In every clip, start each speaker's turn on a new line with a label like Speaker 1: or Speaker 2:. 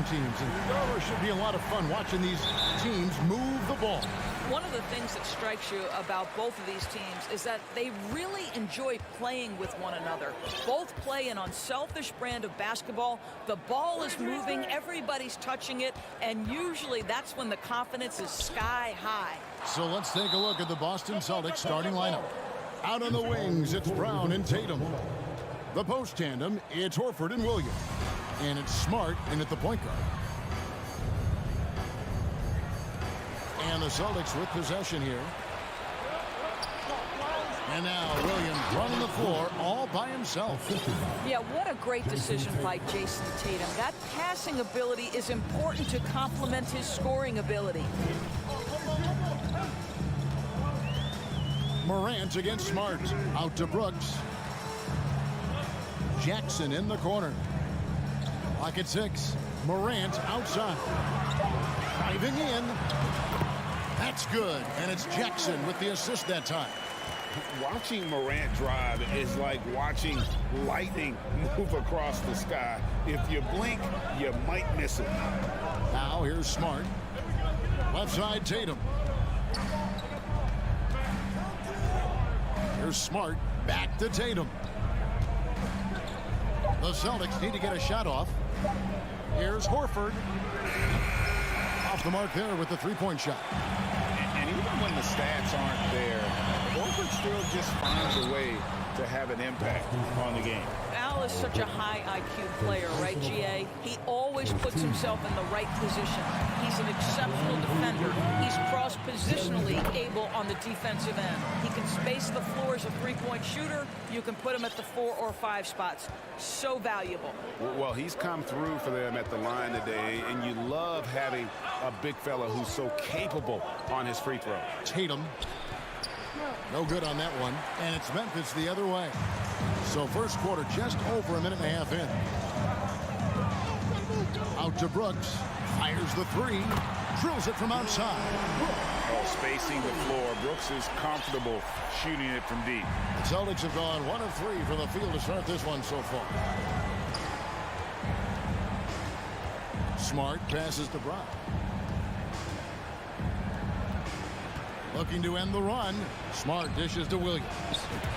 Speaker 1: young teams, and there should be a lot of fun watching these teams move the ball.
Speaker 2: One of the things that strikes you about both of these teams is that they really enjoy playing with one another. Both play an unselfish brand of basketball. The ball is moving, everybody's touching it, and usually that's when the confidence is sky high.
Speaker 1: So let's take a look at the Boston Celtics starting lineup. Out on the wings, it's Brown and Tatum. The post tandem, it's Horford and Williams. And it's Smart in at the point guard. And the Celtics with possession here. And now Williams running the floor all by himself.
Speaker 2: Yeah, what a great decision by Jason Tatum. That passing ability is important to complement his scoring ability.
Speaker 1: Morant against Smart. Out to Brooks. Jackson in the corner. Lock at 6. Morant outside. Driving in. That's good. And it's Jackson with the assist that time.
Speaker 3: Watching Morant drive is like watching lightning move across the sky. If you blink, you might miss it.
Speaker 1: Now here's Smart. Left side Tatum. Here's Smart. Back to Tatum. The Celtics need to get a shot off. Here's Horford. Off the mark there with the three-point shot.
Speaker 3: And even when the stats aren't there, Horford still just finds a way to have an impact on the game.
Speaker 2: Al is such a high IQ player, right, GA? He always puts himself in the right position. He's an exceptional defender. He's cross-positionally able on the defensive end. He can space the floor as a three-point shooter. You can put him at the 4 or 5 spots. So valuable.
Speaker 3: Well, he's come through for them at the line today, and you love having a big fella who's so capable on his free throw.
Speaker 1: Tatum. No good on that one. And it's Memphis the other way. So first quarter just over a minute and a half in. Out to Brooks. Fires the 3. Drills it from outside.
Speaker 3: Oh, spacing the floor. Brooks is comfortable shooting it from deep.
Speaker 1: The Celtics have gone 1 of 3 from the field to start this one so far. Smart passes to Brown. Looking to end the run. Smart dishes to Williams.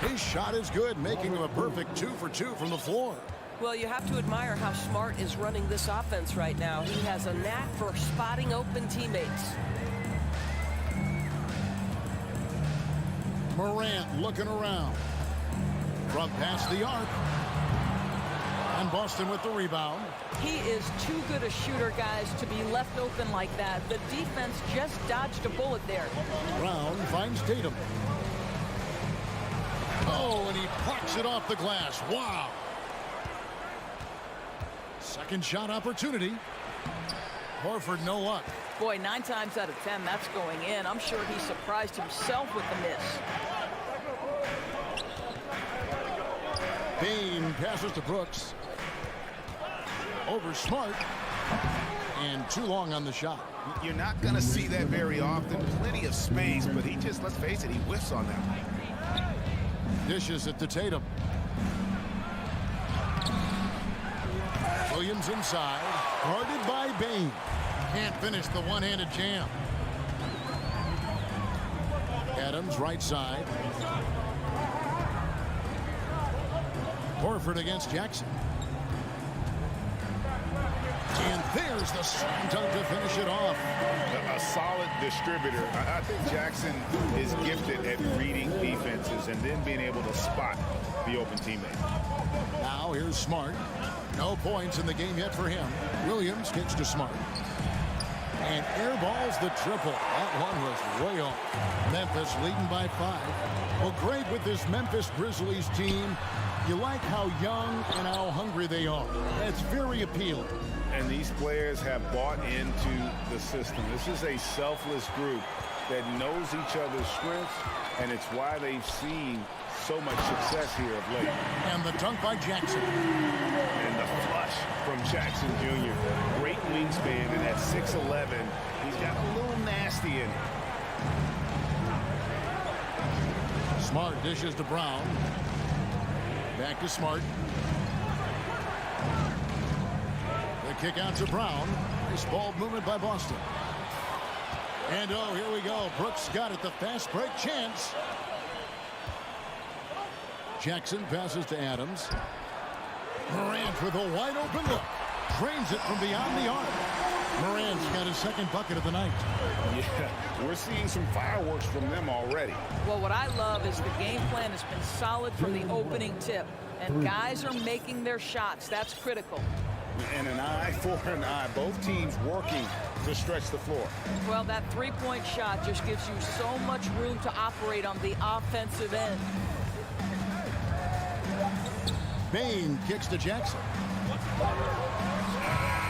Speaker 1: His shot is good, making him a perfect 2 for 2 from the floor.
Speaker 4: Well, you have to admire how Smart is running this offense right now. He has a knack for spotting open teammates.
Speaker 1: Morant looking around. From past the arc. And Boston with the rebound.
Speaker 2: He is too good a shooter, guys, to be left open like that. The defense just dodged a bullet there.
Speaker 1: Brown finds Tatum. Oh, and he plucks it off the glass. Wow. Second shot opportunity. Horford, no luck.
Speaker 2: Boy, 9 times out of 10, that's going in. I'm sure he surprised himself with the miss.
Speaker 1: Bain passes to Brooks. Over Smart. And too long on the shot.
Speaker 3: You're not going to see that very often. Plenty of space, but he just, let's face it, he whiffs on that.
Speaker 1: Dishes it to Tatum. Williams inside. Guarded by Bain. Can't finish the one-handed jam. Adams right side. Horford against Jackson. And there's the slam dunk to finish it off.
Speaker 3: A solid distributor. I think Jackson is gifted at reading defenses and then being able to spot the open teammate.
Speaker 1: Now here's Smart. No points in the game yet for him. Williams kicks to Smart. And airballs the triple. That one was way off. Memphis leading by 5. Well, great with this Memphis Grizzlies team. You like how young and how hungry they are. That's very appealing.
Speaker 3: And these players have bought into the system. This is a selfless group that knows each other's strengths, and it's why they've seen so much success here of late.
Speaker 1: And the dunk by Jackson.
Speaker 3: And the flush from Jackson Jr. Great wingspan, and at 6'11", he's got a little nasty in it.
Speaker 1: Smart dishes to Brown. Back to Smart. The The kick out to Brown. Nice ball movement by Boston. And oh, here we go. Brooks got it. The fast break chance. Jackson passes to Adams. Morant with a wide open look. Drains it from beyond the arc. Morant's got his second bucket of the night.
Speaker 3: Yeah, we're seeing some fireworks from them already.
Speaker 2: Well, what I love is the game plan has been solid from the opening tip. And guys are making their shots. That's critical.
Speaker 3: And an eye for an eye. Both teams working to stretch the floor.
Speaker 2: Well, that three-point shot just gives you so much room to operate on the offensive end.
Speaker 1: Bain kicks to Jackson.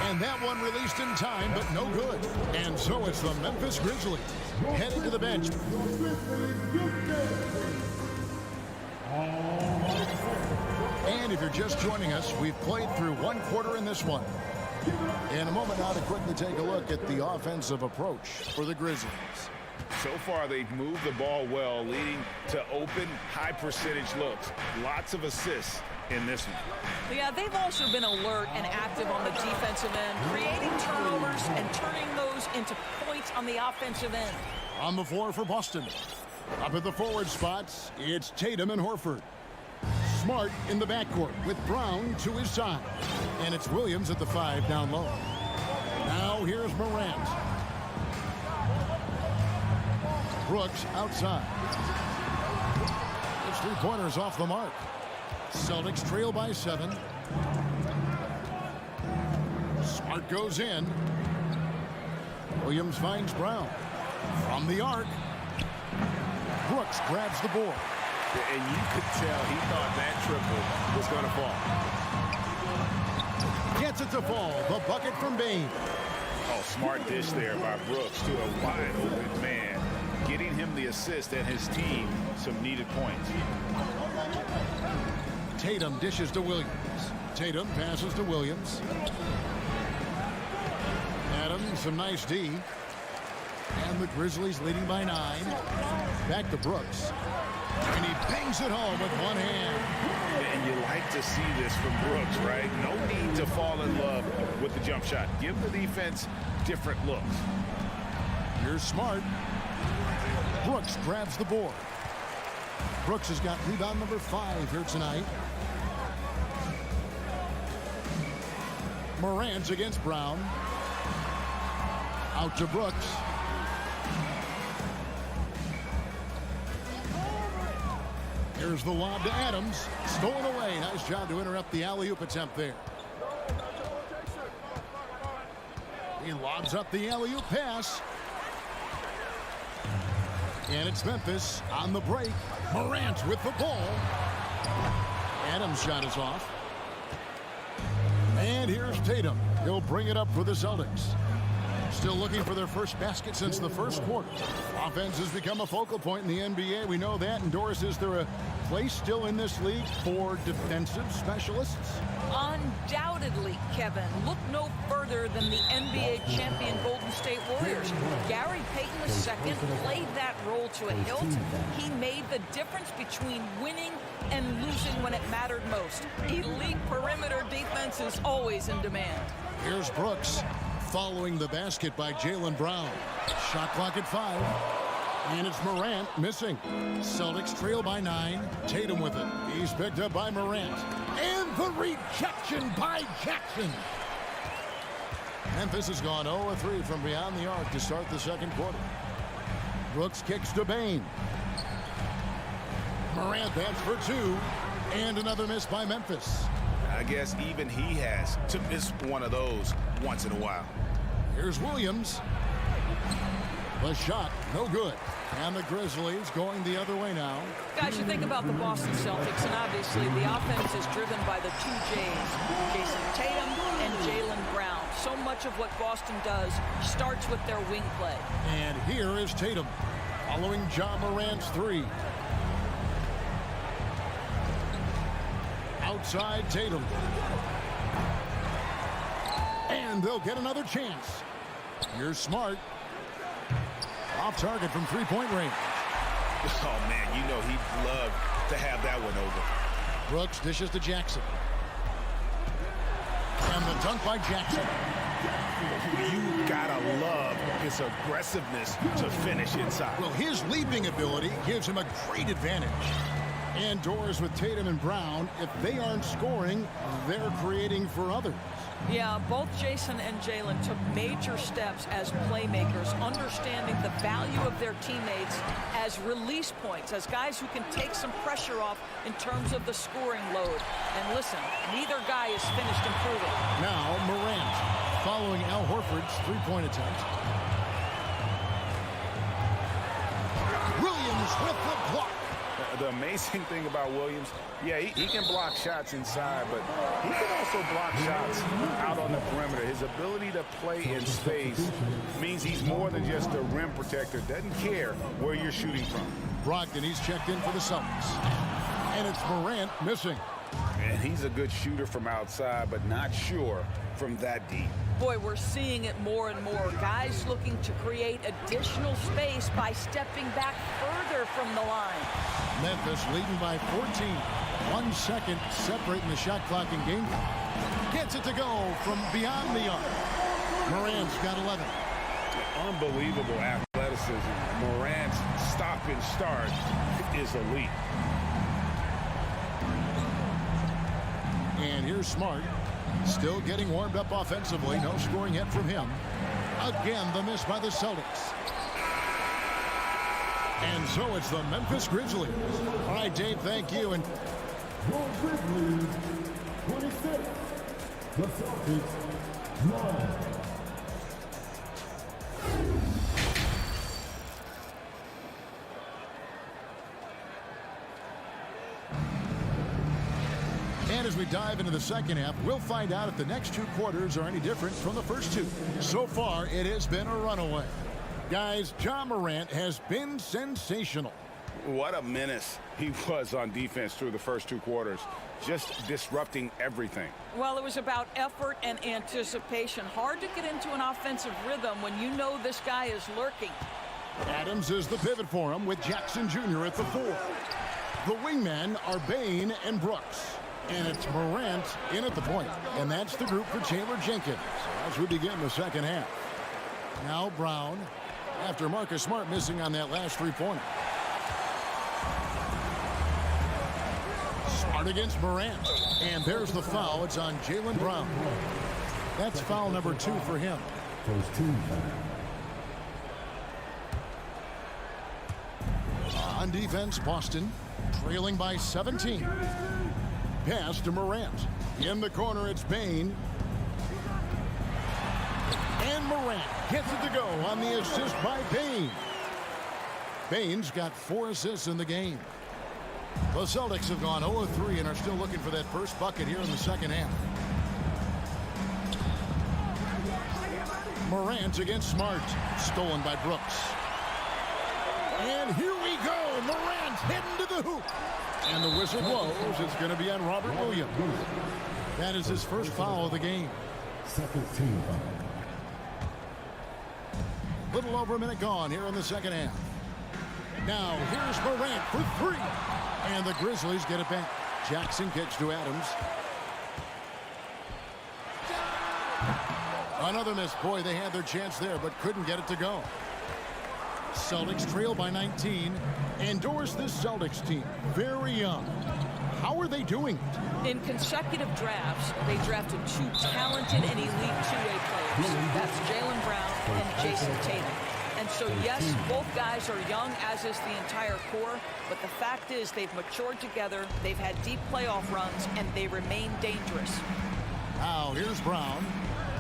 Speaker 1: And that one released in time, but no good. And so it's the Memphis Grizzlies heading to the bench. And if you're just joining us, we've played through one quarter in this one. In a moment now to quickly take a look at the offensive approach for the Grizzlies.
Speaker 3: So far, they've moved the ball well, leading to open, high-percentage looks. Lots of assists in this one.
Speaker 2: Yeah, they've also been alert and active on the defensive end, creating turnovers and turning those into points on the offensive end.
Speaker 1: On the floor for Boston. Up at the forward spots, it's Tatum and Horford. Smart in the backcourt with Brown to his side. And it's Williams at the 5 down low. Now here's Morant. Brooks outside. It's three-pointers off the mark. Celtics trail by 7. Smart goes in. Williams finds Brown. From the arc. Brooks grabs the board.
Speaker 3: And you could tell he thought that triple was going to fall.
Speaker 1: Gets it to fall. The bucket from Bain.
Speaker 3: Oh, smart dish there by Brooks to a wide open man, getting him the assist and his team some needed points.
Speaker 1: Tatum dishes to Williams. Tatum passes to Williams. Adams, some nice D. And the Grizzlies leading by 9. Back to Brooks. And he bangs it home with one hand.
Speaker 3: And you like to see this from Brooks, right? No need to fall in love with the jump shot. Give the defense different looks.
Speaker 1: You're smart. Brooks grabs the board. Brooks has got rebound number 5 here tonight. Morant's against Brown. Out to Brooks. Here's the lob to Adams. Stolen away. Nice job to interrupt the alley-oop attempt there. He lobs up the alley-oop pass. And it's Memphis on the break. Morant with the ball. Adams' shot is off. And here's Tatum. He'll bring it up for the Celtics. Still looking for their first basket since the first quarter. Offense has become a focal point in the NBA. We know that. And Doris, is there a place still in this league for defensive specialists?
Speaker 2: Undoubtedly, Kevin. Look no further than the NBA champion Golden State Warriors. Gary Payton II played that role to a hilt. He made the difference between winning and losing when it mattered most. Elite perimeter defense is always in demand.
Speaker 1: Here's Brooks following the basket by Jaylen Brown. Shot clock at 5. And it's Morant missing. Celtics trail by 9. Tatum with it. He's picked up by Morant. And the rejection by Jackson. Memphis has gone 0-3 from beyond the arc to start the second quarter. Brooks kicks to Bain. Morant, that's for 2. And another miss by Memphis.
Speaker 3: I guess even he has to miss one of those once in a while.
Speaker 1: Here's Williams. The shot, no good. And the Grizzlies going the other way now.
Speaker 2: Guys, you think about the Boston Celtics, and obviously the offense is driven by the 2 J's, Jason Tatum and Jaylen Brown. So much of what Boston does starts with their wing play.
Speaker 1: And here is Tatum following Ja Morant's 3. Outside Tatum. And they'll get another chance. Here's Smart. Off target from three-point range.
Speaker 3: Oh, man, you know he'd love to have that one over.
Speaker 1: Brooks dishes to Jackson. And the dunk by Jackson.
Speaker 3: You gotta love his aggressiveness to finish inside.
Speaker 1: Well, his leaping ability gives him a great advantage. Indoors with Tatum and Brown, if they aren't scoring, they're creating for others.
Speaker 2: Yeah, both Jason and Jalen took major steps as playmakers, understanding the value of their teammates as release points, as guys who can take some pressure off in terms of the scoring load. And listen, neither guy is finished improving.
Speaker 1: Now Morant, following Al Horford's three-point attempt. Williams with the block.
Speaker 3: The amazing thing about Williams, yeah, he can block shots inside, but he can also block shots out on the perimeter. His ability to play in space means he's more than just a rim protector. Doesn't care where you're shooting from.
Speaker 1: Brogdon, he's checked in for the Celtics. And it's Morant missing.
Speaker 3: And he's a good shooter from outside, but not sure from that deep.
Speaker 2: Boy, we're seeing it more and more. Guys looking to create additional space by stepping back further from the line.
Speaker 1: Memphis leading by 14. 1 second separating the shot clock in game. Gets it to go from beyond the arc. Morant's got 11.
Speaker 3: Unbelievable athleticism. Morant's stop and start is elite.
Speaker 1: And here's Smart. Still getting warmed up offensively. No scoring yet from him. Again, the miss by the Celtics. And so it's the Memphis Grizzlies. All right, Dave, thank you. And
Speaker 5: Grizzlies, 26. The Celtics, 9.
Speaker 1: And as we dive into the second half, we'll find out if the next two quarters are any different from the first two. So far, it has been a runaway. Guys, Ja Morant has been sensational.
Speaker 3: What a menace he was on defense through the first two quarters, just disrupting everything.
Speaker 2: Well, it was about effort and anticipation. Hard to get into an offensive rhythm when you know this guy is lurking.
Speaker 1: Adams is the pivot for him with Jackson Jr. at the 4. The wingmen are Bane and Brooks. And it's Morant in at the point. And that's the group for Taylor Jenkins as we begin the second half. Now Brown, after Marcus Smart missing on that last three-pointer. Smart against Morant. And there's the foul. It's on Jaylen Brown. That's foul number 2 for him.
Speaker 5: First team foul.
Speaker 1: On defense, Boston trailing by 17. Pass to Morant. In the corner, it's Bane. And Morant gets it to go on the assist by Bane. Bane's got 4 assists in the game. The Celtics have gone 0-3 and are still looking for that first bucket here in the second half. Morant against Smart. Stolen by Brooks. And here we go. Morant heading to the hoop. And the whistle blows. It's going to be on Robert Williams. That is his first foul of the game.
Speaker 5: Second team foul.
Speaker 1: Little over a minute gone here in the second half. Now here's Morant for 3. And the Grizzlies get it back. Jackson kicks to Adams. Another miss. Boy, they had their chance there, but couldn't get it to go. Celtics trail by 19. Endorse this Celtics team. Very young. How are they doing it?
Speaker 2: In consecutive drafts, they drafted 2 talented and elite 2A players. That's Jaylen Brown and Jason Tatum. And so, yes, both guys are young, as is the entire core. But the fact is they've matured together, they've had deep playoff runs, and they remain dangerous.
Speaker 1: Now, here's Brown.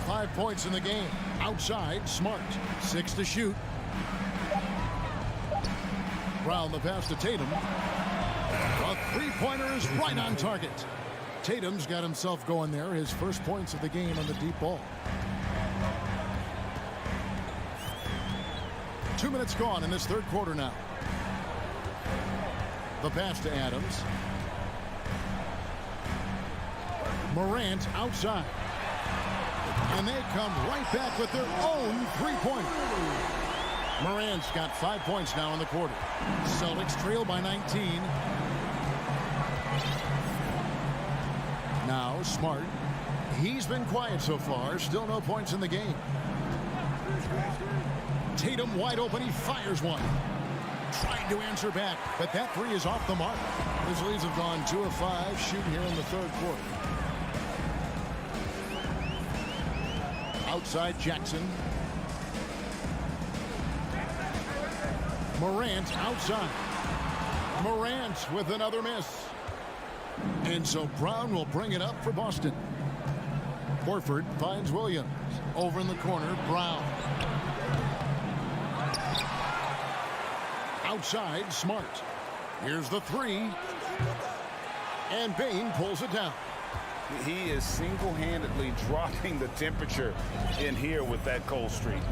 Speaker 1: 5 points in the game. Outside, Smart. 6 to shoot. Brown the pass to Tatum. A three-pointer is right on target. Tatum's got himself going there. His first points of the game on the deep ball. 2 minutes gone in this third quarter now. The pass to Adams. Morant outside. And they come right back with their own three-pointer. Morant's got 5 points now in the quarter. Celtics trail by 19. Now Smart He's been quiet so far. Still no points in the game. Tatum wide open. He fires one. Trying to answer back, but that three is off the mark. Grizzlies have gone 2 of 5 shooting here in the third quarter. Outside Jackson. Morant outside. Morant with another miss. And so Brown will bring it up for Boston. Horford finds Williams. Over in the corner, Brown. Outside, Smart. Here's the three. And Bane pulls it down.
Speaker 3: He is single-handedly dropping the temperature in here with that cold streak.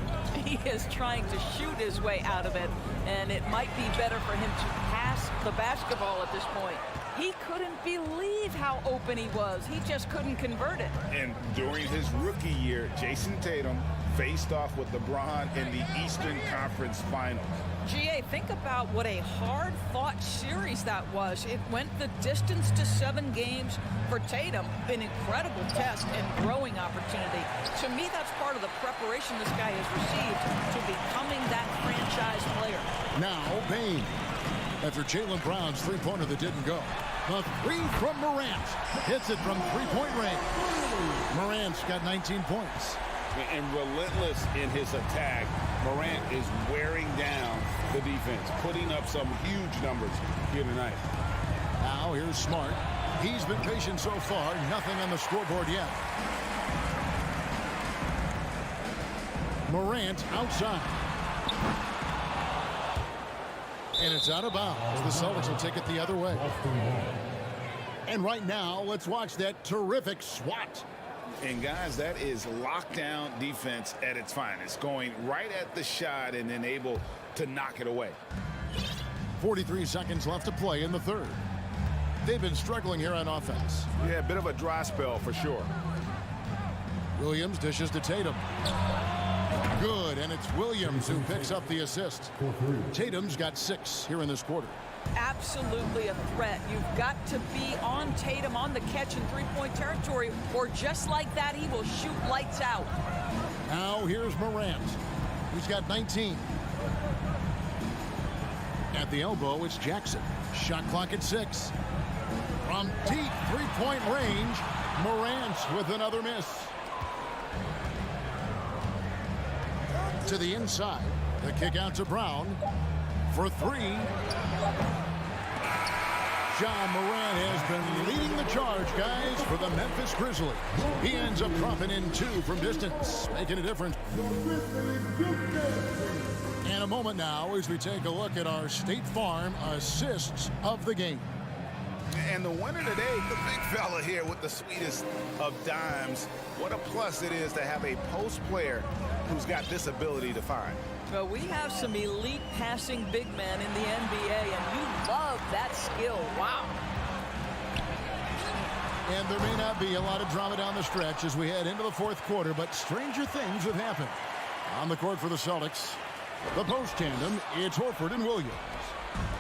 Speaker 2: He is trying to shoot his way out of it, and it might be better for him to pass the basketball at this point. He couldn't believe how open he was. He just couldn't convert it.
Speaker 3: And during his rookie year, Jason Tatum faced off with LeBron in the Eastern Conference Finals.
Speaker 2: GA, think about what a hard-fought series that was. It went the distance to 7 games for Tatum. An incredible test and growing opportunity. To me, that's part of the preparation this guy has received to becoming that franchise player.
Speaker 1: Now, Bane. After Jaylen Brown's three-pointer that didn't go. The three from Morant. Hits it from three-point range. Morant's got 19 points.
Speaker 3: And relentless in his attack, Morant is wearing down the defense, putting up some huge numbers here tonight.
Speaker 1: Now here's Smart. He's been patient so far. Nothing on the scoreboard yet. Morant outside. And it's out of bounds. The Celtics will take it the other way. And right now, let's watch that terrific swat.
Speaker 3: And guys, that is lockdown defense at its finest, going right at the shot and then able to knock it away.
Speaker 1: 43 seconds left to play in the third. They've been struggling here on offense.
Speaker 3: Yeah, a bit of a dry spell for sure.
Speaker 1: Williams dishes to Tatum. Good, and it's Williams who picks up the assist. Tatum's got 6 here in this quarter.
Speaker 2: Absolutely a threat. You've got to be on Tatum on the catch in three-point territory, or just like that, he will shoot lights out.
Speaker 1: Now here's Morant. He's got 19. At the elbow, it's Jackson. Shot clock at 6. From deep three-point range, Morant with another miss. To the inside. The kick out to Brown for 3. Ja Morant has been leading the charge, guys, for the Memphis Grizzlies. He ends up dropping in 2 from distance, making a difference. And a moment now as we take a look at our State Farm assists of the game.
Speaker 3: And the winner today, the big fella here with the sweetest of dimes. What a plus it is to have a post player who's got this ability to find.
Speaker 2: Well, we have some elite passing big men in the NBA, and you love that skill. Wow.
Speaker 1: And there may not be a lot of drama down the stretch as we head into the fourth quarter, but stranger things have happened. On the court for the Celtics, the post tandem, it's Horford and Williams.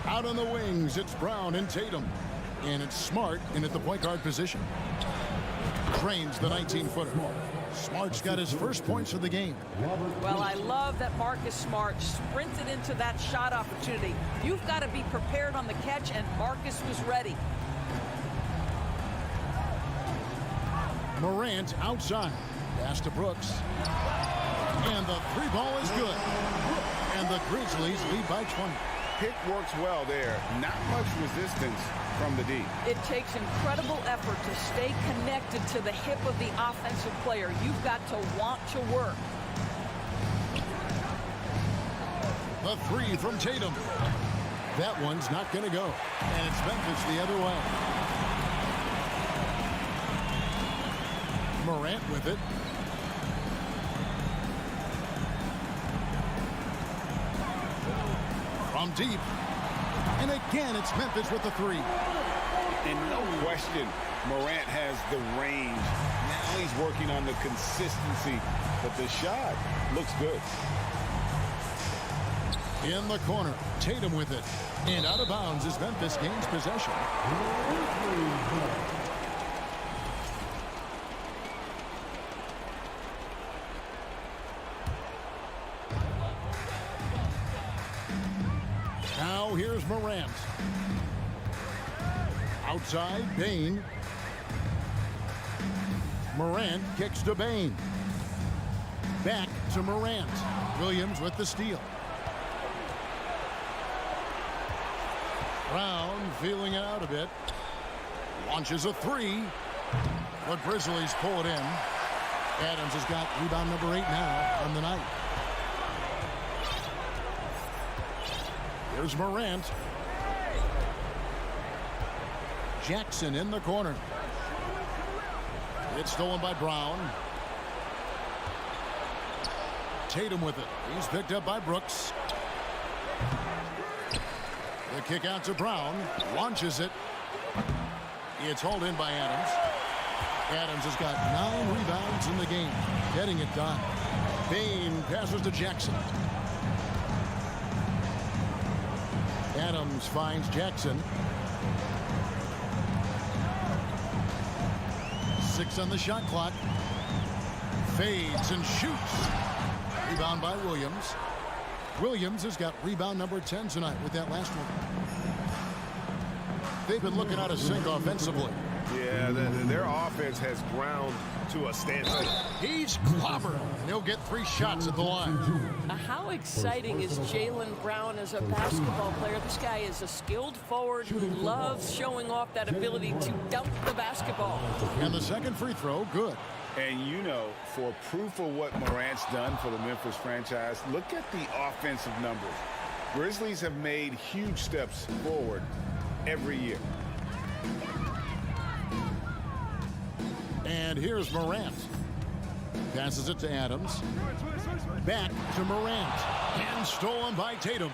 Speaker 1: Out on the wings, it's Brown and Tatum. And it's Smart in at the point guard position. Trains the 19-footer. Smart's got his first points of the game.
Speaker 2: Well, I love that Marcus Smart sprinted into that shot opportunity. You've got to be prepared on the catch, and Marcus was ready.
Speaker 1: Morant outside. Pass to Brooks. And the three ball is good. And the Grizzlies lead by 20.
Speaker 3: Pick works well there. Not much resistance from the D.
Speaker 2: It takes incredible effort to stay connected to the hip of the offensive player. You've got to want to work.
Speaker 1: The 3 from Tatum. That one's not going to go. And it's Memphis the other way. Morant with it. From deep. And again, it's Memphis with the 3.
Speaker 3: And no question, Morant has the range. Now he's working on the consistency, but the shot looks good.
Speaker 1: In the corner, Tatum with it. And out of bounds as Memphis gains possession. Here's Morant. Outside, Bain. Morant kicks to Bain. Back to Morant. Williams with the steal. Brown feeling it out a bit. Launches a three. The Grizzlies pull it in. Adams has got rebound number 8 now on the night. Here's Morant. Jackson in the corner. It's stolen by Brown. Tatum with it. He's picked up by Brooks. The kick out to Brown. Launches it. It's hauled in by Adams. Adams has got 9 rebounds in the game. Getting it done. Bain passes to Jackson. Adams finds Jackson. 6 on the shot clock. Fades and shoots. Rebound by Williams. Williams has got rebound number 10 tonight with that last one. They've been looking out of sync offensively.
Speaker 6: Yeah, their offense has ground to a standstill.
Speaker 1: He's clobbered, and he'll get 3 shots at the line.
Speaker 4: How exciting is Jaylen Brown as a basketball player? This guy is a skilled forward who loves showing off that ability to dunk the basketball.
Speaker 1: And the second free throw, good.
Speaker 3: And you know, for proof of what Morant's done for the Memphis franchise, look at the offensive numbers. Grizzlies have made huge steps forward every year.
Speaker 1: And here's Morant. Passes it to Adams. Back to Morant. And stolen by Tatum.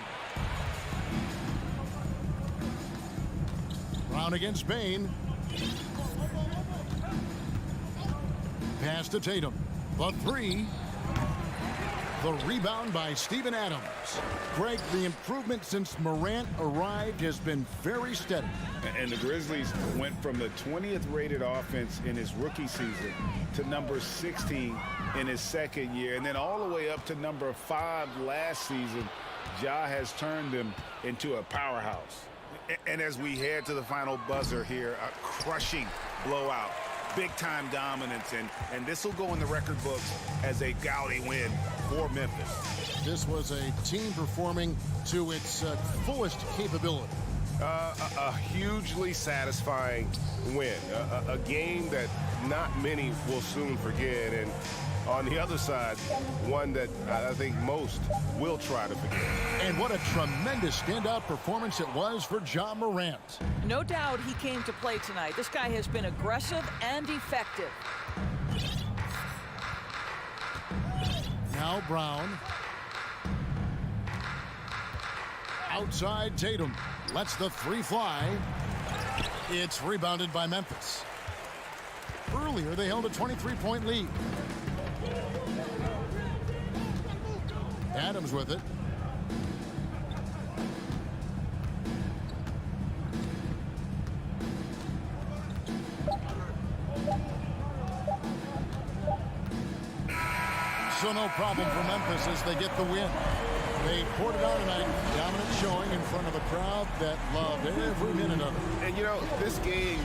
Speaker 1: Brown against Bain. Pass to Tatum. The 3. The rebound by Steven Adams. Greg, the improvement since Morant arrived has been very steady.
Speaker 3: And the Grizzlies went from the 20th rated offense in his rookie season to number 16 in his second year, and then all the way up to number 5 last season. Ja has turned them into a powerhouse.
Speaker 6: And as we head to the final buzzer here, a crushing blowout. Big-time dominance, and this will go in the record books as a gaudy win for Memphis.
Speaker 1: This was a team performing to its fullest capability.
Speaker 6: A hugely satisfying win, a game that not many will soon forget, and on the other side, one that I think most will try to forget.
Speaker 1: And what a tremendous standout performance it was for Ja Morant.
Speaker 2: No doubt he came to play tonight. This guy has been aggressive and effective.
Speaker 1: Now Brown. Outside Tatum. Lets the 3 fly. It's rebounded by Memphis. Earlier, they held a 23-point lead. Adams with it. So no problem for Memphis as they get the win. They poured it on tonight. Dominant showing in front of a crowd that loved every minute of it.
Speaker 6: And you know, this game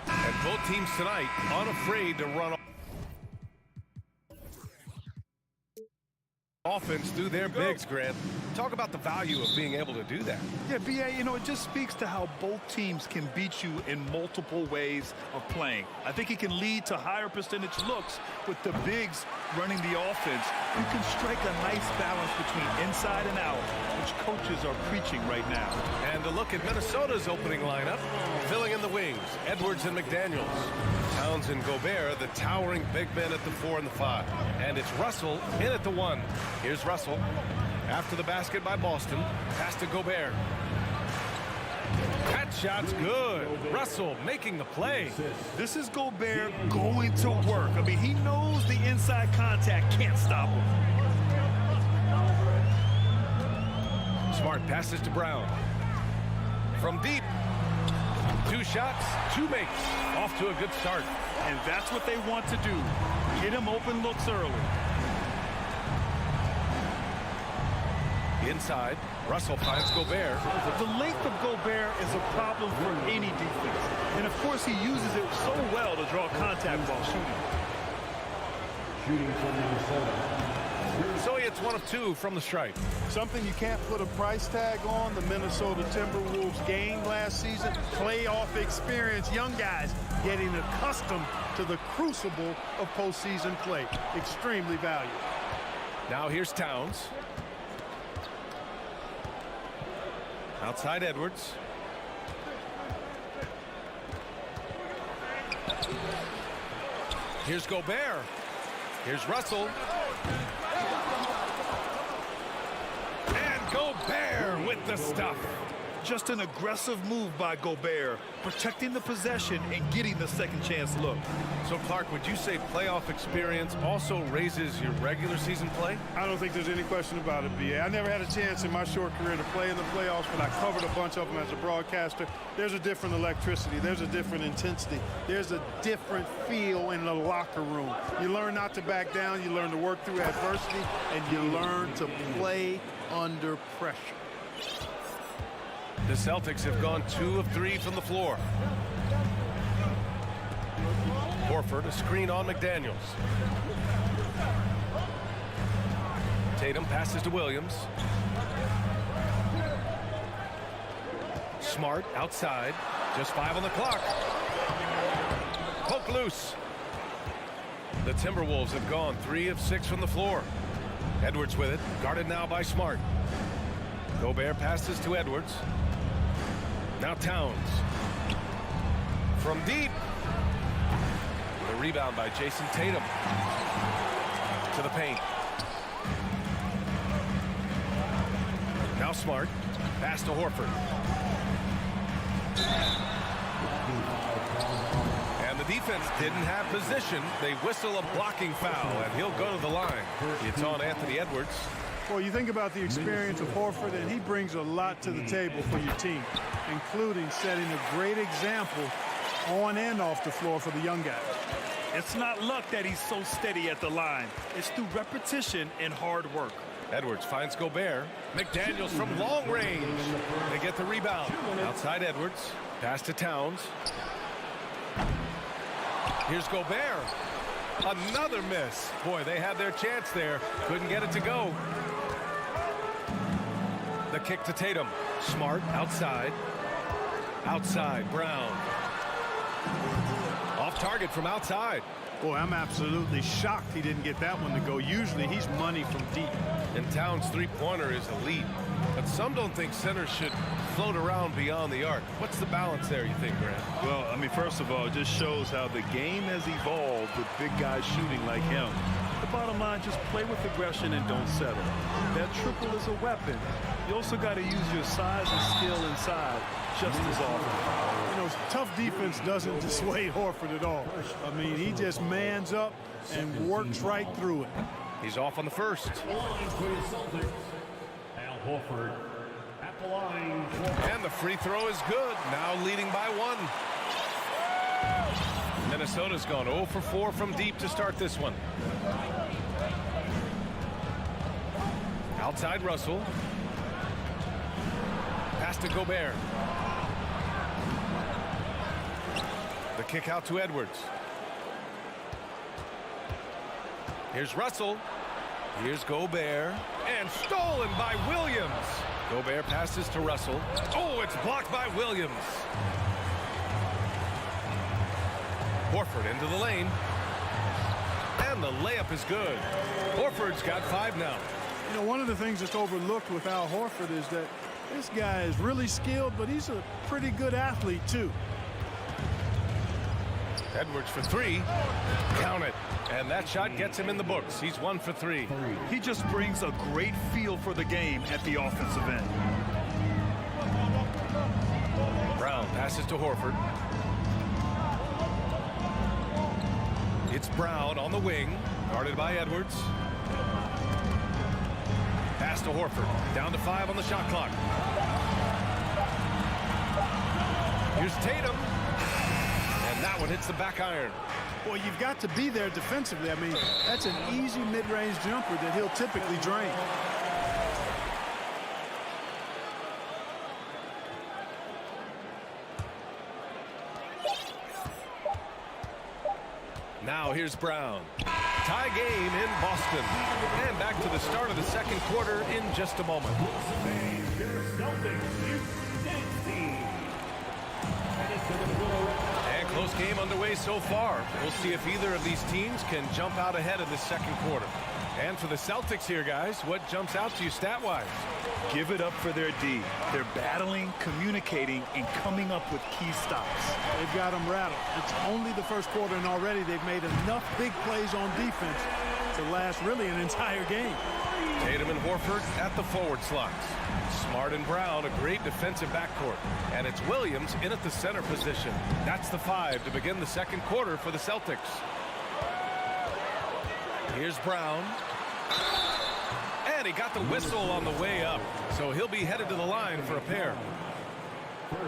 Speaker 6: And both teams tonight unafraid to run offense through their bigs, Grant. Talk about the value of being able to do that.
Speaker 7: Yeah, B.A., you know, it just speaks to how both teams can beat you in multiple ways of playing. I think it can lead to higher percentage looks with the bigs running the offense. You can strike a nice balance between inside and out, which coaches are preaching right now.
Speaker 6: And a look at Minnesota's opening lineup. Filling in the wings, Edwards and McDaniels. Towns and Gobert, the towering big men at the 4 and the 5. And it's Russell in at the 1. Here's Russell. After the basket by Boston. Pass to Gobert. That shot's good. Russell making the play.
Speaker 7: This is Gobert going to work. I mean, he knows the inside contact can't stop him.
Speaker 6: Smart passes to Brown. From deep. 2 shots, 2 makes. Off to a good start.
Speaker 7: And that's what they want to do. Get him open looks early.
Speaker 6: Inside, Russell finds Gobert.
Speaker 7: The length of Gobert is a problem for any defense. And of course, he uses it so well to draw contact while shooting.
Speaker 5: Shooting from Minnesota.
Speaker 6: So he hits 1 of 2 from the stripe.
Speaker 8: Something you can't put a price tag on. The Minnesota Timberwolves game last season. Playoff experience. Young guys getting accustomed to the crucible of postseason play. Extremely valuable.
Speaker 6: Now here's Towns. Outside Edwards. Here's Gobert. Here's Russell. And Gobert with the stuff.
Speaker 7: Just an aggressive move by Gobert, protecting the possession and getting the second chance look.
Speaker 6: So, Clark, would you say playoff experience also raises your regular season play?
Speaker 8: I don't think there's any question about it, B.A. I never had a chance in my short career to play in the playoffs, but I covered a bunch of them as a broadcaster. There's a different electricity. There's a different intensity. There's a different feel in the locker room. You learn not to back down. You learn to work through adversity, and you learn to play under pressure.
Speaker 6: The Celtics have gone 2 of 3 from the floor. Horford, a screen on McDaniels. Tatum passes to Williams. Smart outside. Just 5 on the clock. Poke loose. The Timberwolves have gone 3 of 6 from the floor. Edwards with it. Guarded now by Smart. Gobert passes to Edwards. Now Towns. From deep. The rebound by Jason Tatum. To the paint. Now Smart. Pass to Horford. And the defense didn't have position. They whistle a blocking foul, and he'll go to the line. It's on Anthony Edwards.
Speaker 8: Well, you think about the experience of Horford, and he brings a lot to the table for your team, including setting a great example on and off the floor for the young guys.
Speaker 7: It's not luck that he's so steady at the line. It's through repetition and hard work.
Speaker 6: Edwards finds Gobert. McDaniels from long range. They get the rebound. Outside Edwards. Pass to Towns. Here's Gobert. Another miss. Boy, they had their chance there. Couldn't get it to go. The kick to Tatum. Smart outside. Outside Brown. Off target from outside.
Speaker 8: Boy, I'm absolutely shocked he didn't get that one to go. Usually he's money from deep.
Speaker 6: And Towns' three-pointer is elite. But some don't think centers should float around beyond the arc. What's the balance there, you think, Grant?
Speaker 7: Well, I mean, first of all, it just shows how the game has evolved with big guys shooting like him. The bottom line, just play with aggression and don't settle. That triple is a weapon. You also got to use your size and skill inside just as often.
Speaker 8: You know, tough defense doesn't dissuade Horford at all. I mean, he just mans up and works right through it.
Speaker 6: He's off on the first.
Speaker 5: Al Horford at the line.
Speaker 6: And the free throw is good. Now leading by 1. Minnesota's gone 0 for 4 from deep to start this one. Outside Russell. Pass to Gobert. The kick out to Edwards. Here's Russell. Here's Gobert. And stolen by Williams. Gobert passes to Russell. Oh, it's blocked by Williams. Horford into the lane. And the layup is good. Horford's got 5 now.
Speaker 8: You know, one of the things that's overlooked with Al Horford is that this guy is really skilled, but he's a pretty good athlete, too.
Speaker 6: Edwards for 3. Count it. And that shot gets him in the books. He's 1 for 3.
Speaker 7: He just brings a great feel for the game at the offensive end.
Speaker 6: Brown passes to Horford. It's Brown on the wing, guarded by Edwards. Pass to Horford. Down to 5 on the shot clock. Here's Tatum. And that one hits the back iron.
Speaker 8: Well, you've got to be there defensively. I mean, that's an easy mid-range jumper that he'll typically drain.
Speaker 6: Now here's Brown. Tie game in Boston. And back to the start of the second quarter in just a moment. And close game underway so far. We'll see if either of these teams can jump out ahead of the second quarter. And for the Celtics here, guys, what jumps out to you stat-wise?
Speaker 7: Give it up for their D. They're battling, communicating, and coming up with key stops.
Speaker 8: They've got them rattled. It's only the first quarter, and already they've made enough big plays on defense to last really an entire game.
Speaker 6: Tatum and Horford at the forward slots. Smart and Brown, a great defensive backcourt. And it's Williams in at the center position. That's the 5 to begin the second quarter for the Celtics. Here's Brown. And he got the whistle on the way up. So he'll be headed to the line for a pair.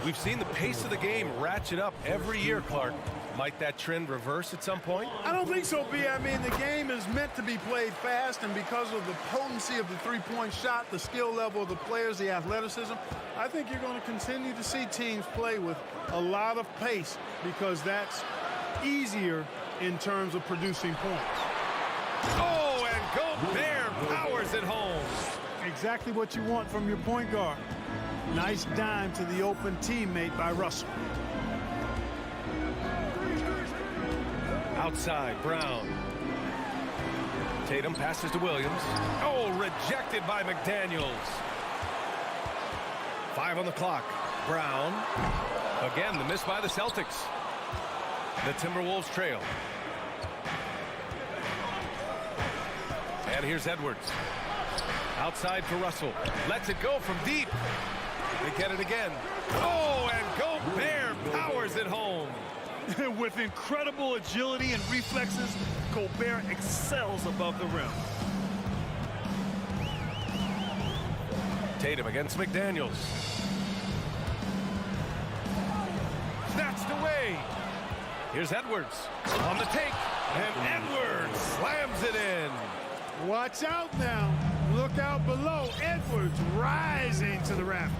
Speaker 6: We've seen the pace of the game ratchet up every year, Clark. Might that trend reverse at some point?
Speaker 8: I don't think so, B. I mean, the game is meant to be played fast, and because of the potency of the three-point shot, the skill level of the players, the athleticism, I think you're going to continue to see teams play with a lot of pace because that's easier in terms of producing points.
Speaker 6: Oh, and Gobert powers it home.
Speaker 8: Exactly what you want from your point guard. Nice dime to the open teammate by Russell.
Speaker 6: Outside, Brown. Tatum passes to Williams. Oh, rejected by McDaniels. 5 on the clock. Brown. Again, the miss by the Celtics. The Timberwolves trail. And here's Edwards. Outside for Russell. Lets it go from deep. They get it again. Oh, and Gobert powers it home.
Speaker 7: With incredible agility and reflexes, Gobert excels above the rim.
Speaker 6: Tatum against McDaniels. Snatched away. Here's Edwards on the take. And Edwards slams it in.
Speaker 8: Watch out now. Look out below. Edwards rising to the rafters.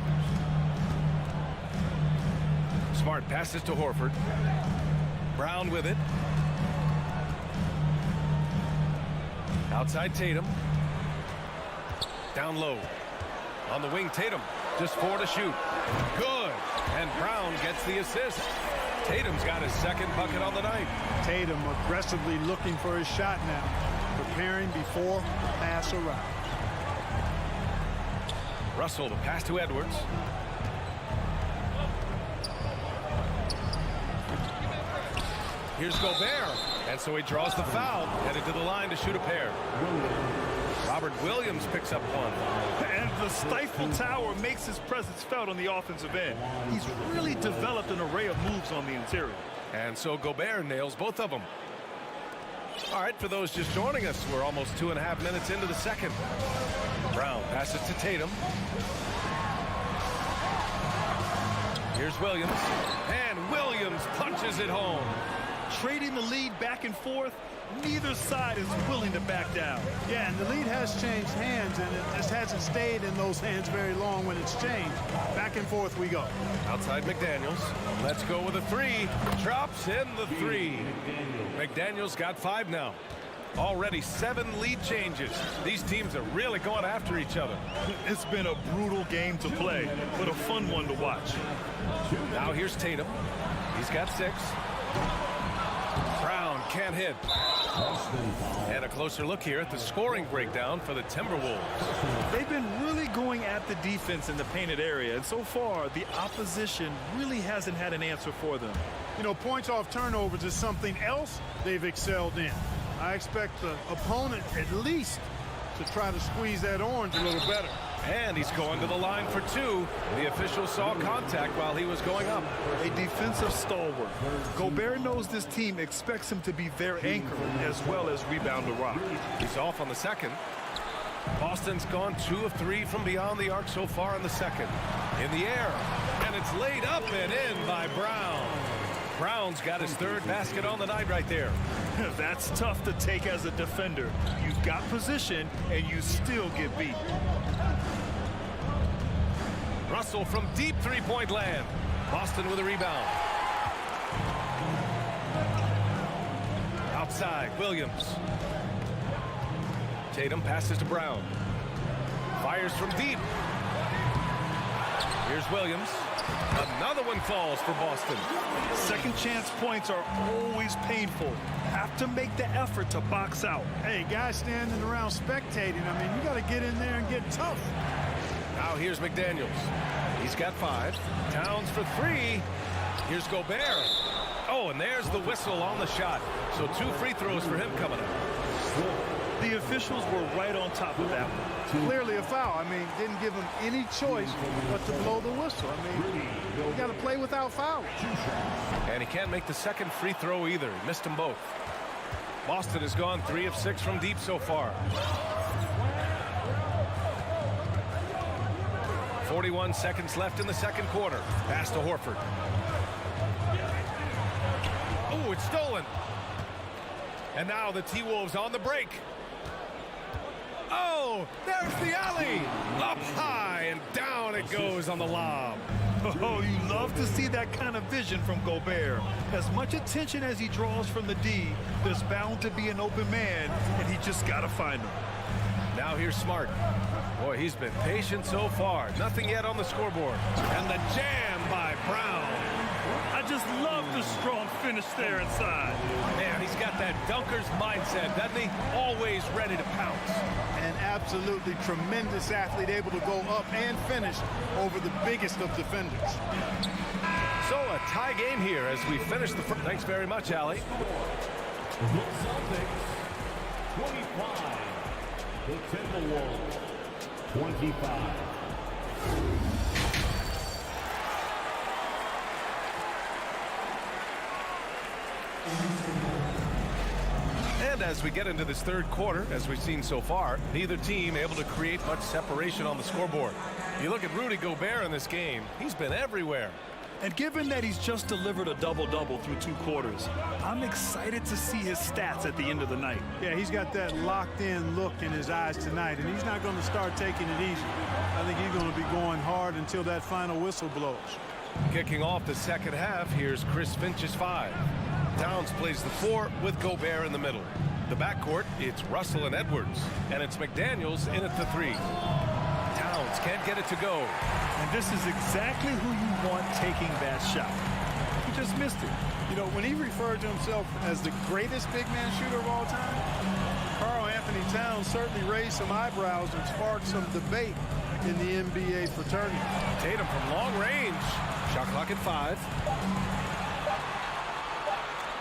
Speaker 6: Smart passes to Horford. Brown with it. Outside Tatum. Down low. On the wing, Tatum. Just 4 to shoot. Good. And Brown gets the assist. Tatum's got his second bucket on the night.
Speaker 8: Tatum aggressively looking for his shot now. Preparing before the pass arrives.
Speaker 6: Russell, the pass to Edwards. Here's Gobert. And so he draws the foul. Headed to the line to shoot a pair. Robert Williams picks up one.
Speaker 7: And the Stifle Tower makes his presence felt on the offensive end. He's really developed an array of moves on the interior.
Speaker 6: And so Gobert nails both of them. All right, for those just joining us, we're almost 2.5 minutes into the second. Brown passes to Tatum. Here's Williams. And Williams punches it home.
Speaker 7: trading the lead back and forth. Neither side is willing to back down.
Speaker 8: Yeah, and the lead has changed hands, and it just hasn't stayed in those hands very long when it's changed. Back and forth we go.
Speaker 9: Outside McDaniels. Let's go with a three. Drops in the three. McDaniels got 5 now. Already 7 lead changes. These teams are really going after each other.
Speaker 7: It's been a brutal game to play, but a fun one to watch.
Speaker 9: Now here's Tatum. He's got 6. Brown can't hit. And a closer look here at the scoring breakdown for the Timberwolves.
Speaker 7: They've been really going at the defense in the painted area, and so far the opposition really hasn't had an answer for them.
Speaker 8: You know, points off turnovers is something else they've excelled in. I expect the opponent at least to try to squeeze that orange a little better.
Speaker 9: And he's going to the line for 2. The official saw contact while he was going up.
Speaker 7: A defensive stalwart. Gobert knows this team expects him to be their anchor as well as rebound the rock.
Speaker 9: He's off on the second. Boston's gone 2 of 3 from beyond the arc so far in the second. In the air, and it's laid up and in by Brown. Brown's got his 3rd basket on the night right there.
Speaker 7: That's tough to take as a defender. You've got position, and you still get beat.
Speaker 9: Russell from deep three-point land. Boston with a rebound. Outside, Williams. Tatum passes to Brown. Fires from deep. Here's Williams. Another one falls for Boston.
Speaker 7: Second chance points are always painful. Have to make the effort to box out.
Speaker 8: Hey, guys standing around spectating, I mean, you got to get in there and get tough.
Speaker 9: Now here's McDaniels. He's got 5. Towns for 3. Here's Gobert. Oh, and there's the whistle on the shot. So 2 free throws for him coming up.
Speaker 7: The officials were right on top of that one.
Speaker 8: Clearly a foul. I mean, didn't give him any choice but to blow the whistle. I mean, you got to play without fouls.
Speaker 9: And he can't make the second free throw either. He missed them both. Boston has gone 3 of 6 from deep so far. 41 seconds left in the second quarter. Pass to Horford. Oh, it's stolen. And now the T-Wolves on the break. Oh, there's the alley. Up high and down it goes on the lob.
Speaker 7: Oh, you love to see that kind of vision from Gobert. As much attention as he draws from the D, there's bound to be an open man, and he just got to find him.
Speaker 9: Now here's Smart. Boy, he's been patient so far. Nothing yet on the scoreboard. And the jam by Brown.
Speaker 7: I just love the strong finish there inside.
Speaker 9: Man, he's got that dunker's mindset, doesn't he? Always ready to pounce.
Speaker 8: An absolutely tremendous athlete, able to go up and finish over the biggest of defenders.
Speaker 9: So a tie game here as we finish the first. Thanks very much, Allie.
Speaker 5: The Celtics, 25. The Timberwolves, 25.
Speaker 9: And as we get into this third quarter, as we've seen so far, neither team able to create much separation on the scoreboard. You look at Rudy Gobert in this game, he's been everywhere.
Speaker 7: And given that he's just delivered a double-double through 2 quarters, I'm excited to see his stats at the end of the night.
Speaker 8: Yeah, he's got that locked-in look in his eyes tonight, and he's not going to start taking it easy. I think he's going to be going hard until that final whistle blows.
Speaker 9: Kicking off the second half, here's Chris Finch's 5. Towns plays the 4 with Gobert in the middle. The backcourt, it's Russell and Edwards, and it's McDaniels in at the 3. Towns can't get it to go.
Speaker 7: And this is exactly who you want taking that shot. He just missed it.
Speaker 8: You know, when he referred to himself as the greatest big man shooter of all time, Karl Anthony Towns certainly raised some eyebrows and sparked some debate in the NBA fraternity.
Speaker 9: Tatum from long range. Shot clock at 5.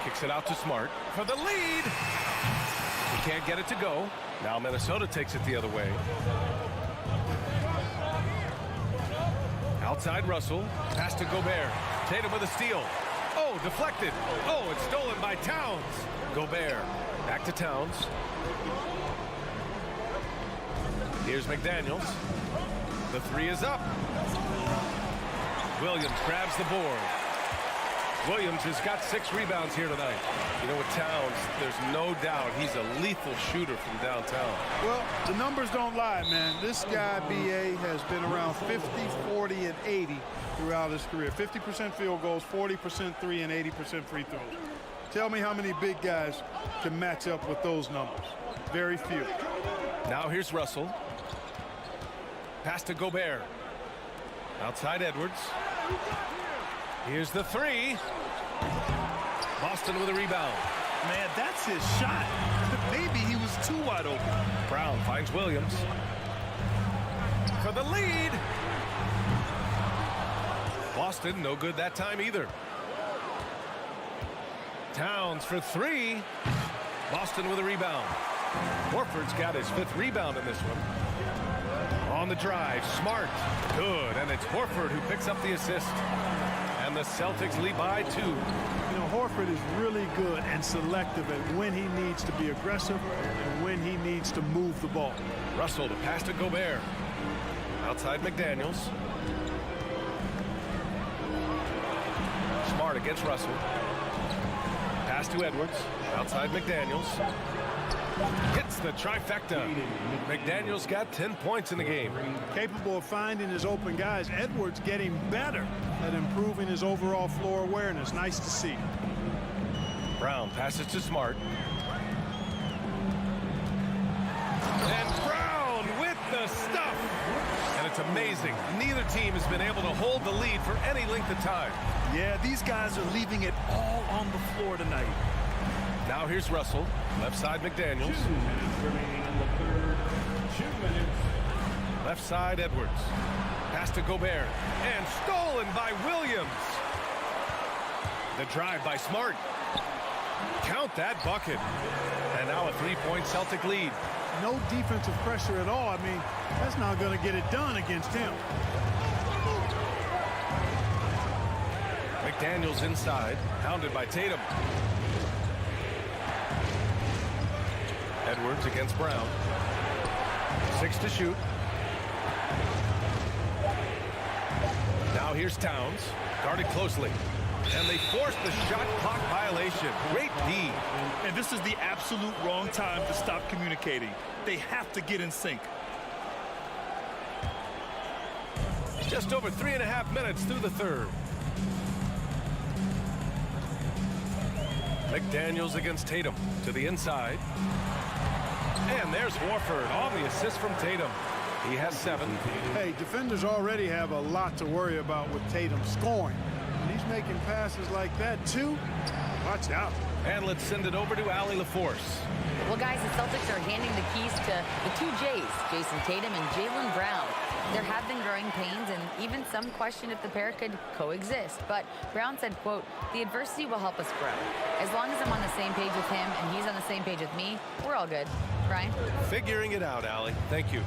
Speaker 9: Kicks it out to Smart for the lead. He can't get it to go. Now Minnesota takes it the other way. Outside Russell. Pass to Gobert. Tatum with a steal. Oh, deflected. Oh, it's stolen by Towns. Gobert. Back to Towns. Here's McDaniels. The 3 is up. Williams grabs the board. Williams has got 6 rebounds here tonight. You know, with Towns, there's no doubt he's a lethal shooter from downtown.
Speaker 8: Well, the numbers don't lie, man. This guy, B.A., has been around 50, 40, and 80 throughout his career. 50% field goals, 40% three, and 80% free throws. Tell me how many big guys can match up with those numbers. Very few.
Speaker 9: Now here's Russell. Pass to Gobert. Outside Edwards. Here's the 3. Boston with a rebound.
Speaker 7: Man, that's his shot. Maybe he was too wide open.
Speaker 9: Brown finds Williams. For the lead. Boston, no good that time either. Towns for 3. Boston with a rebound. Horford's got his 5th rebound in this one. On the drive, Smart. Good, and it's Horford who picks up the assist. And the Celtics lead by 2.
Speaker 8: You know, Horford is really good and selective at when he needs to be aggressive and when he needs to move the ball.
Speaker 9: Russell to pass to Gobert. Outside McDaniels. Smart against Russell. Pass to Edwards. Outside McDaniels. Hits the trifecta. McDaniels got 10 points in the game.
Speaker 8: Capable of finding his open guys. Edwards getting better at improving his overall floor awareness. Nice to see.
Speaker 9: Brown passes to Smart. And Brown with the stuff. And it's amazing. Neither team has been able to hold the lead for any length of time.
Speaker 7: Yeah, these guys are leaving it all on the floor tonight.
Speaker 9: Now here's Russell. Left side McDaniels.
Speaker 5: 2 minutes remaining in the third. 2 minutes.
Speaker 9: Left side Edwards. Pass to Gobert. And stolen by Williams. The drive by Smart. Count that bucket. And now a 3-point Celtic lead.
Speaker 8: No defensive pressure at all. I mean, that's not going to get it done against him.
Speaker 9: McDaniels inside. Hounded by Tatum. Edwards against Brown. 6 to shoot. Now here's Towns. Guarded closely. And they force the shot clock violation. Great D.
Speaker 7: And this is the absolute wrong time to stop communicating. They have to get in sync.
Speaker 9: Just over 3.5 minutes through the third. McDaniels against Tatum to the inside. And there's Horford on the assist from Tatum. He has 7.
Speaker 8: Hey, defenders already have a lot to worry about with Tatum scoring. And he's making passes like that, too. Watch out.
Speaker 9: And let's send it over to Allie LaForce.
Speaker 10: Well, guys, the Celtics are handing the keys to the 2 J's, Jason Tatum and Jaylen Brown. There have been growing pains and even some question if the pair could coexist. But Brown said, quote, "The adversity will help us grow. As long as I'm on the same page with him and he's on the same page with me, we're all good." Brian?
Speaker 9: Figuring it out, Allie. Thank you.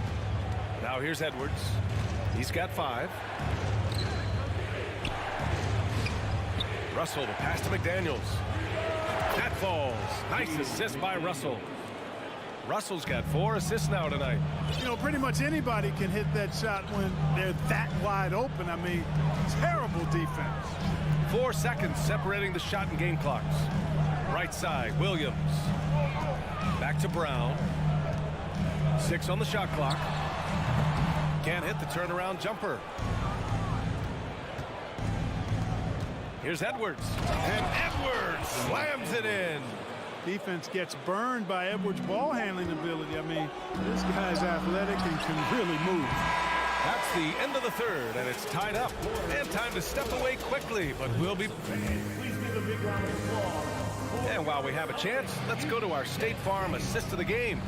Speaker 9: Now here's Edwards. He's got 5. Russell to pass to McDaniels. That falls. Nice assist by Russell. Russell's got 4 assists now tonight.
Speaker 8: You know, pretty much anybody can hit that shot when they're that wide open. I mean, terrible defense.
Speaker 9: 4 seconds separating the shot and game clocks. Right side, Williams. Back to Brown. 6 on the shot clock. Can't hit the turnaround jumper. Here's Edwards. And Edwards slams it in.
Speaker 8: Defense gets burned by Edwards' ball handling ability. I mean, this guy's athletic and can really move.
Speaker 9: That's the end of the third, and it's tied up. And time to step away quickly, but we'll be... And while we have a chance, let's go to our State Farm assist of the game.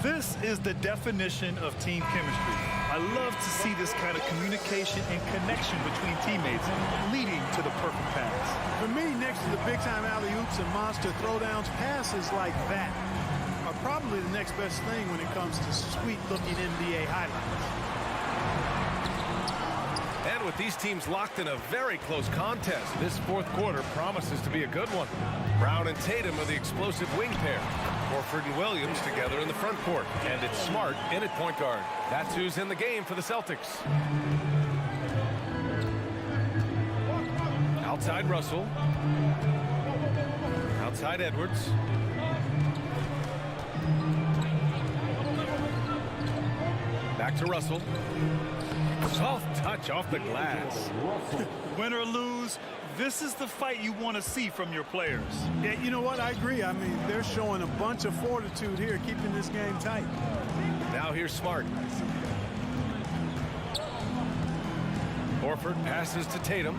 Speaker 7: This is the definition of team chemistry. I love to see this kind of communication and connection between teammates leading to the perfect pass.
Speaker 8: For me, next to the big-time alley-oops and monster throwdowns, passes like that are probably the next best thing when it comes to sweet-looking NBA highlights.
Speaker 9: And with these teams locked in a very close contest, this fourth quarter promises to be a good one. Brown and Tatum are the explosive wing pair. Horford and Williams together in the front court. And it's Smart in at point guard. That's who's in the game for the Celtics. Outside Russell. Outside Edwards. Back to Russell. Soft touch off the glass.
Speaker 7: Win or lose, this is the fight you want to see from your players.
Speaker 8: Yeah, you know what? I agree. I mean, they're showing a bunch of fortitude here, keeping this game tight.
Speaker 9: Now here's Smart. Horford passes to Tatum.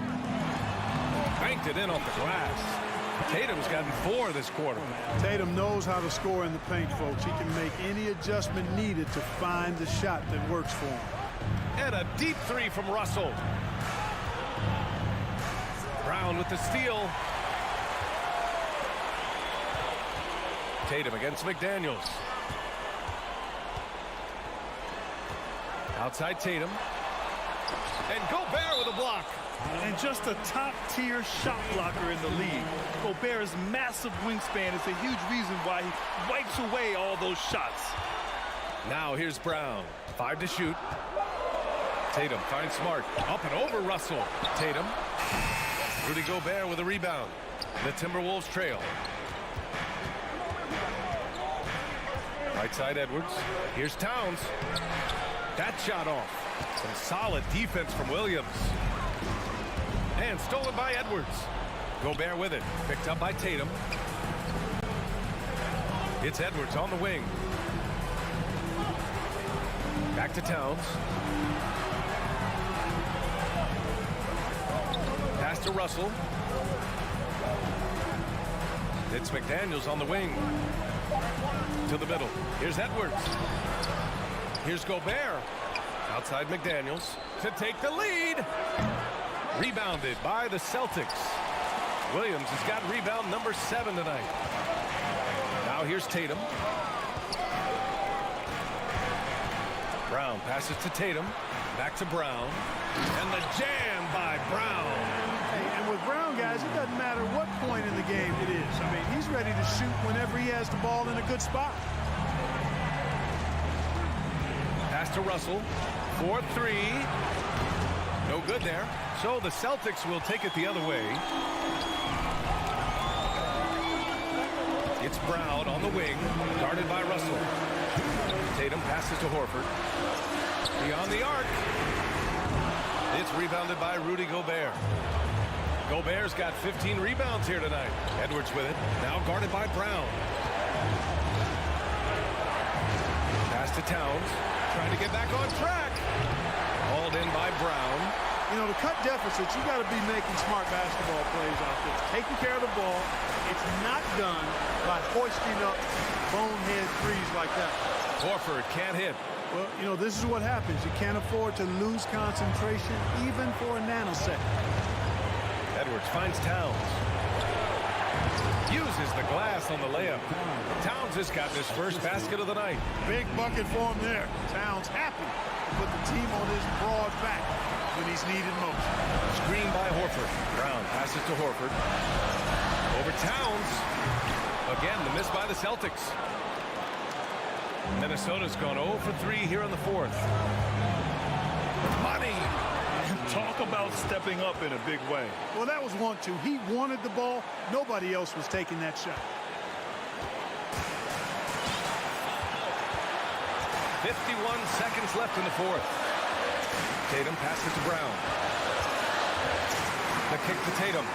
Speaker 9: Banked it in off the glass. Tatum's gotten 4 this quarter.
Speaker 8: Tatum knows how to score in the paint, folks. He can make any adjustment needed to find the shot that works for him.
Speaker 9: And a deep 3 from Russell. Brown with the steal. Tatum against McDaniels. Outside Tatum. And Gobert with a block.
Speaker 7: And just a top-tier shot blocker in the league. Gobert's massive wingspan is a huge reason why he wipes away all those shots.
Speaker 9: Now here's Brown. 5 to shoot. Tatum finds Smart. Up and over Russell. Tatum. Rudy Gobert with a rebound. The Timberwolves trail. Right side Edwards. Here's Towns. That shot off. Some solid defense from Williams. And stolen by Edwards. Gobert with it. Picked up by Tatum. It's Edwards on the wing. Back to Towns. Pass to Russell. It's McDaniels on the wing. To the middle. Here's Edwards. Here's Gobert. Outside McDaniels to take the lead. Rebounded by the Celtics. Williams has got rebound number 7 tonight. Now here's Tatum. Brown passes to Tatum. Back to Brown. And the jam by Brown.
Speaker 8: Hey, and with Brown, guys, it doesn't matter what point in the game it is. I mean, he's ready to shoot whenever he has the ball in a good spot.
Speaker 9: Pass to Russell. 4-3. No good there. So the Celtics will take it the other way. It's Brown on the wing, guarded by Russell. Tatum passes to Horford. Beyond the arc. It's rebounded by Rudy Gobert. Gobert's got 15 rebounds here tonight. Edwards with it. Now guarded by Brown. Pass to Towns. Trying to get back on track. Hauled in by Brown.
Speaker 8: You know, to cut deficits, you got to be making smart basketball plays out there. Taking care of the ball. It's not done by hoisting up bonehead threes like that.
Speaker 9: Horford can't hit.
Speaker 8: Well, you know, this is what happens. You can't afford to lose concentration even for a nanosecond.
Speaker 9: Edwards finds Towns. Uses the glass on the layup. Towns has got his first basket of the night.
Speaker 8: Big bucket for him there. Towns happy to put the team on his broad back when he's needed most.
Speaker 9: Screen by Horford. Brown passes to Horford. Over Towns. Again, the miss by the Celtics. Minnesota's gone 0 for 3 here in the 4th. Money.
Speaker 7: Talk about stepping up in a big way.
Speaker 8: Well, that was 1-2. He wanted the ball. Nobody else was taking that shot.
Speaker 9: 51 seconds left in the 4th. Tatum passes to Brown. The kick to Tatum.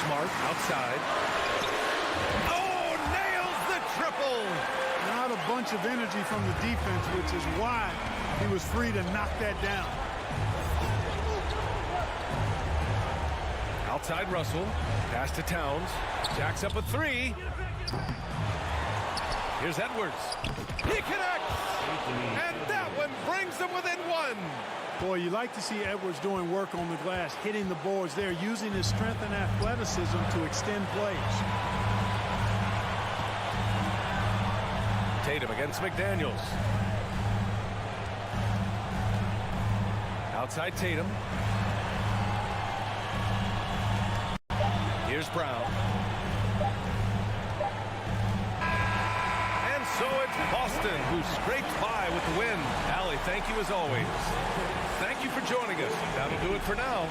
Speaker 9: Smart outside. Oh, nails the triple.
Speaker 8: Not a bunch of energy from the defense, which is why he was free to knock that down.
Speaker 9: Outside Russell. Pass to Towns. Jacks up a 3. Here's Edwards. He connects. And that one brings them within 1.
Speaker 8: Boy, you like to see Edwards doing work on the glass, hitting the boards there, using his strength and athleticism to extend plays.
Speaker 9: Tatum against McDaniels. Outside Tatum. Here's Brown. And so it's Boston who scraped by with the win. Allie, thank you as always. Thank you for joining us. That'll do it for now.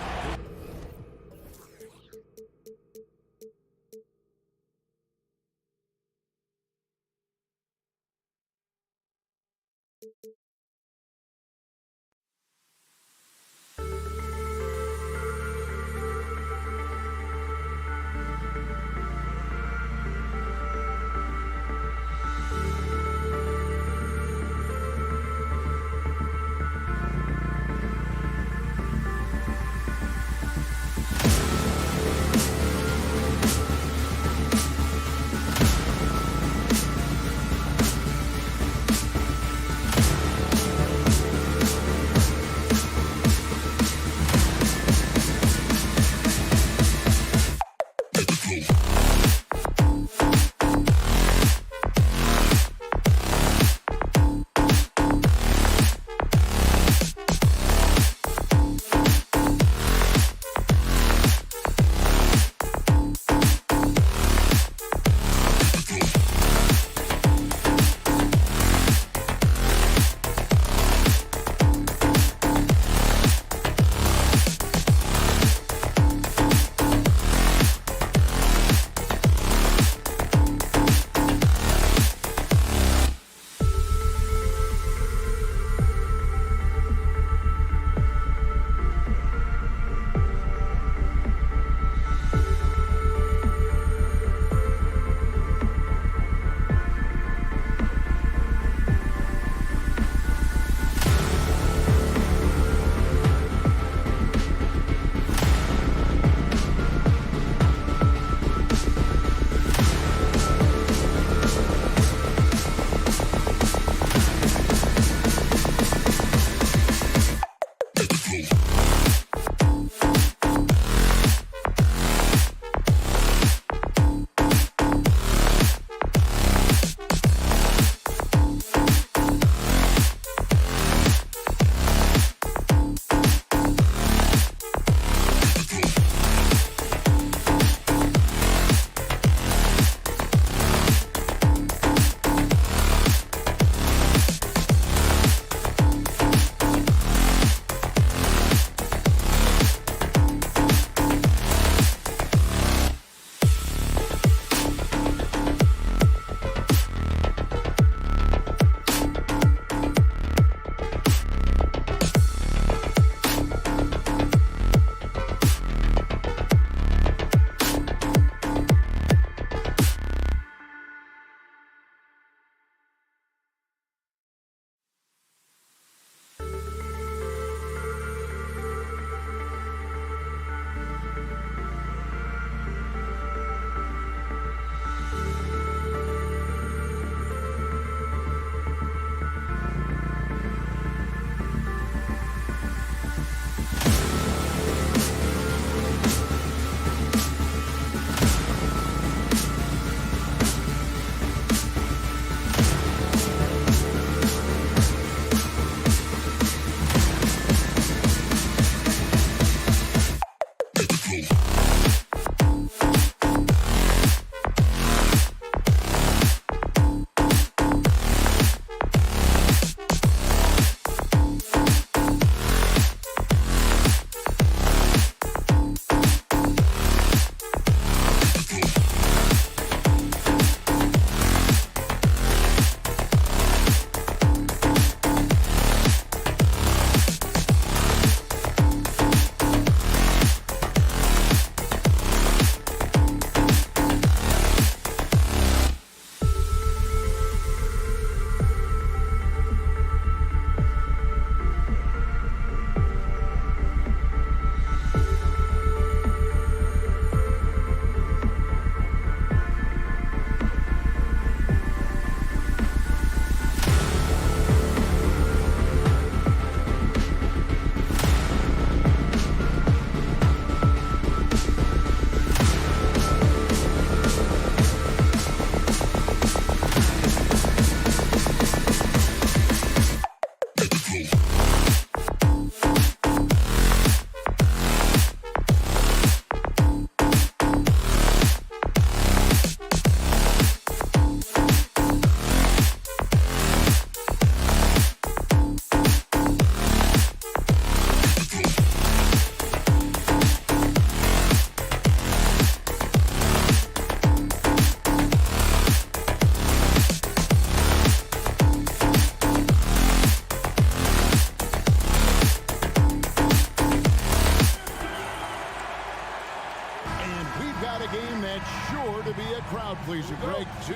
Speaker 1: we've got a game that's sure to be a crowd pleaser, Greg. Two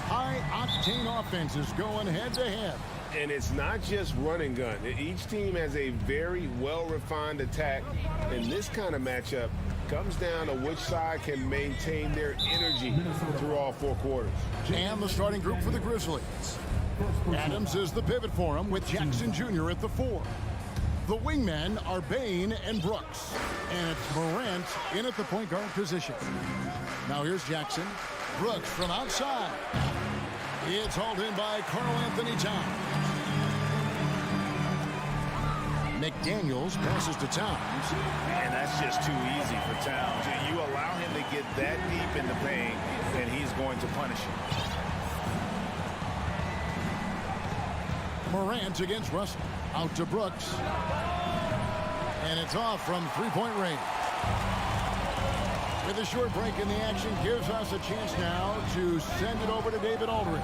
Speaker 1: high-octane offenses going head-to-head.
Speaker 6: And it's not just run and gun. Each team has a very well-refined attack. And this kind of matchup comes down to which side can maintain their energy through all four quarters.
Speaker 1: And the starting group for the Grizzlies. Adams is the pivot for him with Jackson Jr. at the 4. The wingmen are Bain and Brooks. And it's Morant in at the point guard position. Now here's Jackson. Brooks from outside. It's hauled in by Karl Anthony Towns. McDaniels passes to Towns.
Speaker 3: And that's just too easy for Towns. You allow him to get that deep in the paint, and he's going to punish you.
Speaker 1: Morant against Russell. Out to Brooks. And it's off from three-point range. With a short break in the action, gives us a chance now to send it over to David Aldridge.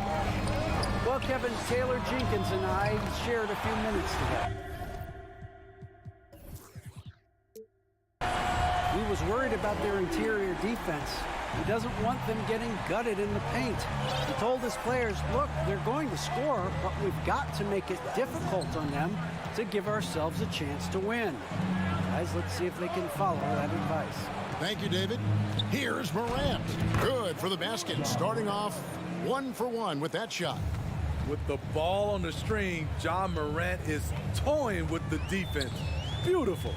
Speaker 11: Well, Kevin, Taylor Jenkins and I shared a few minutes together. He was worried about their interior defense. He doesn't want them getting gutted in the paint. He told his players, look, they're going to score, but we've got to make it difficult on them to give ourselves a chance to win. Guys, let's see if they can follow that advice.
Speaker 1: Thank you, David. Here's Morant. Good for the basket. Starting off 1 for 1 with that shot.
Speaker 12: With the ball on the string, John Morant is toying with the defense. Beautiful.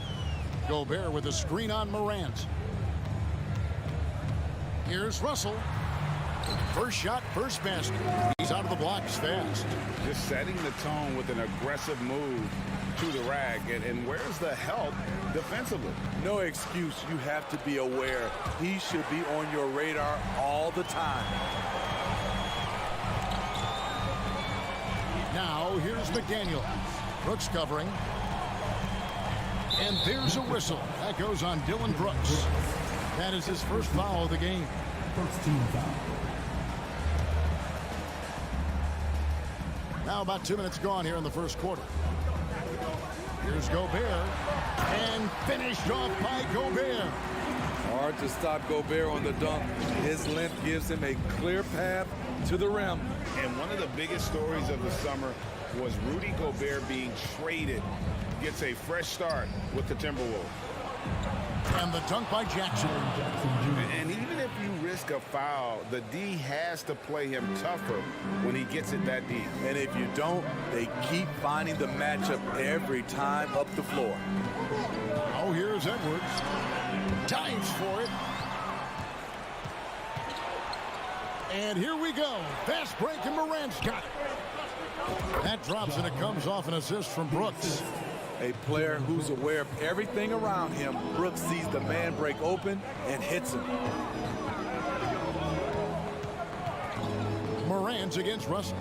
Speaker 1: Gobert with a screen on Morant. Here's Russell. First shot, first basket. He's out of the blocks fast.
Speaker 3: Just setting the tone with an aggressive move to the rack. And where's the help defensively?
Speaker 12: No excuse. You have to be aware. He should be on your radar all the time.
Speaker 1: Now, here's McDaniels. Brooks covering. And there's a whistle. That goes on Dylan Brooks. That is his first foul of the game.
Speaker 13: First team foul.
Speaker 1: Now about 2 minutes gone here in the first quarter. Here's Gobert. And finished off by Gobert.
Speaker 12: Hard to stop Gobert on the dunk. His length gives him a clear path to the rim.
Speaker 3: And one of the biggest stories of the summer was Rudy Gobert being traded. Gets a fresh start with the Timberwolves.
Speaker 1: And the dunk by Jackson.
Speaker 3: And even if you risk a foul, the D has to play him tougher when he gets it that deep.
Speaker 12: And if you don't, they keep finding the matchup every time up the floor.
Speaker 1: Oh, here's Edwards. Dives for it. And here we go. Fast break, and Morant's got it. That drops, and it comes off an assist from Brooks.
Speaker 12: A player who's aware of everything around him. Brooks sees the man break open and hits him.
Speaker 1: Morant against Russell.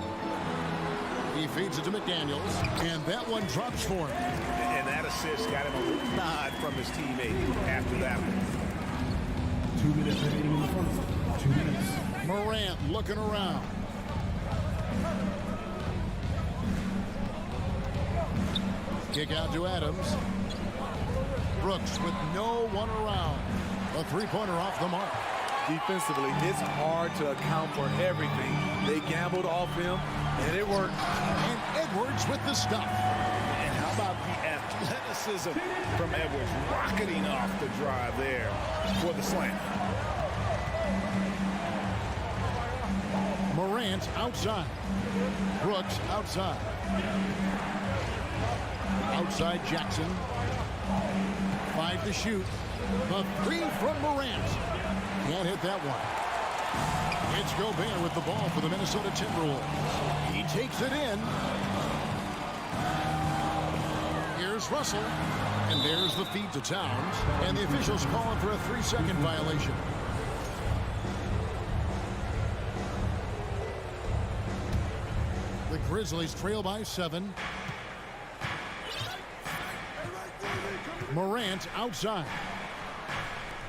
Speaker 1: He feeds it to McDaniels, and that one drops for him.
Speaker 3: And that assist got him a little nod from his teammate after that one.
Speaker 13: 2 minutes remaining in the first. 2 minutes.
Speaker 1: Morant looking around. Kick out to Adams. Brooks with no one around. A three-pointer off the mark.
Speaker 12: Defensively, it's hard to account for everything. They gambled off him, and it worked.
Speaker 1: And Edwards with the stuff.
Speaker 3: And how about the athleticism from Edwards rocketing off the drive there for the slam.
Speaker 1: Morant outside. Brooks outside. Outside Jackson. 5 to shoot. The 3 from Morant. Can't hit that one. It's Gobert with the ball for the Minnesota Timberwolves. He takes it in. Here's Russell. And there's the feed to Towns. And the officials calling for a 3-second violation. The Grizzlies trail by 7. Morant outside.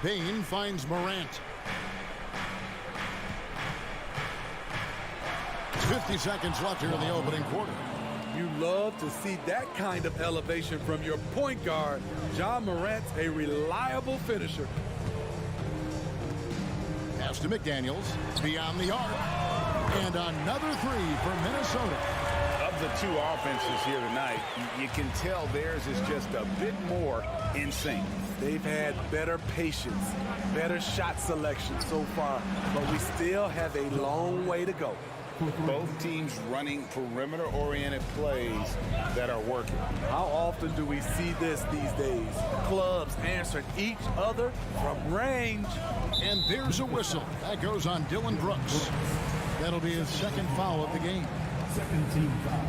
Speaker 1: Bain finds Morant. 50 seconds left here in the opening quarter.
Speaker 12: You love to see that kind of elevation from your point guard. John Morant's a reliable finisher.
Speaker 1: Pass to McDaniels. Beyond the arc. And another three for Minnesota.
Speaker 3: Of the two offenses here tonight, you can tell theirs is just a bit more in sync.
Speaker 12: They've had better patience, better shot selection so far, but we still have a long way to go.
Speaker 3: Both teams running perimeter-oriented plays that are working.
Speaker 12: How often do we see this these days? Clubs answering each other from range.
Speaker 1: And there's a whistle. That goes on Dylan Brooks. That'll be his second foul of the game.
Speaker 13: Second team foul.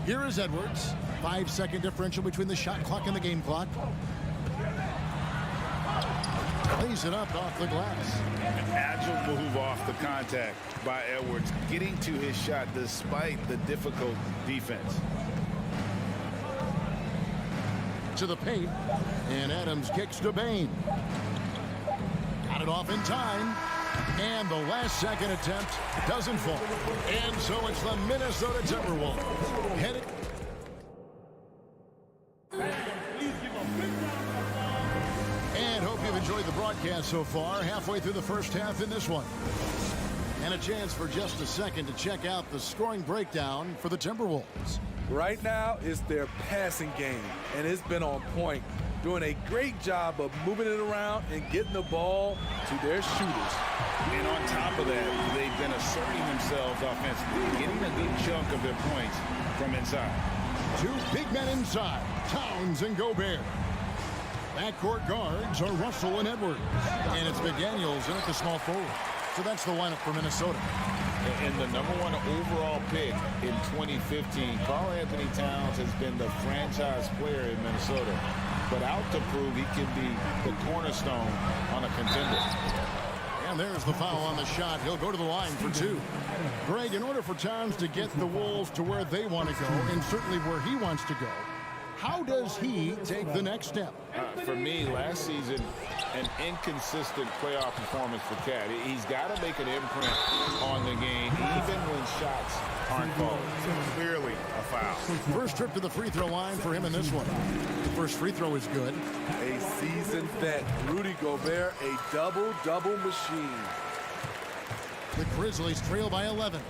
Speaker 1: Here is Edwards. 5-second differential between the shot clock and the game clock. Plays it up off the glass.
Speaker 3: An agile move off the contact by Edwards, getting to his shot despite the difficult defense.
Speaker 1: To the paint, and Adams kicks to Bain. Got it off in time, and the last second attempt doesn't fall. And so it's the Minnesota Timberwolves headed. And hope you've enjoyed the broadcast so far. Halfway through the first half in this one. And a chance for just a second to check out the scoring breakdown for the Timberwolves.
Speaker 12: Right now, it's their passing game, and it's been on point. Doing a great job of moving it around and getting the ball to their shooters.
Speaker 3: And on top of that, they've been asserting themselves offensively, getting a good chunk of their points from inside.
Speaker 1: Two big men inside, Towns and Gobert. Backcourt guards are Russell and Edwards. And it's McDaniels in at the small forward. So that's the lineup for Minnesota.
Speaker 3: And the #1 overall pick in 2015, Karl Anthony Towns has been the franchise player in Minnesota, but out to prove he can be the cornerstone on a contender.
Speaker 1: And there's the foul on the shot. He'll go to the line for two. Greg, in order for Towns to get the Wolves to where they want to go, and certainly where he wants to go, how does he take the next step?
Speaker 3: For me, last season, an inconsistent playoff performance for Cat. He's got to make an imprint on the game, even when shots aren't called. Clearly a foul.
Speaker 1: First trip to the free throw line for him in this one. The first free throw is good.
Speaker 12: A seasoned vet, Rudy Gobert, a double-double machine.
Speaker 1: The Grizzlies trail by 11.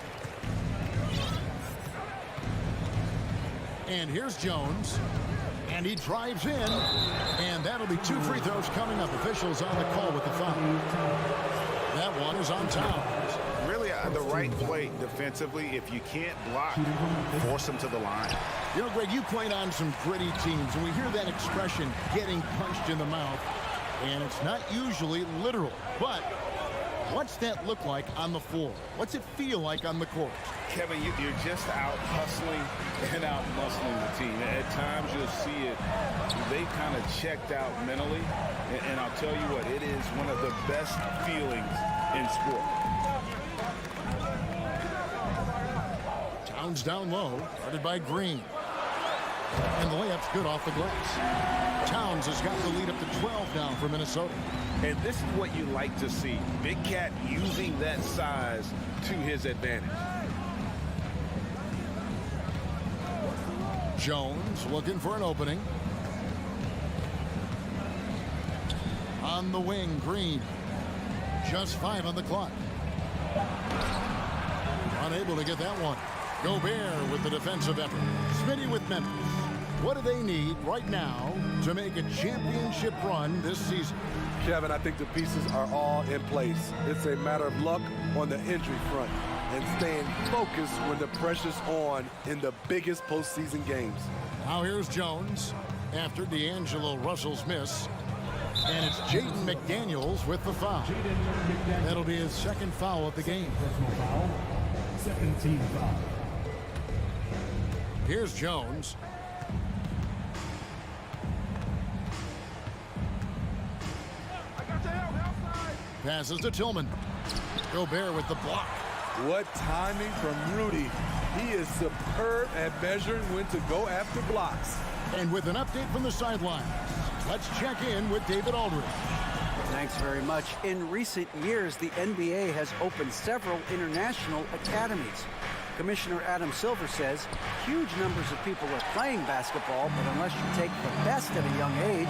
Speaker 1: And here's Jones. And he drives in. And that'll be two free throws coming up. Officials on the call with the foul. That one is on Towns.
Speaker 3: Really the right play defensively. If you can't block, force them to the line.
Speaker 1: You know, Greg, you played on some gritty teams, and we hear that expression, getting punched in the mouth. And it's not usually literal. But what's that look like on the floor? What's it feel like on the court?
Speaker 3: Kevin, you're just out hustling and out muscling the team. At times you'll see it. They kind of checked out mentally. And I'll tell you what, it is one of the best feelings in sport.
Speaker 1: Towns down low, guarded by Green. And the layup's good off the glass. Towns has got the lead up to 12 now for Minnesota.
Speaker 3: And this is what you like to see. Big Cat using that size to his advantage.
Speaker 1: Jones looking for an opening. On the wing, Green. Just 5 on the clock. Unable to get that one. Gobert with the defensive effort. Smitty with Memphis. What do they need right now to make a championship run this season?
Speaker 12: Kevin, I think the pieces are all in place. It's a matter of luck on the injury front and staying focused when the pressure's on in the biggest postseason games.
Speaker 1: Now here's Jones after D'Angelo Russell's miss. And it's Jaden McDaniels with the foul. That'll be his second foul of the game.
Speaker 13: Foul. Second team foul.
Speaker 1: Here's Jones. Passes to Tillman. Gobert with the block.
Speaker 12: What timing from Rudy. He is superb at measuring when to go after blocks.
Speaker 1: And with an update from the sidelines, let's check in with David Aldridge.
Speaker 11: Thanks very much. In recent years, the NBA has opened several international academies. Commissioner Adam Silver says huge numbers of people are playing basketball, but unless you take the best at a young age,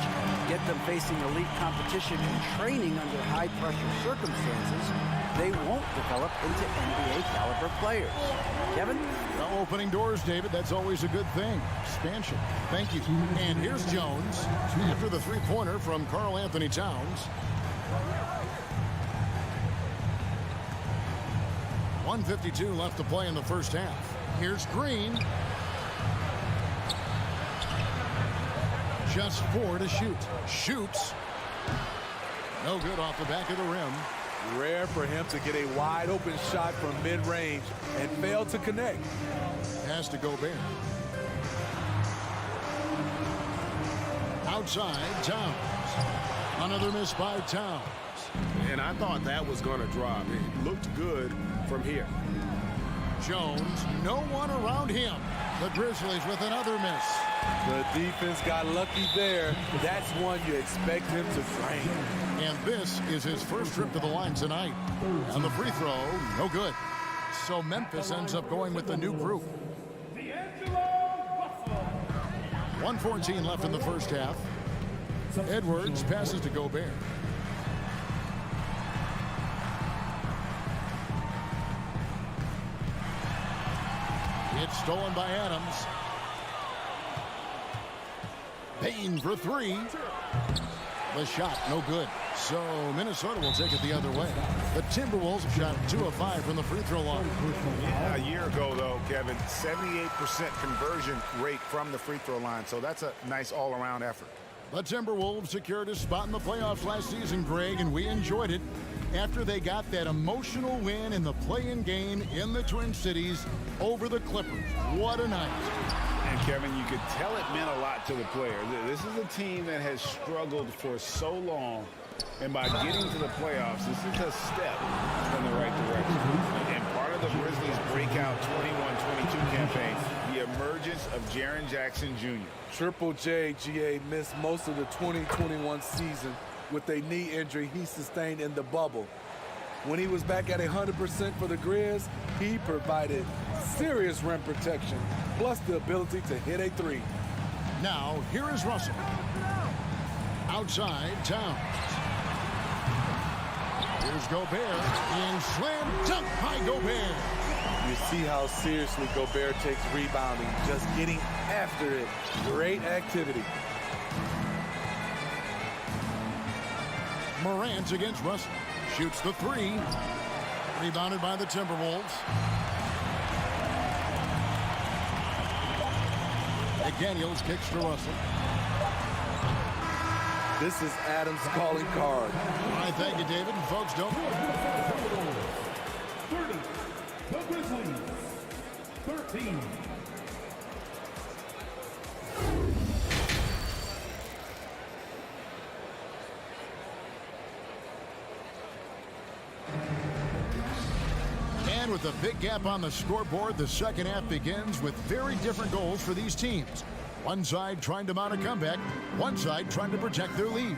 Speaker 11: get them facing elite competition and training under high-pressure circumstances, they won't develop into NBA-caliber players. Kevin?
Speaker 1: Well, opening doors, David. That's always a good thing. Expansion. Thank you. And here's Jones after the three-pointer from Karl Anthony Towns. 1:52 left to play in the first half. Here's Green. Just 4 to shoot. Shoots. No good off the back of the rim.
Speaker 12: Rare for him to get a wide open shot from mid-range and fail to connect.
Speaker 1: Has to Gobert. Outside, Towns. Another miss by Towns.
Speaker 3: And I thought that was going to drop. It looked good from here.
Speaker 1: Jones, no one around him. The Grizzlies with another miss.
Speaker 12: The defense got lucky there. That's one you expect him to drain.
Speaker 1: And this is his first trip to the line tonight. On the free throw, no good. So Memphis ends up going with the new group. 1:14 left in the first half. Edwards passes to Gobert. It's stolen by Adams. Payne for 3. The shot, no good. So Minnesota will take it the other way. The Timberwolves shot 2 of 5 from the free throw line.
Speaker 3: A year ago, though, Kevin, 78% conversion rate from the free throw line. So that's a nice all-around effort.
Speaker 1: The Timberwolves secured a spot in the playoffs last season, Greg, and we enjoyed it after they got that emotional win in the play-in game in the Twin Cities over the Clippers. What a night.
Speaker 3: And, Kevin, you could tell it meant a lot to the player. This is a team that has struggled for so long, and by getting to the playoffs, this is a step in the right direction. And part of the Grizzlies' breakout 21-22 campaign, the emergence of Jaren Jackson Jr.
Speaker 12: Triple J, GA, missed most of the 2021 season with a knee injury he sustained in the bubble. When he was back at 100% for the Grizz, he provided serious rim protection, plus the ability to hit a 3.
Speaker 1: Now, here is Russell. Outside, Towns. Here's Gobert. And slam dunk by Gobert.
Speaker 12: You see how seriously Gobert takes rebounding, just getting after it. Great activity.
Speaker 1: Morant against Russell. Shoots the 3. Rebounded by the Timberwolves. McDaniels kicks to Russell.
Speaker 12: This is Adams' calling card.
Speaker 1: All right, thank you, David. And folks, don't...
Speaker 13: 30. The Grizzlies. 13.
Speaker 1: And with a big gap on the scoreboard, the second half begins with very different goals for these teams. One side trying to mount a comeback, one side trying to protect their lead.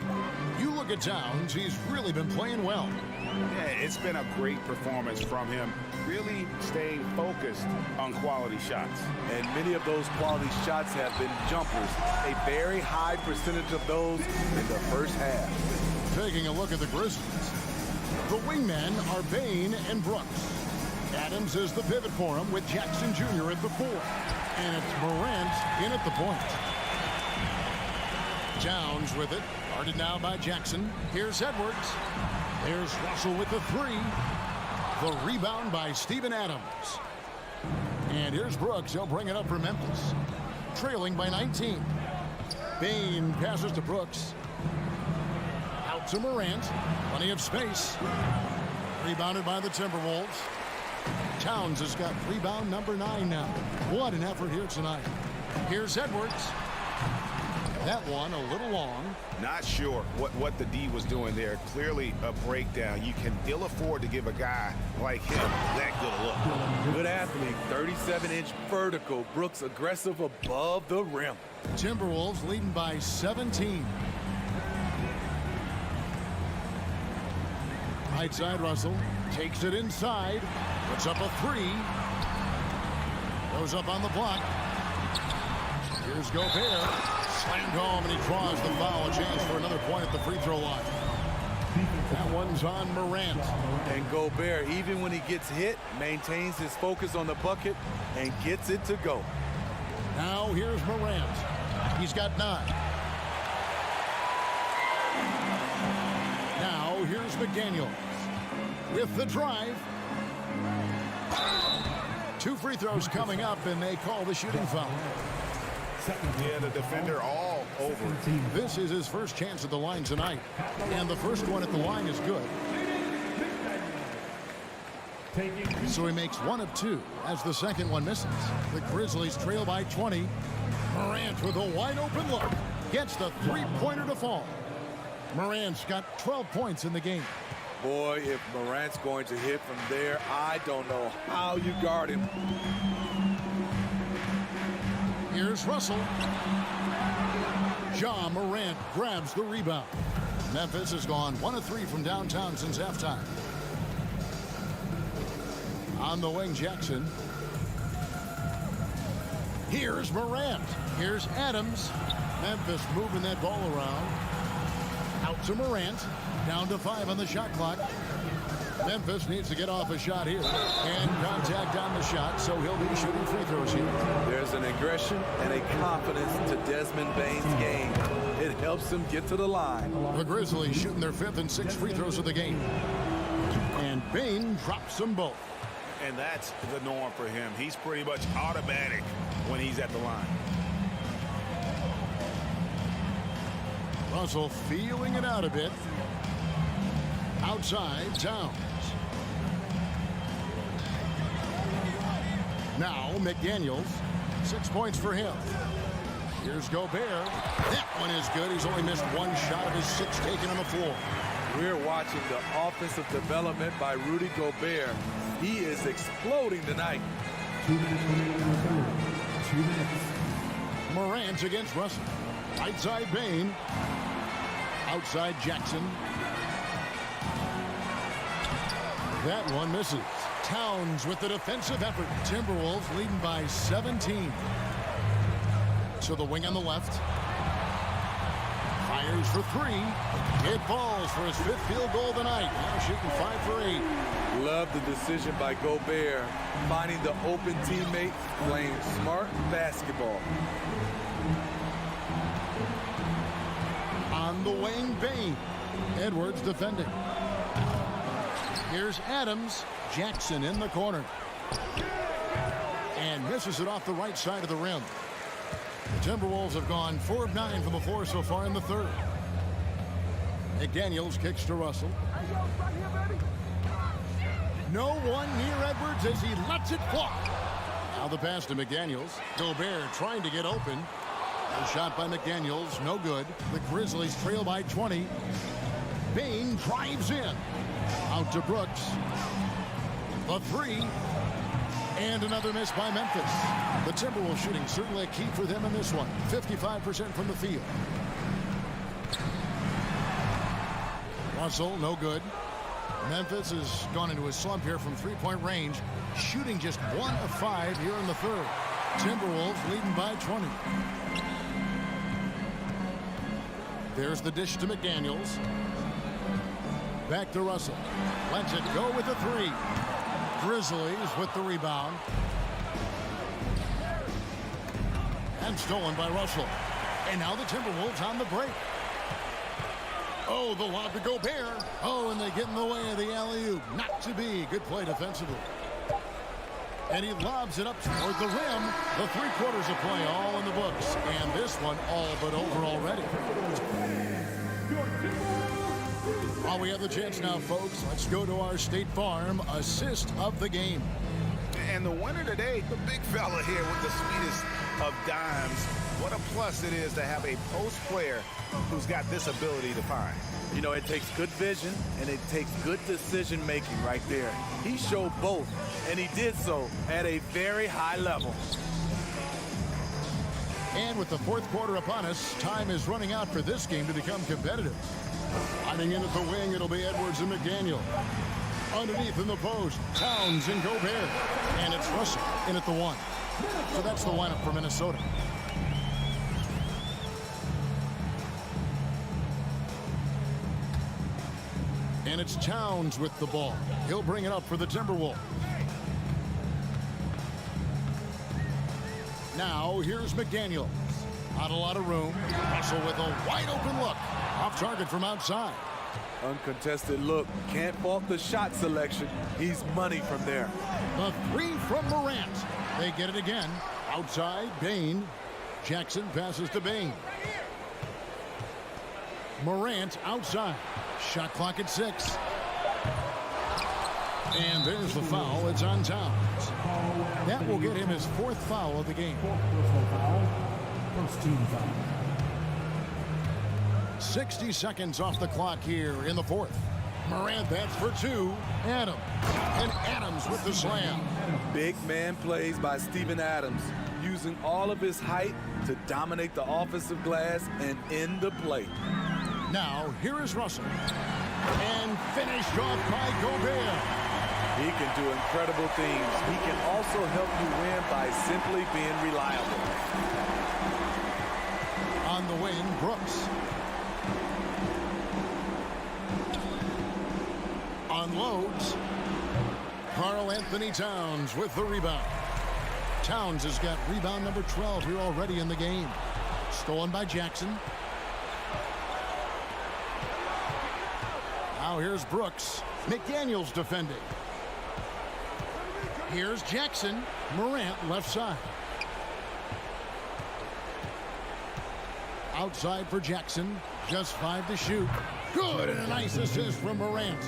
Speaker 1: You look at Towns, he's really been playing well.
Speaker 3: Yeah, it's been a great performance from him, really staying focused on quality shots.
Speaker 12: And many of those quality shots have been jumpers, a very high percentage of those in the first half.
Speaker 1: Taking a look at the Grizzlies. The wingmen are Payne and Brooks. Adams is the pivot for him with Jackson Jr. at the 4. And it's Morant in at the point. Towns with it. Guarded now by Jackson. Here's Edwards. There's Russell with the 3. The rebound by Steven Adams. And here's Brooks. He'll bring it up for Memphis. Trailing by 19. Payne passes to Brooks. Out to Morant. Plenty of space. Rebounded by the Timberwolves. Towns has got rebound number 9 now. What an effort here tonight. Here's Edwards. That one a little long.
Speaker 3: Not sure what the D was doing there. Clearly a breakdown. You can ill afford to give a guy like him that good a look.
Speaker 12: Good athlete, 37-inch vertical. Brooks aggressive above the rim.
Speaker 1: Timberwolves leading by 17. Right side, Russell takes it inside. Puts up a 3. Goes up on the block. Here's Gobert. Slammed home, and he draws the foul. A chance for another point at the free throw line. That one's on Morant.
Speaker 12: And Gobert, even when he gets hit, maintains his focus on the bucket and gets it to go.
Speaker 1: Now here's Morant. He's got 9. Now here's McDaniels with the drive. 2 free throws coming up, and they call the shooting foul.
Speaker 3: Yeah, the defender all over.
Speaker 1: This is his first chance at the line tonight, and the first one at the line is good. So he makes 1 of 2 as the second one misses. The Grizzlies trail by 20. Morant with a wide open look gets the 3-pointer to fall. Morant's got 12 points in the game.
Speaker 12: Boy, if Morant's going to hit from there, I don't know how you guard him.
Speaker 1: Here's Russell. Ja Morant grabs the rebound. Memphis has gone 1 of 3 from downtown since halftime. On the wing, Jackson. Here's Morant. Here's Adams. Memphis moving that ball around. Out to Morant. Down to 5 on the shot clock. Memphis needs to get off a shot here. And contact on the shot, so he'll be shooting free throws here.
Speaker 12: There's an aggression and a confidence to Desmond Bane's game. It helps him get to the line.
Speaker 1: The Grizzlies shooting their 5th and 6th free throws of the game. And Bane drops them both.
Speaker 3: And that's the norm for him. He's pretty much automatic when he's at the line.
Speaker 1: Russell feeling it out a bit. Outside, Towns. Now McDaniels. 6 points for him. Here's Gobert. That one is good. He's only missed 1 shot of his 6 taken on the floor.
Speaker 12: We're watching the offensive development by Rudy Gobert. He is exploding tonight.
Speaker 13: 2 minutes remaining in the third. 2 minutes.
Speaker 1: Morant against Russell. Right side Bane. Outside Jackson. That one misses. Towns with the defensive effort. Timberwolves leading by 17. To the wing on the left. Fires for 3. It falls for his 5th field goal tonight. Now shooting 5 for 8.
Speaker 12: Love the decision by Gobert. Finding the open teammate, playing smart basketball.
Speaker 1: On the wing, Bane. Edwards defending. Here's Adams. Jackson in the corner. And misses it off the right side of the rim. The Timberwolves have gone 4 of 9 from the floor so far in the 3rd. McDaniels kicks to Russell. No one near Edwards as he lets it fly. Now the pass to McDaniels. Gobert trying to get open. A shot by McDaniels, no good. The Grizzlies trail by 20. Bane drives in. Out to Brooks. The 3. And another miss by Memphis. The Timberwolves shooting certainly a key for them in this one. 55% from the field. Russell, no good. Memphis has gone into a slump here from 3-point range. Shooting just 1 of 5 here in the 3rd. Timberwolves leading by 20. There's the dish to McDaniels. Back to Russell. Lets it go with the 3. Grizzlies with the rebound. And stolen by Russell. And now the Timberwolves on the break. Oh, the lob to Gobert. Oh, and they get in the way of the alley-oop. Not to be. Good play defensively. And he lobs it up toward the rim. The 3 quarters of play all in the books. And this one all but over already. While we have the chance now, folks, let's go to our State Farm assist of the game.
Speaker 3: And the winner today, the big fella here with the sweetest of dimes. What a plus it is to have a post player who's got this ability to find.
Speaker 12: You know, it takes good vision and it takes good decision making right there. He showed both, and he did so at a very high level.
Speaker 1: And with the 4th quarter upon us, time is running out for this game to become competitive. Hiding in at the wing, it'll be Edwards and McDaniel. Underneath in the post, Towns and Gobert. And it's Russell in at the 1. So that's the lineup for Minnesota. And it's Towns with the ball. He'll bring it up for the Timberwolves. Now here's McDaniels. Not a lot of room. Russell with a wide open look. Off target from outside.
Speaker 12: Uncontested look. Can't fault the shot selection. He's money from there.
Speaker 1: The three from Morant. They get it again. Outside, Bain. Jackson passes to Bain. Morant outside. Shot clock at 6. And there's the foul. It's on Towns. That will get him his 4th foul of the game.
Speaker 13: First team foul.
Speaker 1: 60 seconds off the clock here in the 4th. Morant, that's for 2. Adams. And Adams with the slam.
Speaker 12: Big man plays by Steven Adams, using all of his height to dominate the offensive glass and end the play.
Speaker 1: Now, here is Russell. And finished off by Gobert.
Speaker 12: He can do incredible things. He can also help you win by simply being reliable.
Speaker 1: On the wing, Brooks. Unloads. Karl Anthony Towns with the rebound. Towns has got rebound number 12 here already in the game. Stolen by Jackson. Now here's Brooks. McDaniels defending. Here's Jackson. Morant left side. Outside for Jackson. Just 5 to shoot. Good, and a nice assist from Morant.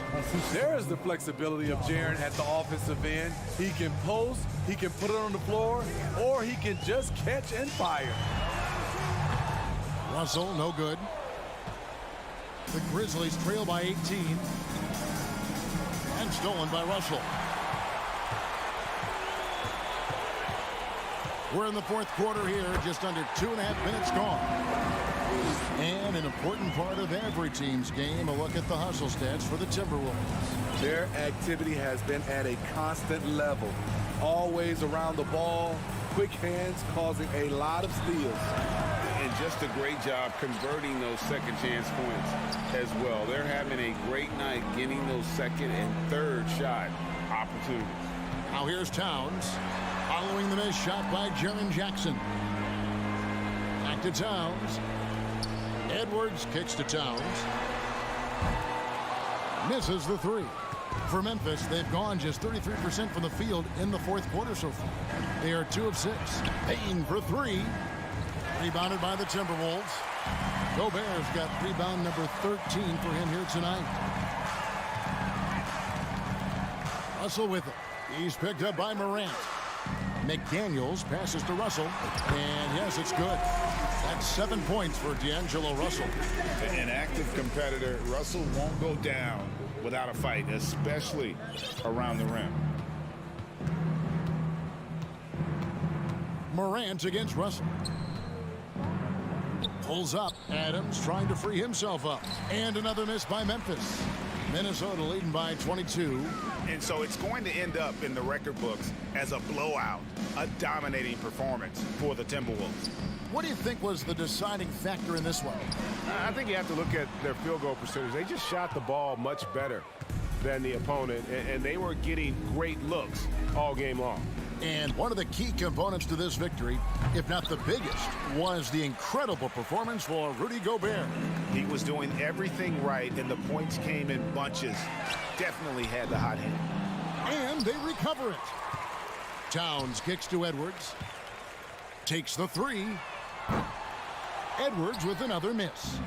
Speaker 12: There is the flexibility of Jaren at the offensive end. He can post, he can put it on the floor, or he can just catch and fire.
Speaker 1: Russell, no good. The Grizzlies trail by 18. And stolen by Russell. We're in the 4th quarter here, just under 2.5 minutes gone. And an important part of every team's game, a look at the hustle stats for the Timberwolves.
Speaker 12: Their activity has been at a constant level. Always around the ball, quick hands causing a lot of steals.
Speaker 3: And just a great job converting those second chance points as well. They're having a great night getting those second and third shot opportunities.
Speaker 1: Now here's Towns. Following the missed shot by Jaren Jackson. Back to Towns. Edwards kicks to Towns. Misses the 3. For Memphis, they've gone just 33% from the field in the 4th quarter so far. They are 2 of 6. Payne for 3. Rebounded by the Timberwolves. Gobert's got rebound number 13 for him here tonight. Russell with it. He's picked up by Morant. McDaniels passes to Russell. And yes, it's good. That's 7 points for D'Angelo Russell.
Speaker 3: An active competitor. Russell won't go down without a fight, especially around the rim.
Speaker 1: Morant against Russell. Pulls up. Adams trying to free himself up. And another miss by Memphis. Minnesota leading by 22.
Speaker 3: And so it's going to end up in the record books as a blowout, a dominating performance for the Timberwolves.
Speaker 1: What do you think was the deciding factor in this one?
Speaker 6: I think you have to look at their field goal percentage. They just shot the ball much better than the opponent, and they were getting great looks all game long.
Speaker 1: And one of the key components to this victory, if not the biggest, was the incredible performance for Rudy Gobert.
Speaker 3: He was doing everything right, and the points came in bunches. Definitely had the hot hand.
Speaker 1: And they recover it. Towns kicks to Edwards. Takes the 3. Edwards with another miss.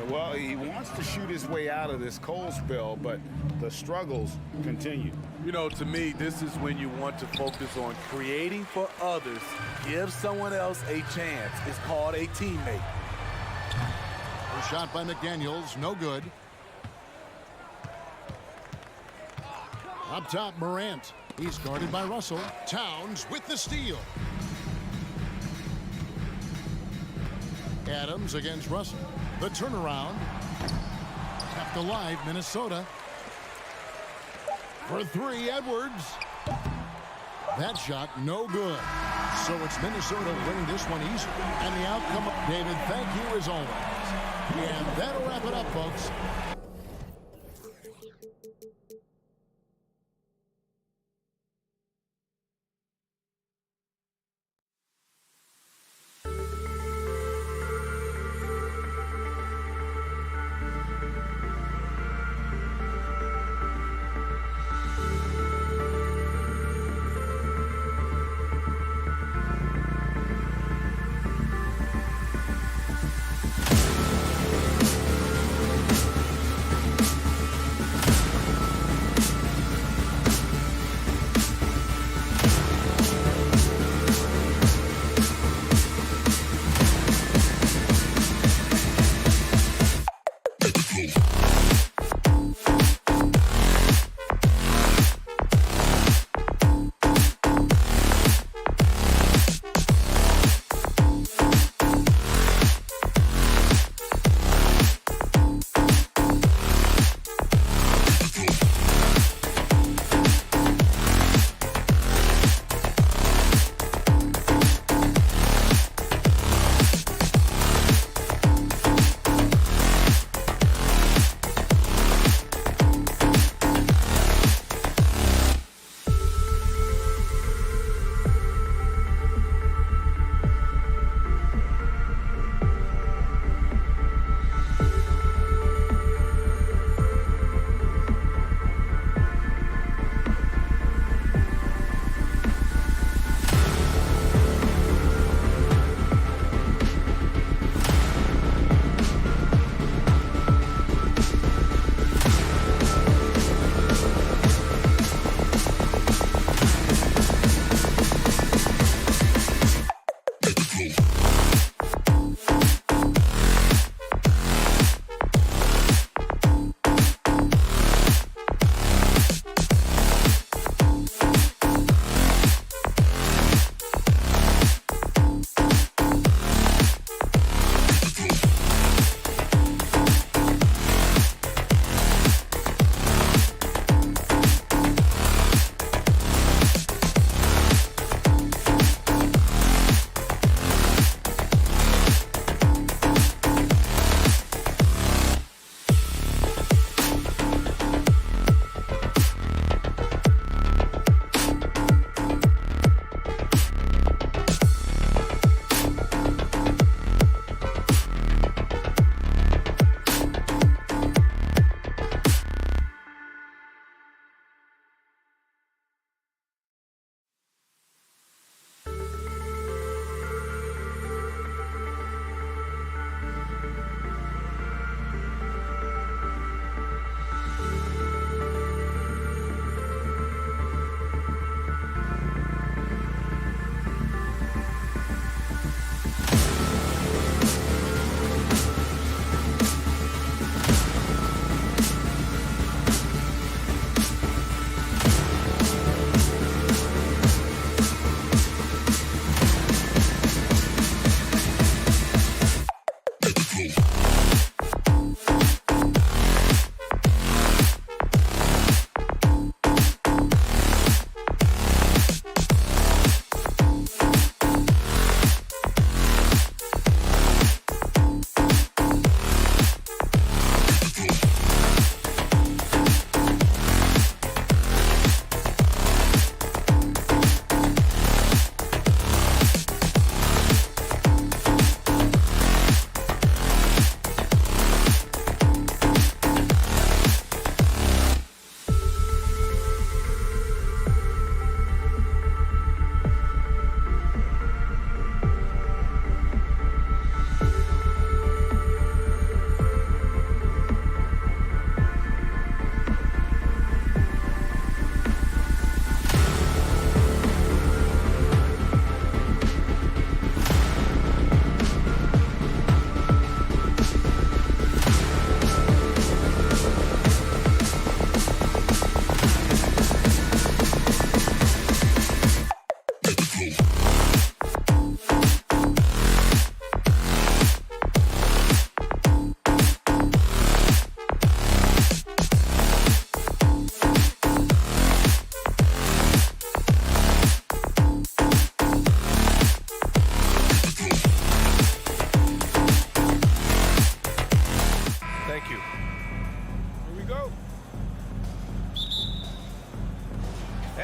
Speaker 3: Well, he wants to shoot his way out of this cold spell, but the struggles continue.
Speaker 12: You know, to me, this is when you want to focus on creating for others. Give someone else a chance. It's called a teammate.
Speaker 1: A shot by McDaniels, no good. Up top, Morant. He's guarded by Russell. Towns with the steal. Adams against Russell. The turnaround. Kept alive, Minnesota. For 3, Edwards. That shot, no good. So it's Minnesota winning this one easily. And the outcome, David, thank you as always. And that'll wrap it up, folks.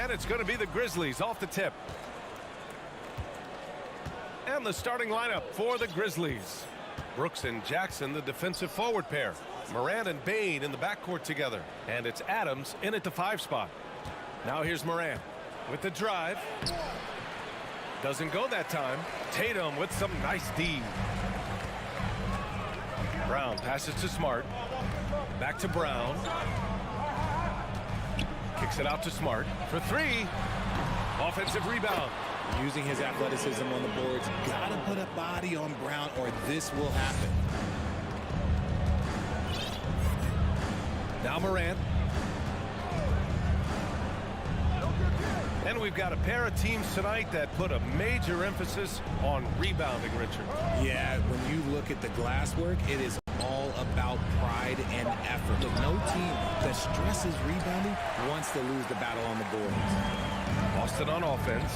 Speaker 9: And it's going to be the Grizzlies off the tip. And the starting lineup for the Grizzlies. Brooks and Jackson, the defensive forward pair. Morant and Bane in the backcourt together. And it's Adams in at the 5 spot. Now here's Morant with the drive. Doesn't go that time. Tatum with some nice D. Brown passes to Smart. Back to Brown. Kicks it out to Smart for 3. Offensive rebound.
Speaker 14: Using his athleticism on the boards. Got to put a body on Brown or this will happen.
Speaker 9: Now Morant. And we've got a pair of teams tonight that put a major emphasis on rebounding, Richard.
Speaker 14: Yeah, when you look at the glass work, it is all about pride and effort. Look, no team that stresses rebounding wants to lose the battle on the boards.
Speaker 9: Boston on offense.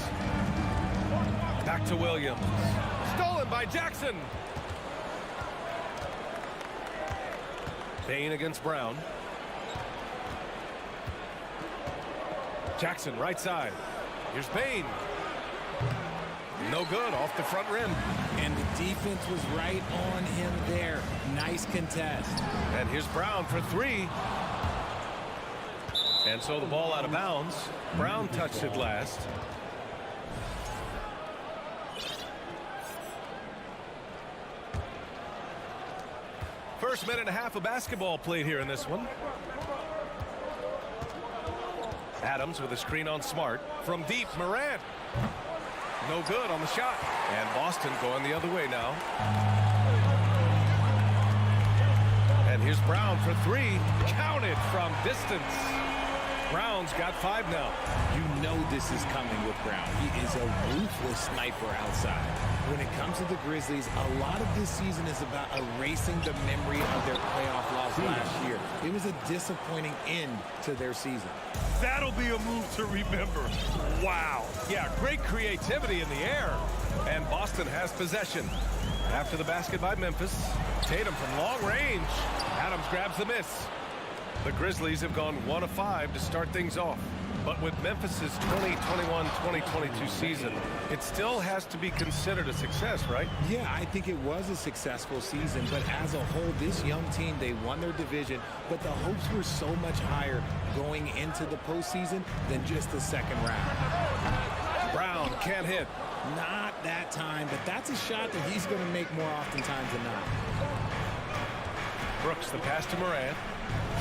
Speaker 9: Back to Williams. Stolen by Jackson. Bane against Brown. Jackson right side. Here's Bane. No good, off the front rim.
Speaker 14: And the defense was right on him there. Nice contest.
Speaker 9: And here's Brown for 3. And so the ball out of bounds. Brown touched it last. First minute and a half of basketball played here in this one. Adams with a screen on Smart. From deep, Morant. No good on the shot. And Boston going the other way now. And here's Brown for 3. Counted from distance. Brown's got 5 now.
Speaker 14: You know this is coming with Brown. He is a ruthless sniper outside. When it comes to the Grizzlies, a lot of this season is about erasing the memory of their playoff loss last year. It was a disappointing end to their season.
Speaker 7: That'll be a move to remember. Wow.
Speaker 9: Yeah, great creativity in the air. And Boston has possession. After the basket by Memphis. Tatum from long range. Adams grabs the miss. The Grizzlies have gone 1 of 5 to start things off. But with Memphis's 2021-2022 season, it still has to be considered a success, right?
Speaker 14: Yeah, I think it was a successful season. But as a whole, this young team, they won their division. But the hopes were so much higher going into the postseason than just the second round.
Speaker 9: Brown can't hit.
Speaker 14: Not that time, but that's a shot that he's going to make more oftentimes than not.
Speaker 9: Brooks, the pass to Morant.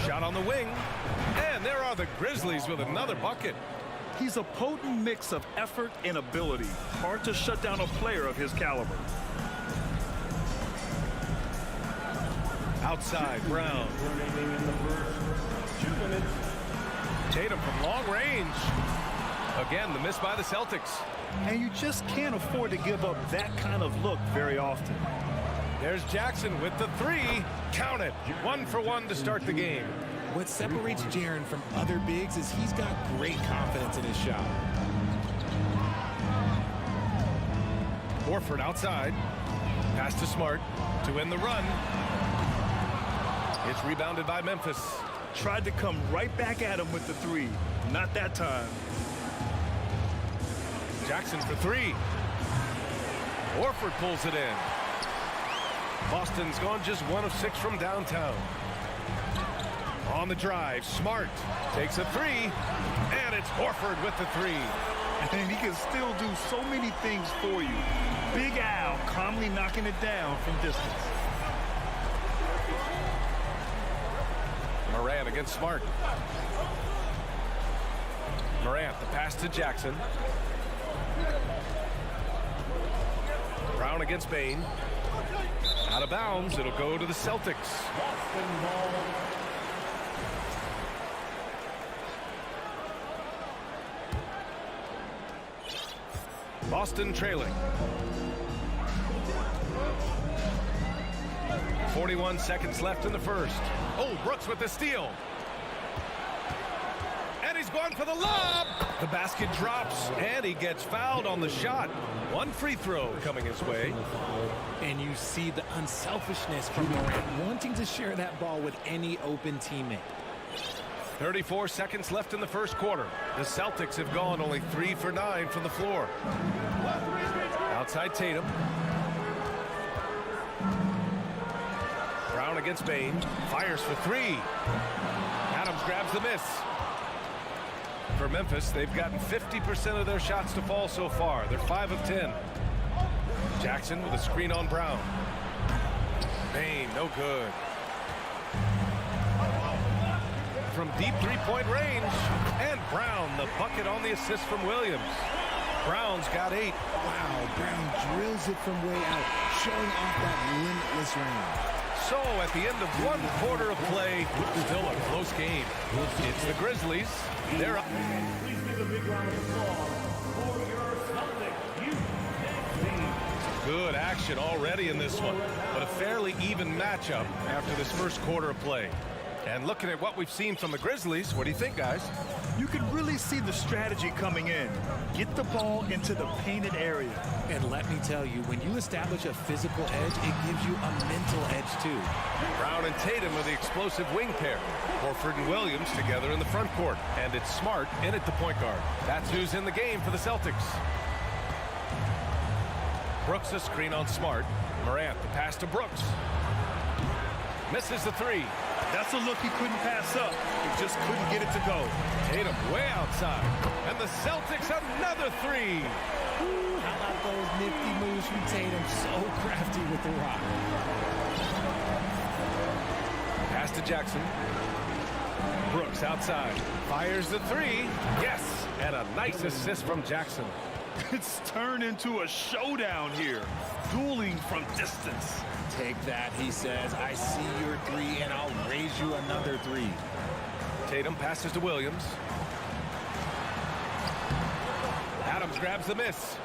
Speaker 9: Shot on the wing. And there are the Grizzlies with another bucket.
Speaker 7: He's a potent mix of effort and ability. Hard to shut down a player of his caliber.
Speaker 9: Outside, Brown. Tatum from long range. Again, the miss by the Celtics.
Speaker 7: And you just can't afford to give up that kind of look very often.
Speaker 9: There's Jackson with the 3. Count it. 1 for 1 to start the game.
Speaker 14: What separates Jaren from other bigs is he's got great confidence in his shot.
Speaker 9: Horford outside. Pass to Smart to win the run. It's rebounded by Memphis.
Speaker 7: Tried to come right back at him with the 3. Not that time.
Speaker 9: Jackson for 3. Horford pulls it in. Boston's gone just 1 of 6 from downtown. On the drive, Smart takes a 3, and it's Horford with the 3.
Speaker 7: And he can still do so many things for you. Big Al calmly knocking it down from distance.
Speaker 9: Morant against Smart. Morant, the pass to Jackson. Brown against Bane. Out of bounds, it'll go to the Celtics. Boston trailing. 41 seconds left in the first. Oh, Brooks with the steal. And he's going for the lob. The basket drops, and he gets fouled on the shot. 1 free throw coming his way.
Speaker 14: And you see the unselfishness from Morant, wanting to share that ball with any open teammate.
Speaker 9: 34 seconds left in the first quarter. The Celtics have gone only 3 for 9 from the floor. Outside Tatum. Brown against Bain. Fires for 3. Adams grabs the miss. For Memphis, they've gotten 50% of their shots to fall so far. They're 5 of 10. Jackson with a screen on Brown. Bain, no good. From deep three-point range. And Brown, the bucket on the assist from Williams. Brown's got 8.
Speaker 14: Wow, Brown drills it from way out, showing off that limitless range.
Speaker 9: So at the end of 1 quarter of play, still a close game. It's the Grizzlies. They're up.
Speaker 5: Please give a big round of applause for your Celtics youth team.
Speaker 9: Good action already in this one, but a fairly even matchup after this first quarter of play. And looking at what we've seen from the Grizzlies, what do you think, guys?
Speaker 7: You can really see the strategy coming in. Get the ball into the painted area.
Speaker 14: And let me tell you, when you establish a physical edge, it gives you a mental edge too.
Speaker 9: Brown and Tatum are the explosive wing pair. Horford and Williams together in the front court. And it's Smart in at the point guard. That's who's in the game for the Celtics. Brooks a screen on Smart. Morant the pass to Brooks. Misses the 3.
Speaker 7: That's a look he couldn't pass up. He just couldn't get it to go.
Speaker 9: Tatum way outside. And the Celtics another 3.
Speaker 14: Ooh, how about those nifty moves from Tatum? So crafty with the rock.
Speaker 9: Pass to Jackson. Brooks outside. Fires the 3. Yes. And a nice assist from Jackson.
Speaker 7: It's turned into a showdown here. Dueling from distance.
Speaker 14: Take that, he says. I see your 3, and I'll raise you another 3.
Speaker 9: Tatum passes to Williams. Adams grabs the miss.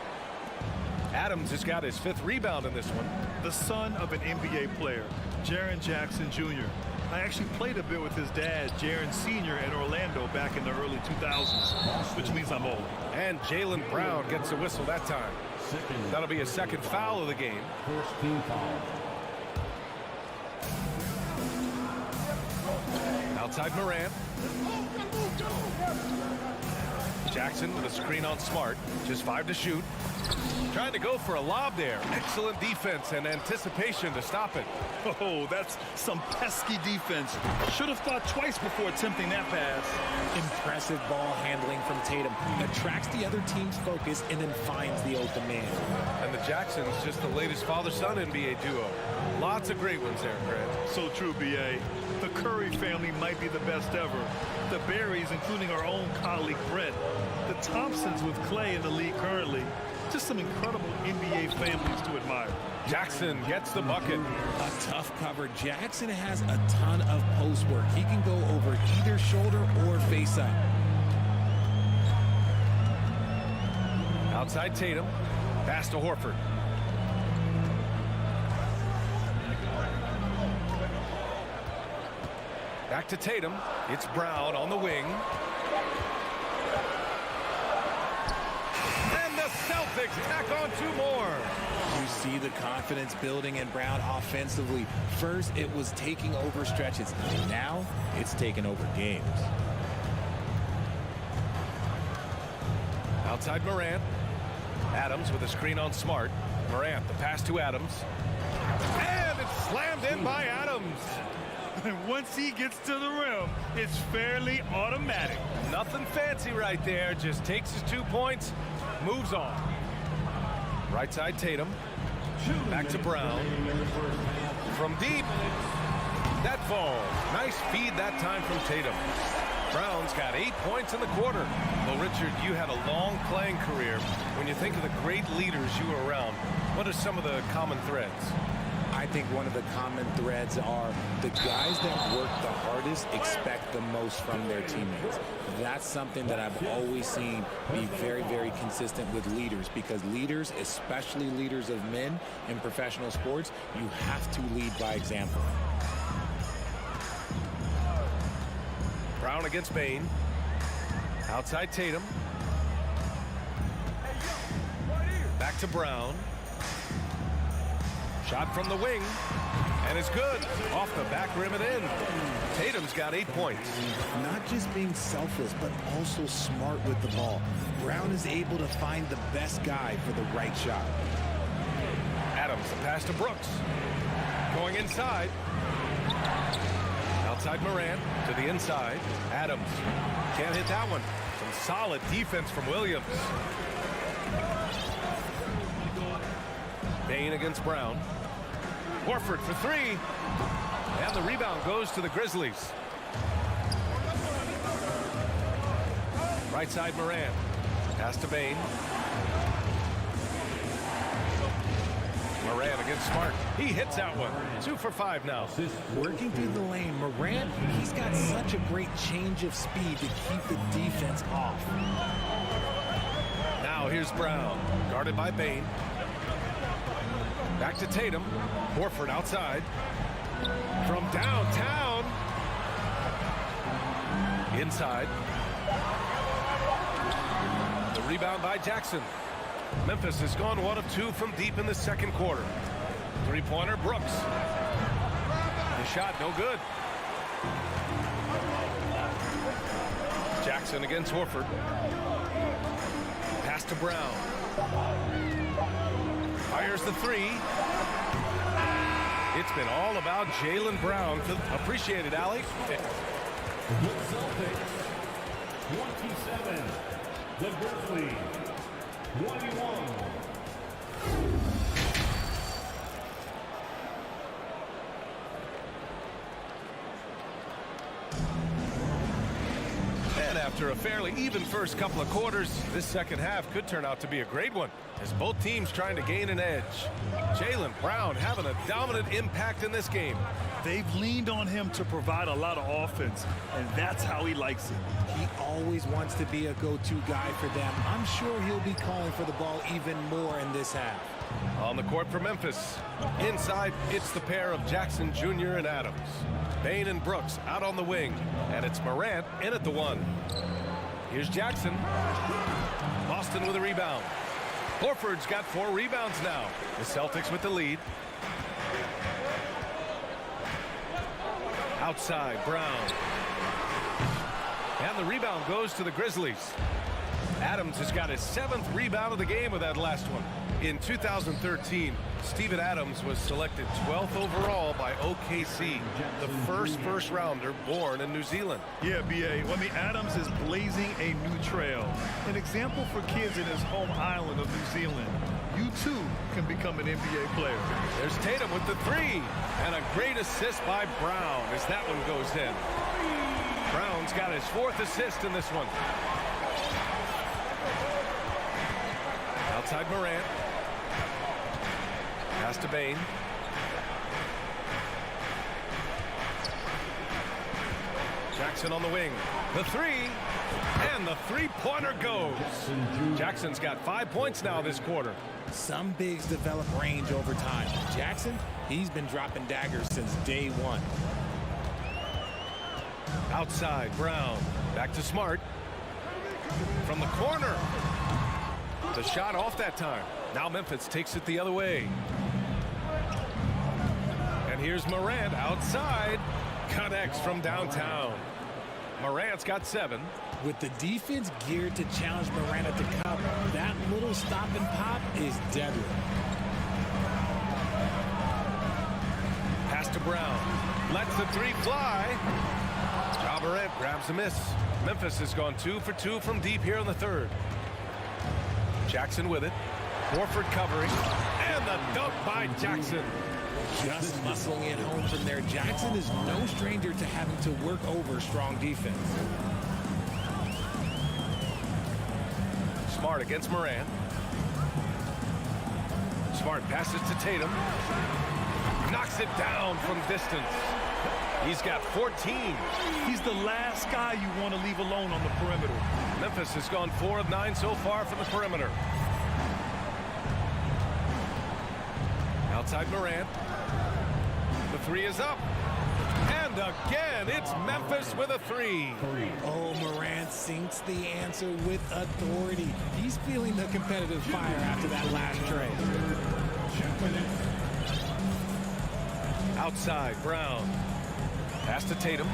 Speaker 9: Adams has got his 5th rebound in this one.
Speaker 7: The son of an NBA player, Jaren Jackson Jr. I actually played a bit with his dad, Jaren Sr. at Orlando back in the early 2000s, which means I'm old.
Speaker 9: And Jaylen Brown gets a whistle that time. That'll be a 2nd foul of the game.
Speaker 13: First team foul.
Speaker 9: Outside Morant. Jackson with a screen on Smart. Just 5 to shoot. Trying to go for a lob there. Excellent defense and anticipation to stop it.
Speaker 7: Oh, that's some pesky defense. Should have thought twice before attempting that pass.
Speaker 14: Impressive ball handling from Tatum. Attracts the other team's focus and then finds the open man.
Speaker 9: And the Jacksons, just the latest father-son NBA duo. Lots of great ones there, Grant.
Speaker 7: So true, B.A. The Curry family might be the best ever. The Berries, including our own colleague Brent. The Thompsons with Clay in the league currently. Just some incredible NBA families to admire.
Speaker 9: Jackson gets the bucket.
Speaker 14: A tough cover. Jackson has a ton of post work. He can go over either shoulder or face up.
Speaker 9: Outside Tatum. Pass to Horford. Back to Tatum. It's Brown on the wing. And the Celtics tack on 2 more.
Speaker 14: You see the confidence building in Brown offensively. First, it was taking over stretches. Now, it's taking over games.
Speaker 9: Outside Morant. Adams with a screen on Smart. Morant, the pass to Adams. And it's slammed in by Adams.
Speaker 7: And once he gets to the rim, it's fairly automatic.
Speaker 9: Nothing fancy right there. Just takes his 2 points, moves on. Right side Tatum. Back to Brown. From deep. That falls. Nice feed that time from Tatum. Brown's got 8 points in the quarter. Well, Richard, you had a long playing career. When you think of the great leaders you were around, what are some of the common threads?
Speaker 14: I think one of the common threads are the guys that work the hardest expect the most from their teammates. That's something that I've always seen be very, very consistent with leaders, because leaders, especially leaders of men in professional sports, you have to lead by example.
Speaker 9: Brown against Bain. Outside Tatum. Back to Brown. Shot from the wing, and it's good. Off the back rim and in. Tatum's got 8 points.
Speaker 14: Not just being selfless, but also smart with the ball. Brown is able to find the best guy for the right shot.
Speaker 9: Adams, the pass to Brooks. Going inside. Outside Morant to the inside. Adams can't hit that one. Some solid defense from Williams. Bain against Brown. Horford for three. And the rebound goes to the Grizzlies. Right side Morant. Pass to Bain. Morant against Smart. He hits that one. 2 for 5 now.
Speaker 14: Working through the lane, Morant, he's got such a great change of speed to keep the defense off.
Speaker 9: Now here's Brown. Guarded by Bain. Back to Tatum. Horford outside. From downtown. Inside. The rebound by Jackson. Memphis has gone 1 of 2 from deep in the second quarter. Three-pointer, Brooks. The shot, no good. Jackson against Horford. Pass to Brown. Fires the three. It's been all about Jaylen Brown. Appreciate it, Allie.
Speaker 5: The Celtics, 27. The Grizzlies, 21.
Speaker 9: And after a fairly even first couple of quarters, this second half could turn out to be a great one as both teams trying to gain an edge. Jaylen Brown having a dominant impact in this game.
Speaker 7: They've leaned on him to provide a lot of offense, and that's how he likes it.
Speaker 14: He always wants to be a go-to guy for them. I'm sure he'll be calling for the ball even more in this half.
Speaker 9: On the court for Memphis. Inside, it's the pair of Jackson Jr. and Adams. Bain and Brooks out on the wing. And it's Morant in at the one. Here's Jackson. Boston with a rebound. Horford's got 4 rebounds now. The Celtics with the lead. Outside, Brown. And the rebound goes to the Grizzlies. Adams has got his 7th rebound of the game with that last one. In 2013, Steven Adams was selected 12th overall by OKC, the first rounder born in New Zealand.
Speaker 7: Yeah, B.A. I mean, Adams is blazing a new trail. An example for kids in his home island of New Zealand. You, too, can become an NBA player.
Speaker 9: There's Tatum with the three. And a great assist by Brown as that one goes in. Brown's got his 4th assist in this one. Outside Morant. Pass to Bain. Jackson on the wing. The three. And the three-pointer goes. Jackson's got 5 points now this quarter.
Speaker 14: Some bigs develop range over time. Jackson, he's been dropping daggers since day one.
Speaker 9: Outside, Brown. Back to Smart. From the corner. The shot off that time. Now Memphis takes it the other way. And here's Morant outside. Connects from downtown. Morant's got 7.
Speaker 14: With the defense geared to challenge Morant at the cup, that little stop and pop is deadly.
Speaker 9: Pass to Brown. Lets the three fly. Ja Morant grabs a miss. Memphis has gone 2 for 2 from deep here in the third. Jackson with it. Horford covering. And the dunk by Jackson.
Speaker 14: Just muscling it home from there. Jackson is no stranger to having to work over strong defense.
Speaker 9: Smart against Morant. Smart passes to Tatum. Knocks it down from distance. He's got 14.
Speaker 7: He's the last guy you want to leave alone on the perimeter.
Speaker 9: Memphis has gone 4 of 9 so far from the perimeter. Outside Morant. The three is up. And again, it's Memphis with a three.
Speaker 14: Oh, Morant sinks the answer with authority. He's feeling the competitive fire after that last trade.
Speaker 9: Outside, Brown. Pass to Tatum.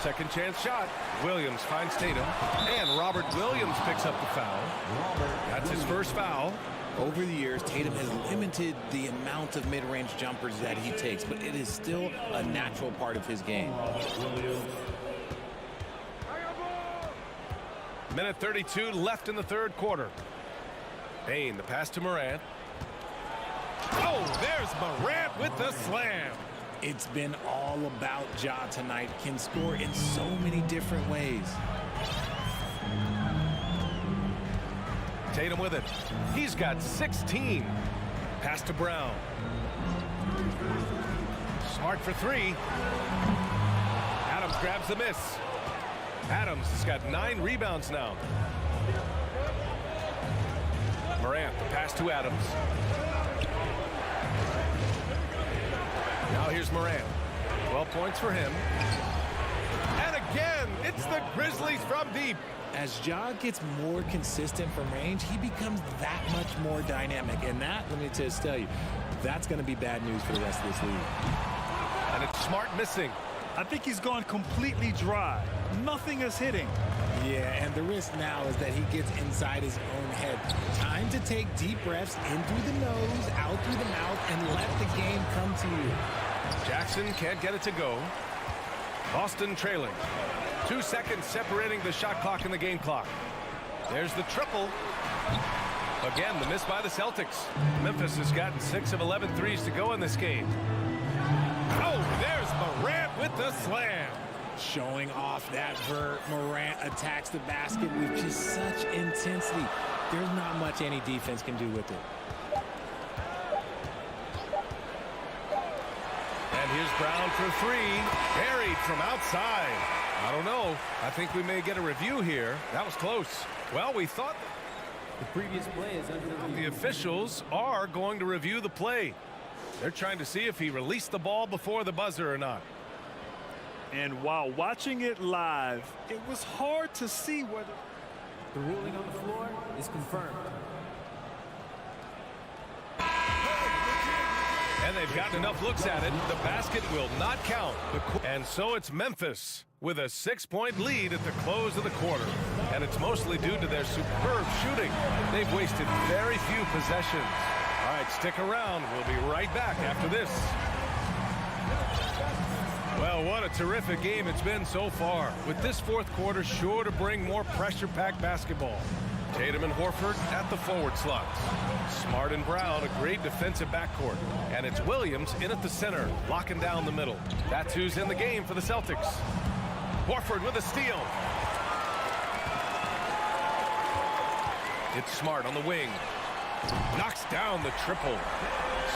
Speaker 9: Second chance shot. Williams finds Tatum. And Robert Williams picks up the foul. That's his first foul.
Speaker 14: Over the years, Tatum has limited the amount of mid-range jumpers that he takes, but it is still a natural part of his game.
Speaker 9: Minute 32 left in the third quarter. Payne, the pass to Morant. Oh, there's Morant with the slam.
Speaker 14: It's been all about Ja tonight. Can score in so many different ways.
Speaker 9: Tatum with it. He's got 16. Pass to Brown. Smart for three. Adams grabs the miss. Adams has got 9 rebounds now. Morant, the pass to Adams. Now here's Morant. 12 points for him. And again, it's the Grizzlies from deep.
Speaker 14: As Ja gets more consistent from range, he becomes that much more dynamic. And that, let me just tell you, that's going to be bad news for the rest of this league.
Speaker 9: And it's Smart missing.
Speaker 7: I think he's gone completely dry. Nothing is hitting.
Speaker 14: Yeah, and the risk now is that he gets inside his own head. Time to take deep breaths in through the nose, out through the mouth, and let the game come to you.
Speaker 9: Jackson can't get it to go. Boston trailing. 2 seconds separating the shot clock and the game clock. There's the triple. Again, the miss by the Celtics. Memphis has gotten 6 of 11 threes to go in this game. Oh, there's Morant with the slam.
Speaker 14: Showing off that vert. Morant attacks the basket with just such intensity. There's not much any defense can do with it.
Speaker 9: And here's Brown for three. Buried from outside. I don't know. I think we may get a review here. That was close. Well, we thought
Speaker 13: The previous play is under review.
Speaker 9: the officials are going to review the play. They're trying to see if he released the ball before the buzzer or not.
Speaker 7: And while watching it live, it was hard to see whether...
Speaker 13: The ruling on the floor is confirmed.
Speaker 9: And they've gotten enough looks at it. The basket will not count. And so it's Memphis with a 6-point lead at the close of the quarter. And it's mostly due to their superb shooting. They've wasted very few possessions. All right, stick around. We'll be right back after this. Well, what a terrific game it's been so far. With this fourth quarter sure to bring more pressure-packed basketball. Tatum and Horford at the forward slots. Smart and Brown, a great defensive backcourt. And it's Williams in at the center, locking down the middle. That's who's in the game for the Celtics. Horford with a steal. It's Smart on the wing. Knocks down the triple.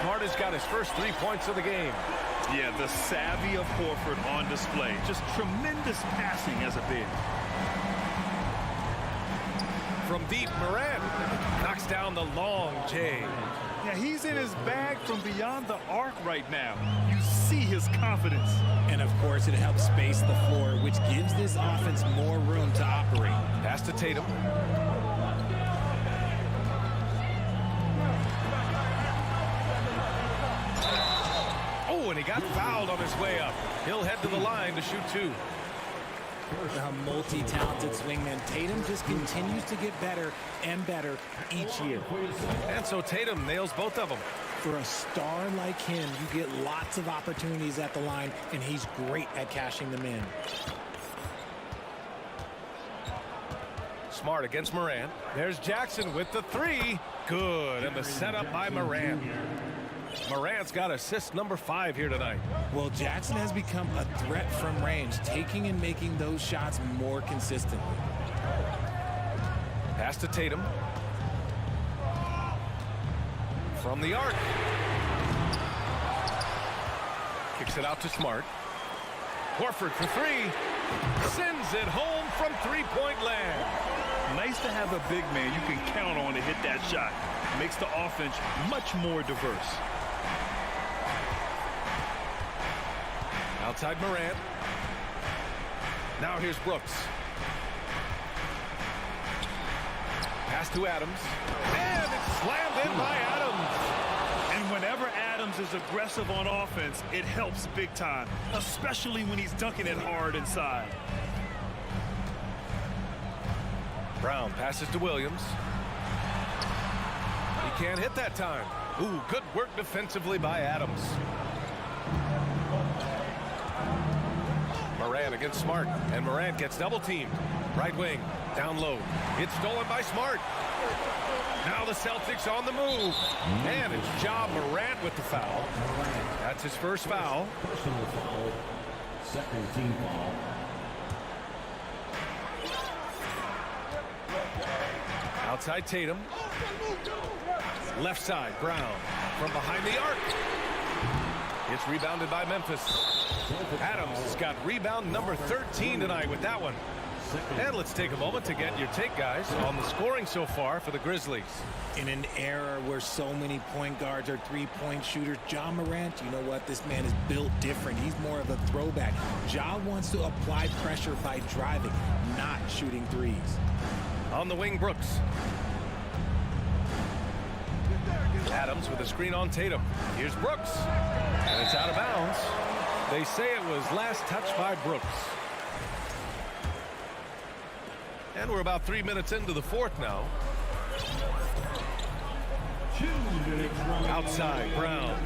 Speaker 9: Smart has got his first 3 points of the game.
Speaker 7: Yeah, the savvy of Horford on display. Just tremendous passing as a big.
Speaker 9: From deep, Morant knocks down the long J.
Speaker 7: Yeah, he's in his bag from beyond the arc right now. You see his confidence.
Speaker 14: And of course, it helps space the floor, which gives this offense more room to operate.
Speaker 9: Pass to Tatum. Oh, and he got fouled on his way up. He'll head to the line to shoot two.
Speaker 14: A multi-talented swingman. Tatum just continues to get better and better each year.
Speaker 9: And so Tatum nails both of them.
Speaker 14: For a star like him, you get lots of opportunities at the line, and he's great at cashing them in.
Speaker 9: Smart against Morant. There's Jackson with the three. Good, and the setup by Morant. Morant's got assist number 5 here tonight.
Speaker 14: Well, Jackson has become a threat from range, taking and making those shots more consistently.
Speaker 9: Pass to Tatum. From the arc. Kicks it out to Smart. Horford for three. Sends it home from three-point land.
Speaker 7: Nice to have a big man you can count on to hit that shot. Makes the offense much more diverse.
Speaker 9: Outside Morant. Now here's Brooks. Pass to Adams. And it's slammed in by Adams.
Speaker 7: And whenever Adams is aggressive on offense, it helps big time, especially when he's dunking it hard inside.
Speaker 9: Brown passes to Williams. He can't hit that time. Ooh, good work defensively by Adams. Morant against Smart, and Morant gets double teamed. Right wing, down low. It's stolen by Smart. Now the Celtics on the move. And it's Ja Morant with the foul. That's his first foul.
Speaker 13: Personal foul. Second team foul.
Speaker 9: Outside Tatum. Left side, Brown. From behind the arc. It's rebounded by Memphis. Adams has got rebound number 13 tonight with that one. And let's take a moment to get your take, guys, on the scoring so far for the Grizzlies.
Speaker 14: In an era where so many point guards are three-point shooters, Ja Morant, you know what? This man is built different. He's more of a throwback. Ja wants to apply pressure by driving, not shooting threes.
Speaker 9: On the wing, Brooks. Adams with a screen on Tatum. Here's Brooks. And it's out of bounds. They say it was last touched by Brooks. And we're about 3 minutes into the fourth now. Outside, Brown.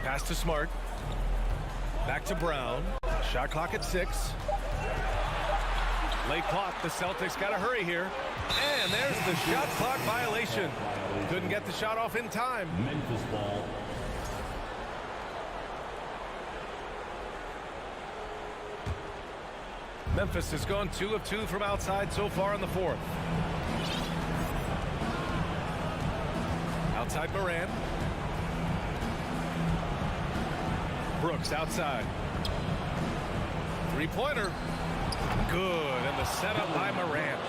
Speaker 9: Pass to Smart. Back to Brown. Shot clock at 6. Late clock. The Celtics got to hurry here. And there's the shot clock violation. Couldn't get the shot off in time.
Speaker 13: Memphis ball.
Speaker 9: Memphis has gone 2 of 2 from outside so far in the fourth. Outside Morant. Brooks outside. Three-pointer. Good. And the setup by Morant.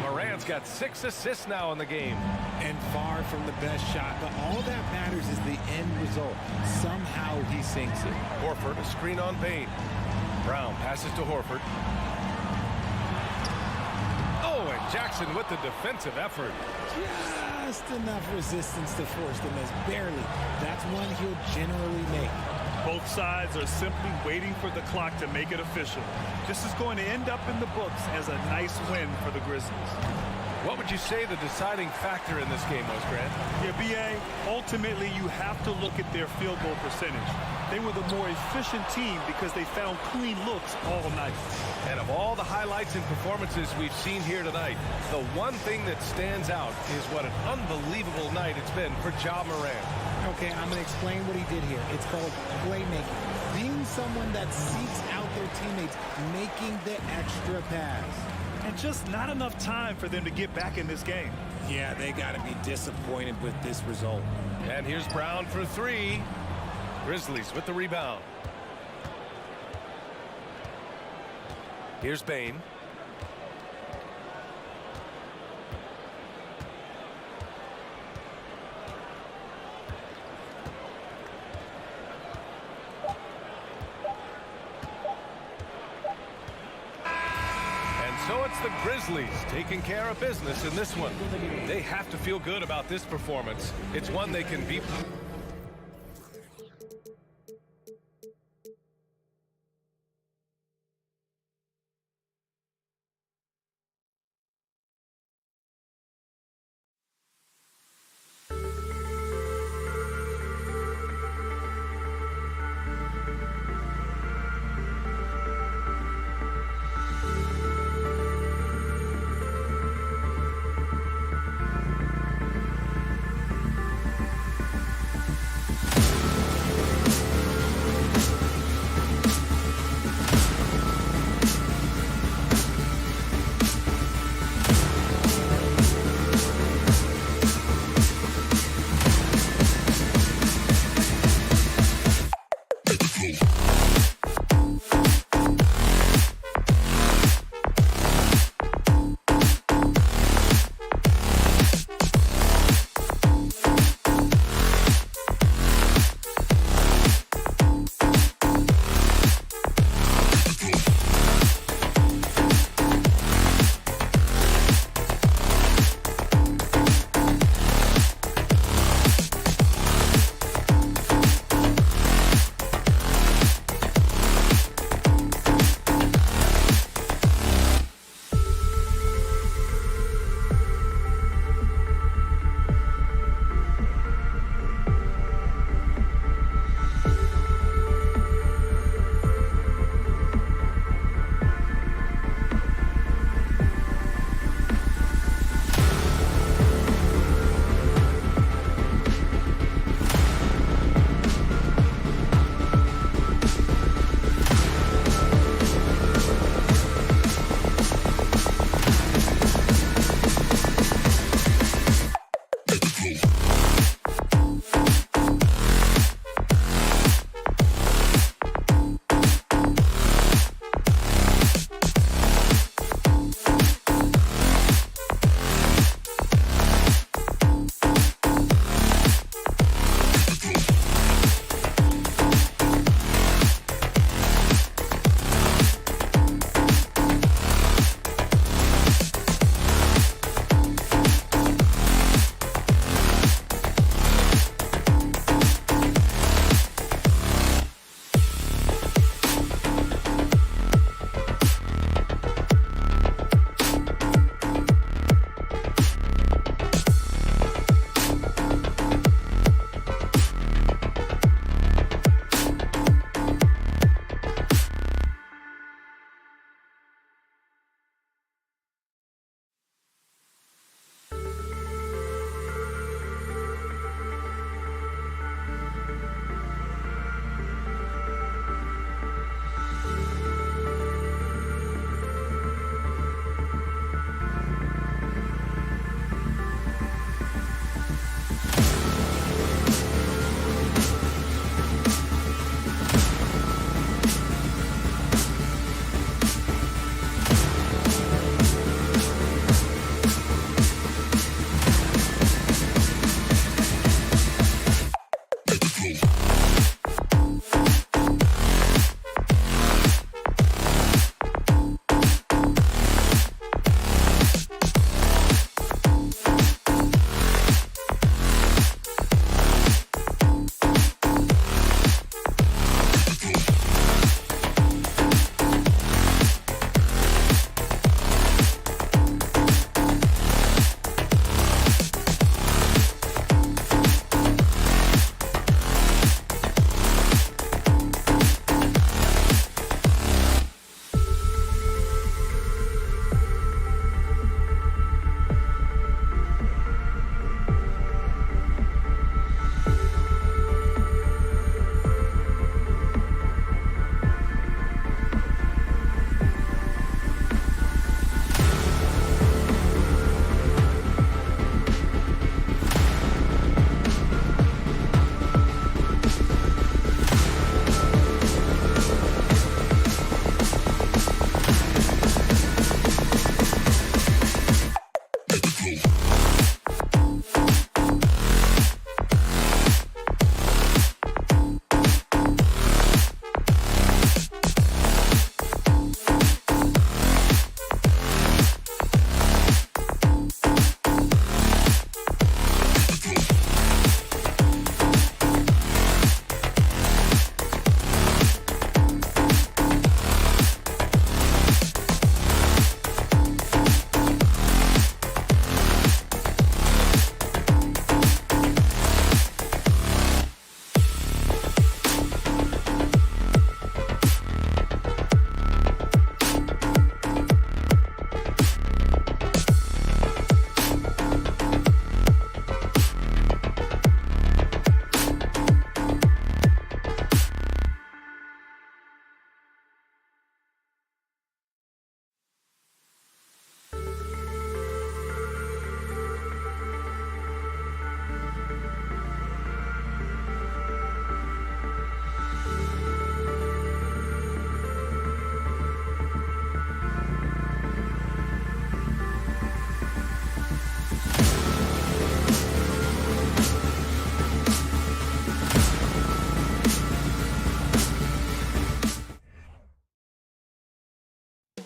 Speaker 9: Morant's got 6 assists now in the game.
Speaker 14: And far from the best shot, but all that matters is the end result. Somehow he sinks it.
Speaker 9: Horford, a screen on Payne. Brown passes to Horford. Oh, and Jackson with the defensive effort.
Speaker 14: Just enough resistance to force the miss. Barely. That's one he'll generally make.
Speaker 7: Both sides are simply waiting for the clock to make it official. This is going to end up in the books as a nice win for the Grizzlies.
Speaker 9: What would you say the deciding factor in this game was, Grant?
Speaker 7: Yeah, B.A., ultimately you have to look at their field goal percentage. They were the more efficient team because they found clean looks all night.
Speaker 9: And of all the highlights and performances we've seen here tonight, the one thing that stands out is what an unbelievable night it's been for Ja Morant.
Speaker 14: Okay, I'm going to explain what he did here. It's called playmaking. Being someone that seeks out their teammates, making the extra pass.
Speaker 7: And just not enough time for them to get back in this game.
Speaker 14: Yeah, they got to be disappointed with this result.
Speaker 9: And here's Brown for 3. Grizzlies with the rebound. Here's Payne. So it's the Grizzlies taking care of business in this one. They have to feel good about this performance. It's one they can beat.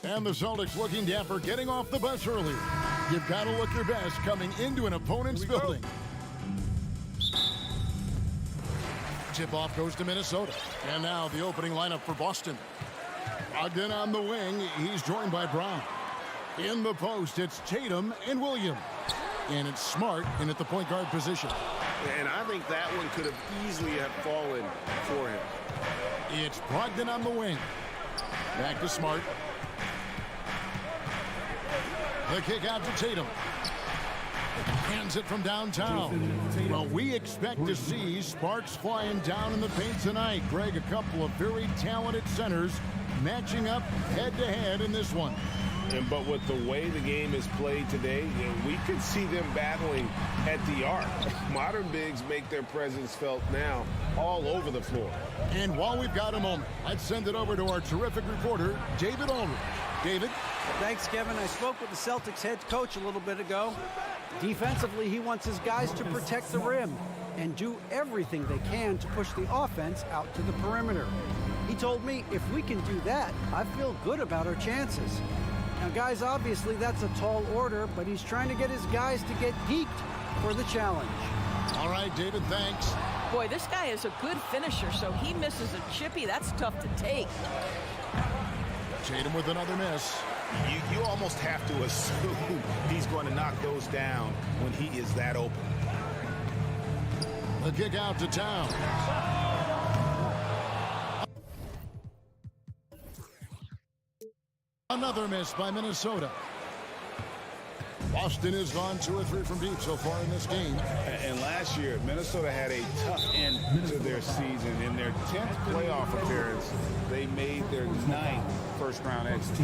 Speaker 1: And the Celtics looking dapper, getting off the bus early. You've got to look your best coming into an opponent's building. Tip-off goes to Minnesota. And now the opening lineup for Boston. Ogden on the wing. He's joined by Brown. In the post, it's Tatum and Williams. And it's Smart in at the point guard position.
Speaker 3: And I think that one could have easily have fallen for him.
Speaker 1: It's Brogdon on the wing. Back to Smart. The kick out to Tatum. Hands it from downtown. Well, we expect to see sparks flying down in the paint tonight. Greg, a couple of very talented centers matching up head-to-head in this one.
Speaker 3: But with the way the game is played today, we could see them battling at the arc. Modern bigs make their presence felt now all over the floor.
Speaker 1: And while we've got a moment, let's send it over to our terrific reporter, David Aldridge. David?
Speaker 11: Thanks, Kevin. I spoke with the Celtics head coach a little bit ago. Defensively, he wants his guys to protect the rim and do everything they can to push the offense out to the perimeter. He told me if we can do that, I feel good about our chances. Now, guys, obviously that's a tall order, but he's trying to get his guys to get geeked for the challenge.
Speaker 1: All right, David, thanks.
Speaker 2: Boy, this guy is a good finisher, so he misses a chippy. That's tough to take.
Speaker 1: Tatum with another miss.
Speaker 14: You almost have to assume he's going to knock those down when he is that open.
Speaker 1: The kick out to Town. Another miss by Minnesota. Boston has gone 2 or 3 from deep so far in this game.
Speaker 3: And last year, Minnesota had a tough end to their season. In their 10th playoff appearance, they made their 9th first-round exit.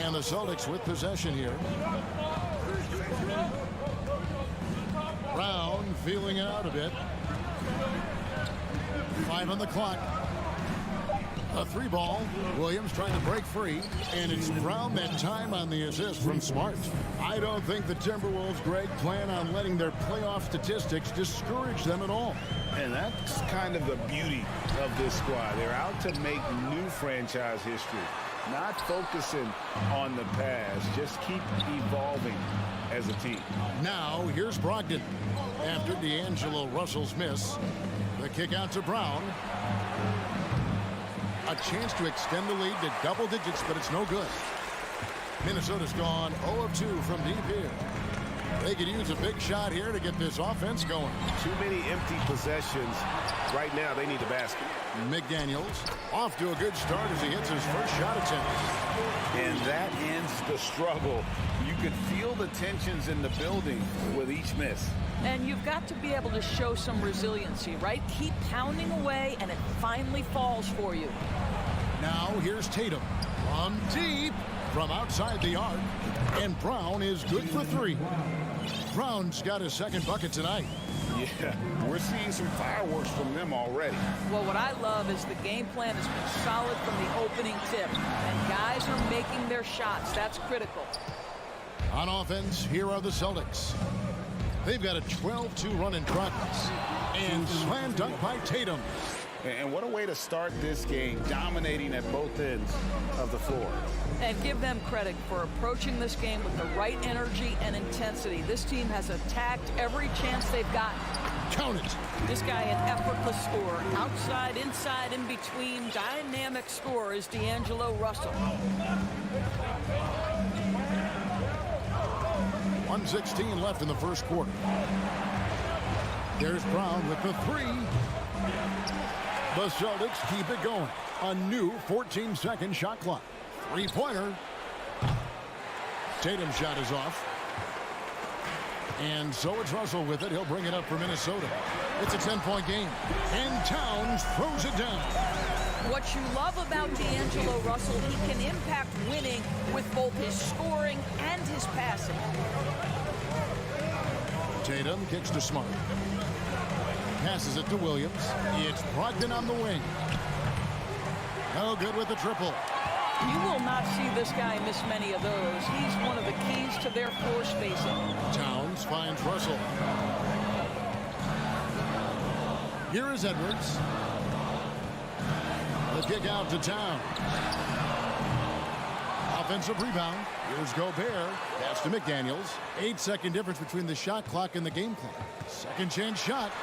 Speaker 1: And the Celtics with possession here. Brown feeling it out a bit. 5 on the clock. A 3-ball. Williams trying to break free. And it's Brown that time on the assist from Smart. I don't think the Timberwolves, Greg, plan on letting their playoff statistics discourage them at all.
Speaker 3: And that's kind of the beauty of this squad. They're out to make new franchise history. Not focusing on the past. Just keep evolving as a team.
Speaker 1: Now, here's Brogdon. After D'Angelo Russell's miss, the kick out to Brown. A chance to extend the lead to double digits, but it's no good. Minnesota's gone 0 of 2 from deep here. They could use a big shot here to get this offense going.
Speaker 3: Too many empty possessions. Right now, they need the basket.
Speaker 1: McDaniels off to a good start as he hits his first shot attempt.
Speaker 3: And that ends the struggle. You could feel the tensions in the building with each miss.
Speaker 2: And you've got to be able to show some resiliency, right? Keep pounding away, and it finally falls for you.
Speaker 1: Now here's Tatum from deep from outside the arc. And Brown is good for 3. Brown's got his second bucket tonight.
Speaker 3: Yeah, we're seeing some fireworks from them already.
Speaker 2: Well, what I love is the game plan has been solid from the opening tip. And guys are making their shots. That's critical.
Speaker 1: On offense, here are the Celtics. They've got a 12-2 run in progress. And slam dunk by Tatum.
Speaker 3: And what a way to start this game, dominating at both ends of the floor.
Speaker 2: And give them credit for approaching this game with the right energy and intensity. This team has attacked every chance they've gotten.
Speaker 1: Count it.
Speaker 2: This guy, an effortless scorer. Outside, inside, in between. Dynamic scorer is D'Angelo Russell.
Speaker 1: 1:16 left in the first quarter. There's Brown with the 3. The Celtics keep it going. A new 14-second shot clock. 3-pointer. Tatum's shot is off. And so it's Russell with it. He'll bring it up for Minnesota. It's a 10-point game. And Towns throws it down.
Speaker 2: What you love about D'Angelo Russell, he can impact winning with both his scoring and his passing.
Speaker 1: Tatum kicks to Smart. Passes it to Williams. It's Brogdon on the wing. No good with the triple.
Speaker 2: You will not see this guy miss many of those. He's one of the keys to their floor spacing.
Speaker 1: Towns finds Russell. Here is Edwards. The kick out to Towns. Offensive rebound. Here's Gobert. Pass to McDaniels. 8-second difference between the shot clock and the game clock. Second chance shot.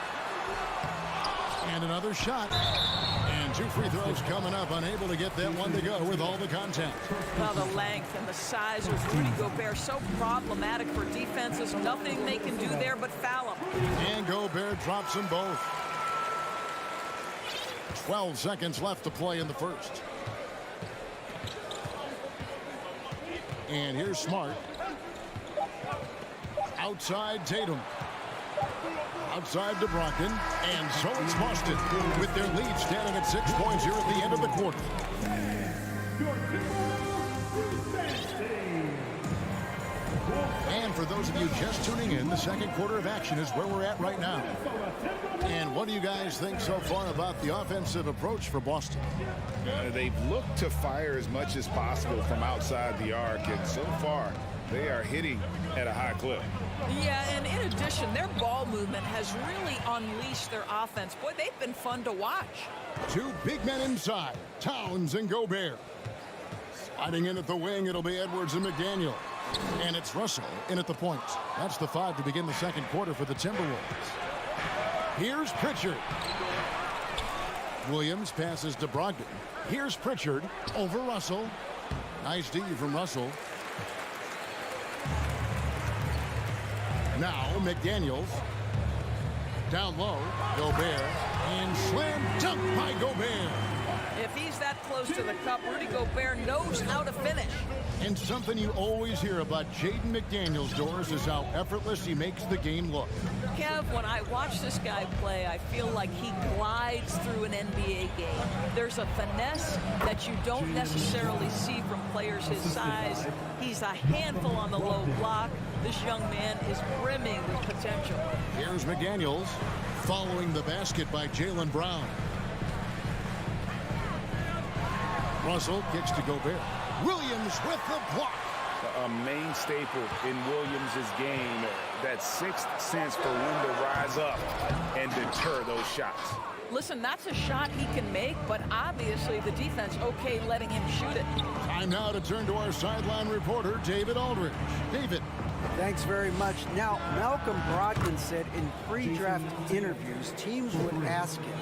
Speaker 1: And another shot. And 2 free throws coming up. Unable to get that one to go with all the contact.
Speaker 2: Well, the length and the size of Rudy Gobert so problematic for defenses. Nothing they can do there but foul him.
Speaker 1: And Gobert drops them both. 12 seconds left to play in the first. And here's Smart. Outside Tatum. Outside to Brogdon. And so it's Boston with their lead standing at 6 points here at the end of the quarter. And for those of you just tuning in, the second quarter of action is where we're at right now. And what do you guys think so far about the offensive approach for Boston?
Speaker 3: They've looked to fire as much as possible from outside the arc, and so far they are hitting at a high clip.
Speaker 2: Yeah, and in addition, their ball movement has really unleashed their offense. Boy, they've been fun to watch.
Speaker 1: 2 big men inside, Towns and Gobert. Sliding in at the wing, it'll be Edwards and McDaniel. And it's Russell in at the point. That's the 5 to begin the second quarter for the Timberwolves. Here's Pritchard. Williams passes to Brogdon. Here's Pritchard over Russell. Nice D from Russell. Now McDaniels. Down low, Gobert. And slam dunk by Gobert.
Speaker 2: If he's that close to the cup, Rudy Gobert knows how to finish.
Speaker 1: And something you always hear about Jaden McDaniels, Doris, is how effortless he makes the game look.
Speaker 2: Kev, when I watch this guy play, I feel like he glides through an NBA game. There's a finesse that you don't necessarily see from players his size. He's a handful on the low block. This young man is brimming with potential.
Speaker 1: Here's McDaniels following the basket by Jaylen Brown. Russell kicks to Gobert. Williams with the block.
Speaker 3: A main staple in Williams' game, that sixth sense for when to rise up and deter those shots.
Speaker 2: Listen, that's a shot he can make, but obviously the defense okay letting him shoot it.
Speaker 1: Time now to turn to our sideline reporter, David Aldridge. David.
Speaker 11: Thanks very much. Now, Malcolm Brogdon said in pre-draft interviews, teams would ask him,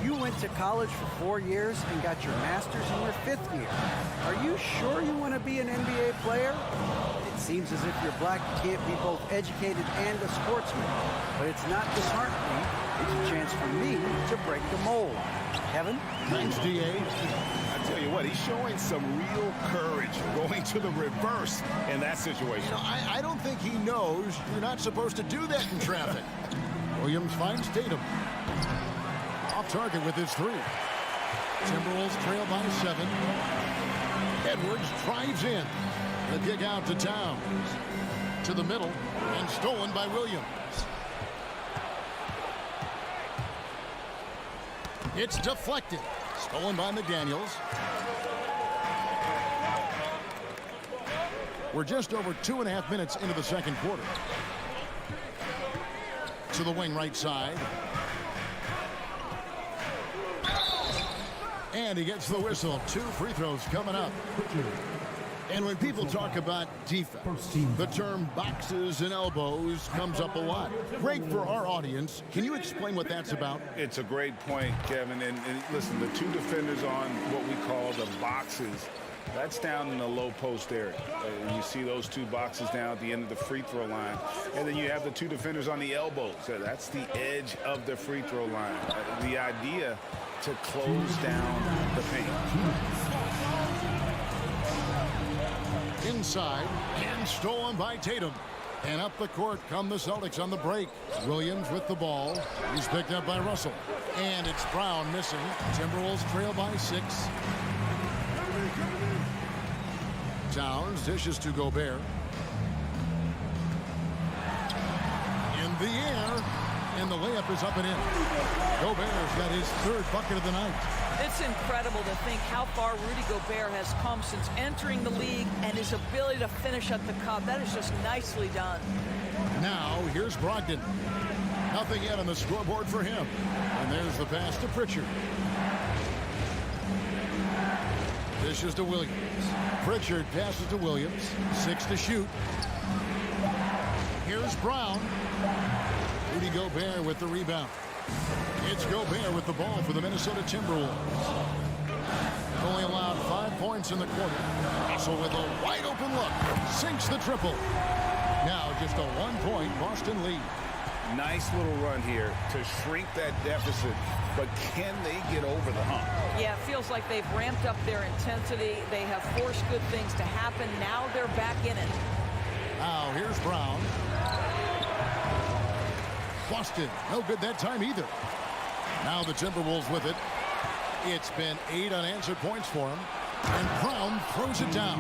Speaker 11: you went to college for 4 years and got your master's in your 5th year. Are you sure you want to be an NBA player? It seems as if you're black, you can't be both educated and a sportsman. But it's not disheartening. It's a chance for me to break the mold. Kevin?
Speaker 1: Thanks, D.A.
Speaker 3: I tell you what, he's showing some real courage going to the reverse in that situation.
Speaker 1: You know, I don't think he knows you're not supposed to do that in traffic. Williams finds Tatum. Off target with his 3. Timberwolves trail by 7. Edwards drives in. The kick out to Towns. To the middle and stolen by Williams. It's deflected. Stolen by McDaniels. We're just over 2.5 minutes into the second quarter. To the wing right side. And he gets the whistle. 2 free throws coming up. And when people talk about defense, the term boxes and elbows comes up a lot. Great for our audience. Can you explain what that's about?
Speaker 3: It's a great point, Kevin. And listen, the 2 defenders on what we call the boxes, that's down in the low post area. You see those 2 boxes down at the end of the free throw line. And then you have the 2 defenders on the elbows. That's the edge of the free throw line. The idea to close down the paint.
Speaker 1: Inside and stolen by Tatum. And up the court come the Celtics on the break. Williams with the ball. He's picked up by Russell. And it's Brown missing. Timberwolves trail by 6. Towns dishes to Gobert. In the air. And the layup is up and in. Gobert's got his 3rd bucket of the night.
Speaker 2: It's incredible to think how far Rudy Gobert has come since entering the league and his ability to finish at the cup. That is just nicely done.
Speaker 1: Now, here's Brogdon. Nothing yet on the scoreboard for him. And there's the pass to Pritchard. Dishes to Williams. Pritchard passes to Williams. 6 to shoot. Here's Brown. Rudy Gobert with the rebound. It's Gobert with the ball for the Minnesota Timberwolves. Only allowed 5 points in the quarter. Russell with a wide open look. Sinks the triple. Now just a 1-point Boston lead.
Speaker 3: Nice little run here to shrink that deficit, but can they get over the hump?
Speaker 2: Yeah, it feels like they've ramped up their intensity. They have forced good things to happen. Now they're back in it.
Speaker 1: Now here's Brown. Boston, no good that time either. Now the Timberwolves with it. It's been 8 unanswered points for him. And Brown throws it down.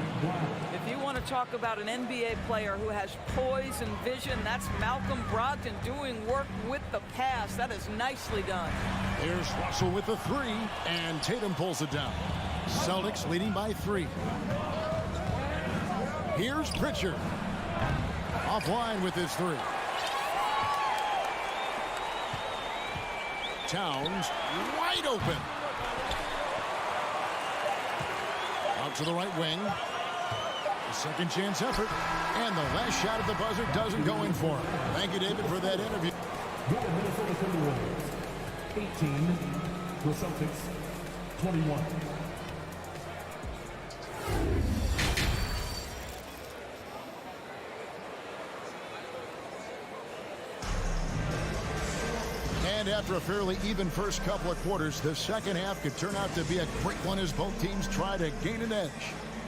Speaker 2: If you want to talk about an NBA player who has poise and vision, that's Malcolm Brogdon doing work with the pass. That is nicely done.
Speaker 1: Here's Russell with the 3, and Tatum pulls it down. Celtics leading by 3. Here's Pritchard. Offline with his 3. Towns wide open. Out to the right wing. A second chance effort. And the last shot at the buzzer doesn't go in for him. Thank you, David, for that interview.
Speaker 13: The Minnesota Timberwolves, 18. The Celtics, 21.
Speaker 1: And after a fairly even first couple of quarters, the second half could turn out to be a quick one as both teams try to gain an edge.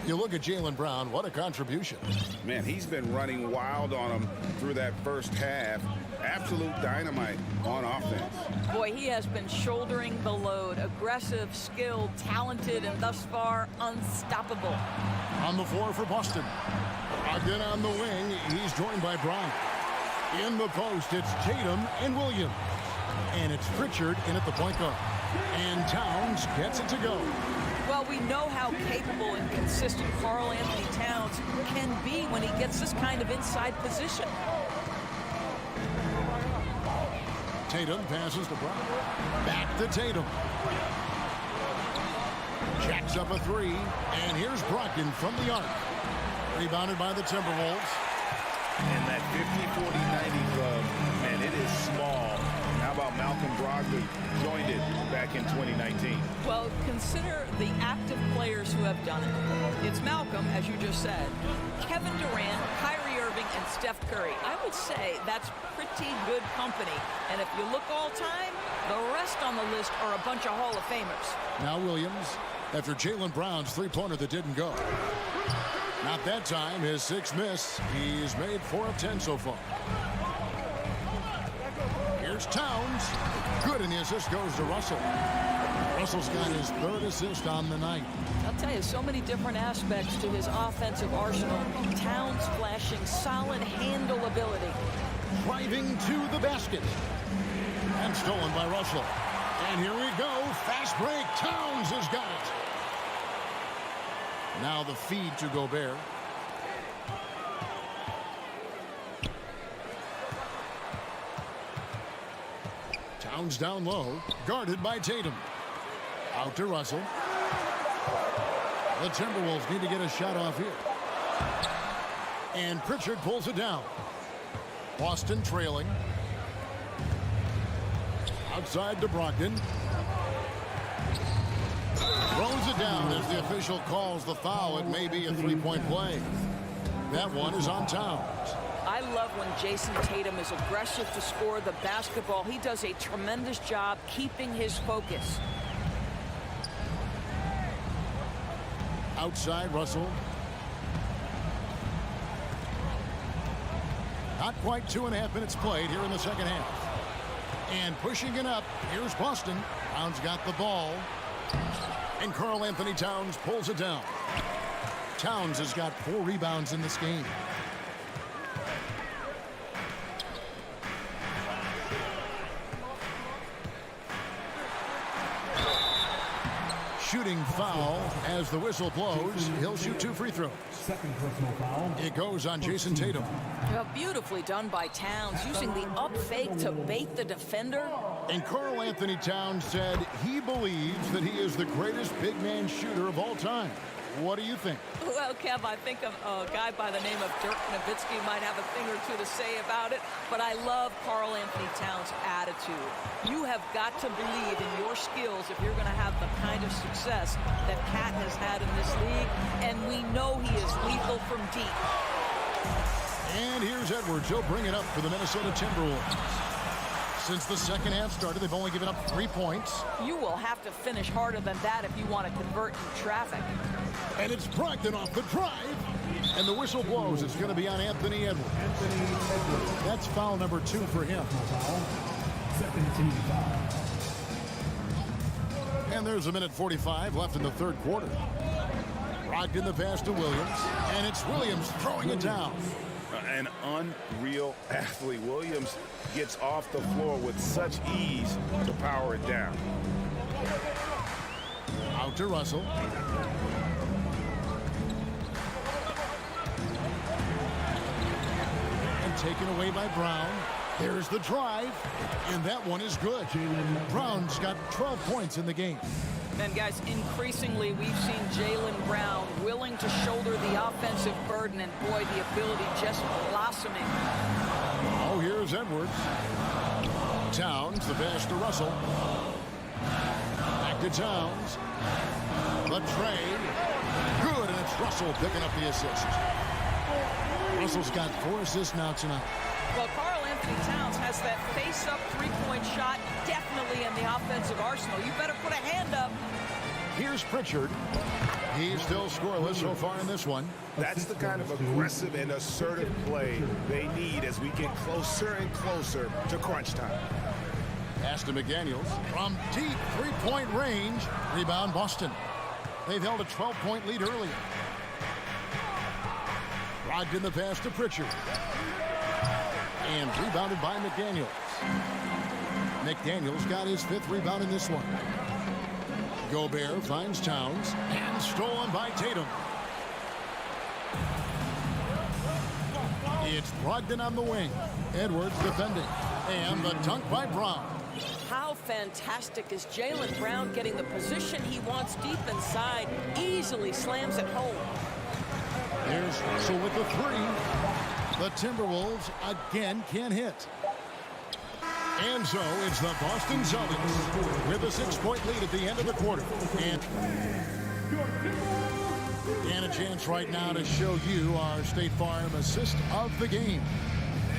Speaker 1: You look at Jaylen Brown, what a contribution.
Speaker 3: Man, he's been running wild on him through that first half. Absolute dynamite on offense.
Speaker 2: Boy, he has been shouldering the load. Aggressive, skilled, talented, and thus far unstoppable.
Speaker 1: On the floor for Boston. Again on the wing, he's joined by Brown. In the post, it's Tatum and Williams. And it's Pritchard in at the point guard. And Towns gets it to go.
Speaker 2: Well, we know how capable and consistent Karl Anthony Towns can be when he gets this kind of inside position.
Speaker 1: Tatum passes to Brown. Back to Tatum. Jacks up a 3. And here's Brogdon from the arc. Rebounded by the Timberwolves.
Speaker 3: And that 50-40-90 club, man, it is small. How about Malcolm Brogdon joined it back in 2019?
Speaker 2: Well, consider the active players who have done it. It's Malcolm, as you just said, Kevin Durant, Kyrie Irving, and Steph Curry. I would say that's pretty good company. And if you look all time, the rest on the list are a bunch of Hall of Famers.
Speaker 1: Now Williams, after Jaylen Brown's 3-pointer that didn't go. Not that time, his 6th miss. He's made 4 of 10 so far. Here's Towns. Good, and the assist goes to Russell. Russell's got his 3rd assist on the night.
Speaker 2: I'll tell you, so many different aspects to his offensive arsenal. Towns flashing solid handle ability.
Speaker 1: Driving to the basket. And stolen by Russell. And here we go. Fast break. Towns has got it. Now the feed to Gobert. Towns down low, guarded by Tatum. Out to Russell. The Timberwolves need to get a shot off here. And Pritchard pulls it down. Boston trailing. Outside to Brogdon. Throws it down as the official calls the foul. It may be a 3-point play. That one is on Towns.
Speaker 2: I love when Jason Tatum is aggressive to score the basketball. He does a tremendous job keeping his focus.
Speaker 1: Outside, Russell. Not quite 2.5 minutes played here in the second half. And pushing it up, here's Boston. Towns got the ball. And Karl Anthony Towns pulls it down. Towns has got 4 rebounds in this game. shooting foul as the whistle blows. He'll shoot 2 free throws.
Speaker 13: Second personal foul.
Speaker 1: It goes on Jason Tatum.
Speaker 2: Well, beautifully done by Towns, using the up fake to bait the defender.
Speaker 1: And Karl Anthony Towns said he believes that he is the greatest big man shooter of all time. What do you think?
Speaker 2: Well, Kev, I think a guy by the name of Dirk Nowitzki might have a thing or two to say about it, but I love Karl Anthony Towns' attitude. You have got to believe in your skills if you're going to have the kind of success that Cat has had in this league, and we know he is lethal from deep.
Speaker 1: And here's Edwards. He'll bring it up for the Minnesota Timberwolves. Since the second half started, they've only given up 3 points.
Speaker 2: You will have to finish harder than that if you want to convert in traffic.
Speaker 1: And it's Brogdon off the drive. And the whistle blows. It's going to be on Anthony Edwards. That's foul number 2 for him.
Speaker 13: Second team foul.
Speaker 1: And there's a minute 45 left in the third quarter. Brogdon the pass to Williams. And it's Williams throwing it down.
Speaker 3: An unreal athlete. Williams gets off the floor with such ease to power it down.
Speaker 1: Out to Russell. And taken away by Brown. There's the drive. And that one is good. Brown's got 12 points in the game.
Speaker 2: And guys, increasingly we've seen Jaylen Brown willing to shoulder the offensive burden, and boy, the ability just blossoming.
Speaker 1: Oh, here's Edwards. Towns, the pass to Russell. Back to Towns. The trade. Good, and it's Russell picking up the assist. Russell's got 4 assists now tonight.
Speaker 2: Well, Karl Anthony Towns has that face-up three-point shot definitely in the offensive arsenal. You better put a hand up.
Speaker 1: Here's Pritchard. He's still scoreless so far in this one.
Speaker 3: That's the kind of aggressive and assertive play they need as we get closer and closer to crunch time.
Speaker 1: Pass to McDaniels from deep three-point range. Rebound Boston. They've held a 12-point lead earlier. Brogdon the pass to Pritchard. And rebounded by McDaniels. McDaniels got his 5th rebound in this one. Gobert finds Towns and stolen by Tatum. It's Brogdon on the wing. Edwards defending. And the dunk by Brown.
Speaker 2: How fantastic is Jaylen Brown getting the position he wants deep inside, easily slams it home.
Speaker 1: There's Russell with the 3. The Timberwolves again can't hit. And so it's the Boston Celtics with a 6-point lead at the end of the quarter. And a chance right now to show you our State Farm assist of the game.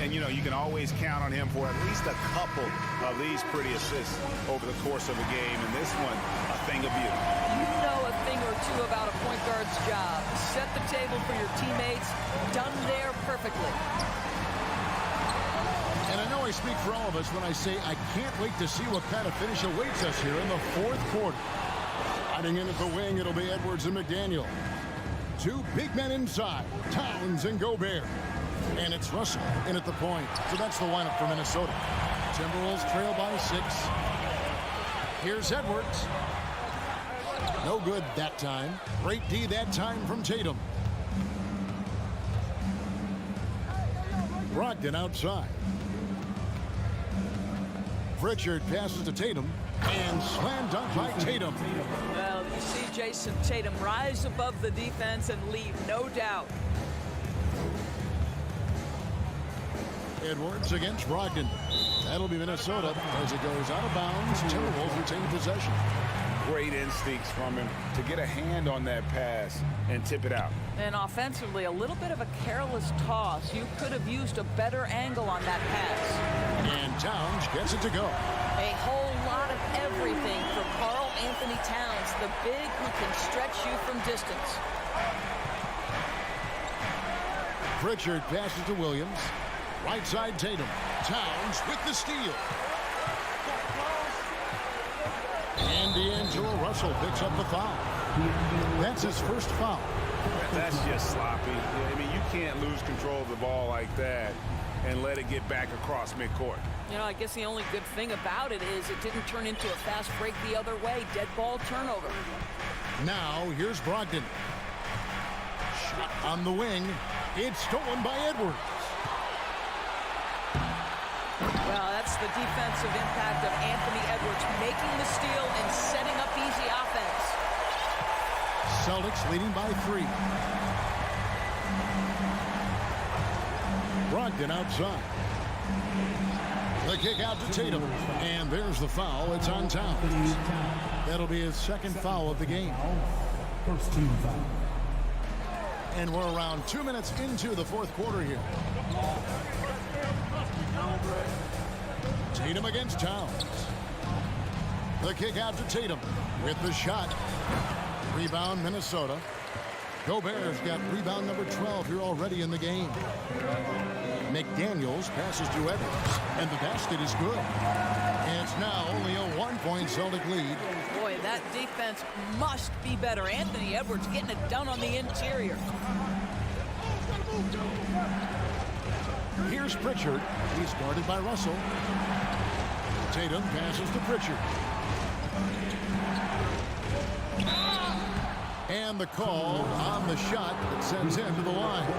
Speaker 3: And, you know, you can always count on him for at least a couple of these pretty assists over the course of a game. And this one, a thing of beauty.
Speaker 2: You know a thing or two about a point guard's job. Set the table for your teammates. Done there perfectly.
Speaker 1: And I know I speak for all of us when I say I can't wait to see what kind of finish awaits us here in the fourth quarter. Hiding in at the wing, it'll be Edwards and McDaniel. 2 big men inside, Towns and Gobert. And it's Russell in at the point. So that's the lineup for Minnesota. Timberwolves trail by 6. Here's Edwards. No good that time. Great D that time from Tatum. Brogdon outside. Pritchard passes to Tatum. And slam dunk by Tatum.
Speaker 2: Well, you see Jason Tatum rise above the defense and leave, no doubt.
Speaker 1: Edwards against Brogdon. That'll be Minnesota as it goes out of bounds. Timberwolves retain possession.
Speaker 3: Great instincts from him to get a hand on that pass and tip it out.
Speaker 2: And offensively, a little bit of a careless toss. You could have used a better angle on that pass.
Speaker 1: And Towns gets it to go.
Speaker 2: A whole lot of everything for Karl Anthony Towns, the big who can stretch you from distance.
Speaker 1: Pritchard passes to Williams. Right side Tatum. Towns with the steal. And D'Angelo Russell picks up the foul. That's his first foul.
Speaker 3: That's just sloppy. I mean, you can't lose control of the ball like that and let it get back across midcourt.
Speaker 2: You know, I guess the only good thing about it is it didn't turn into a fast break the other way. Dead ball turnover.
Speaker 1: Now, here's Brogdon. Shot on the wing. It's stolen by Edwards.
Speaker 2: Well, that's the defensive impact of Anthony Edwards, making the steal and setting up easy offense.
Speaker 1: Celtics leading by 3. Brogdon outside. The kick out to Tatum. And there's the foul. It's on Towns. That'll be his second foul of the game.
Speaker 13: First team foul.
Speaker 1: And we're around 2 minutes into the fourth quarter here. Tatum against Towns. The kick out to Tatum with the shot. Rebound, Minnesota. Gobert's got rebound number 12 here already in the game. McDaniels passes to Edwards, and the basket is good. And it's now only a 1-point Celtic lead.
Speaker 2: Boy, that defense must be better. Anthony Edwards getting it done on the interior.
Speaker 1: Here's Pritchard. He's guarded by Russell. Tatum passes to Pritchard. And the call on the shot that sends him to the line.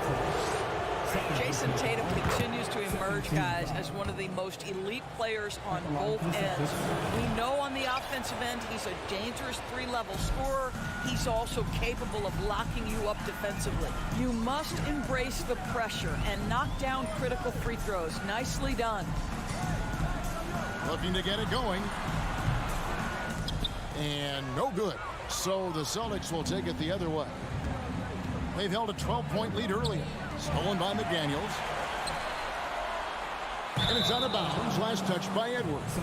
Speaker 2: Jason Tatum continues to emerge, guys, as one of the most elite players on both ends. We know on the offensive end he's a dangerous three-level scorer. He's also capable of locking you up defensively. You must embrace the pressure and knock down critical free throws. Nicely done.
Speaker 1: Looking to get it going. And no good. So the Celtics will take it the other way. They've held a 12-point lead earlier. Stolen by McDaniels. And it's out of bounds. Last touch by Edwards.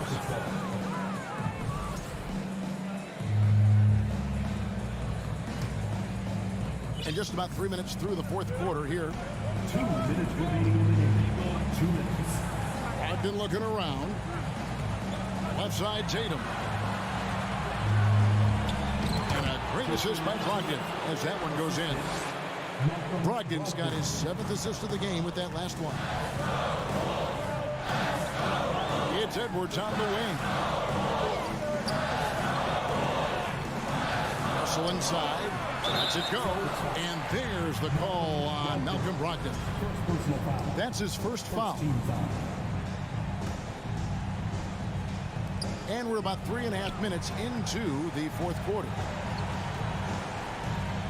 Speaker 1: And just about 3 minutes through the fourth quarter here.
Speaker 13: 2 minutes remaining. 2 minutes.
Speaker 1: Brogdon looking around. Left side, Tatum. And a great assist by Brogdon as that one goes in. Brogdon's got his 7th assist of the game with that last one. It's Edwards on the wing. Russell inside. Lets it go. And there's the call on Malcolm Brogdon. That's his first foul. And we're about 3.5 minutes into the fourth quarter.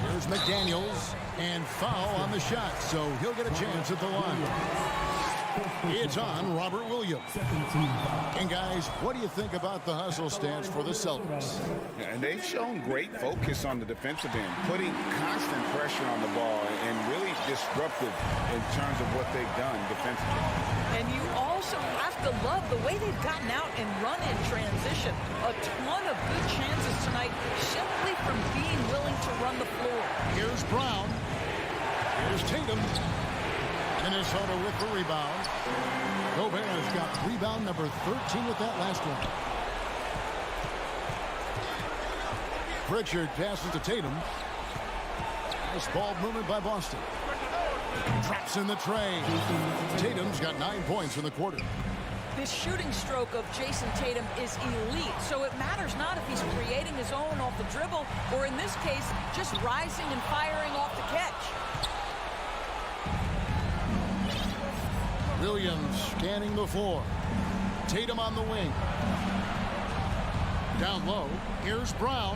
Speaker 1: Here's McDaniels. And foul on the shot, so he'll get a chance at the line. It's on Robert Williams. And guys, what do you think about the hustle stance for the Celtics?
Speaker 3: And they've shown great focus on the defensive end, putting constant pressure on the ball and really disruptive in terms of what they've done defensively.
Speaker 2: And you also have to love the way they've gotten out and run in transition. A ton of good chances tonight simply from being willing to run the floor.
Speaker 1: Here's Brown. Here's Tatum. Minnesota with the rebound. Gobert has got rebound number 13 with that last one. Pritchard passes to Tatum. Nice ball movement by Boston. Traps in the tray. Tatum's got 9 points in the quarter.
Speaker 2: This shooting stroke of Jason Tatum is elite, so it matters not if he's creating his own off the dribble or, in this case, just rising and firing off the catch.
Speaker 1: Williams scanning the floor. Tatum on the wing. Down low. Here's Brown.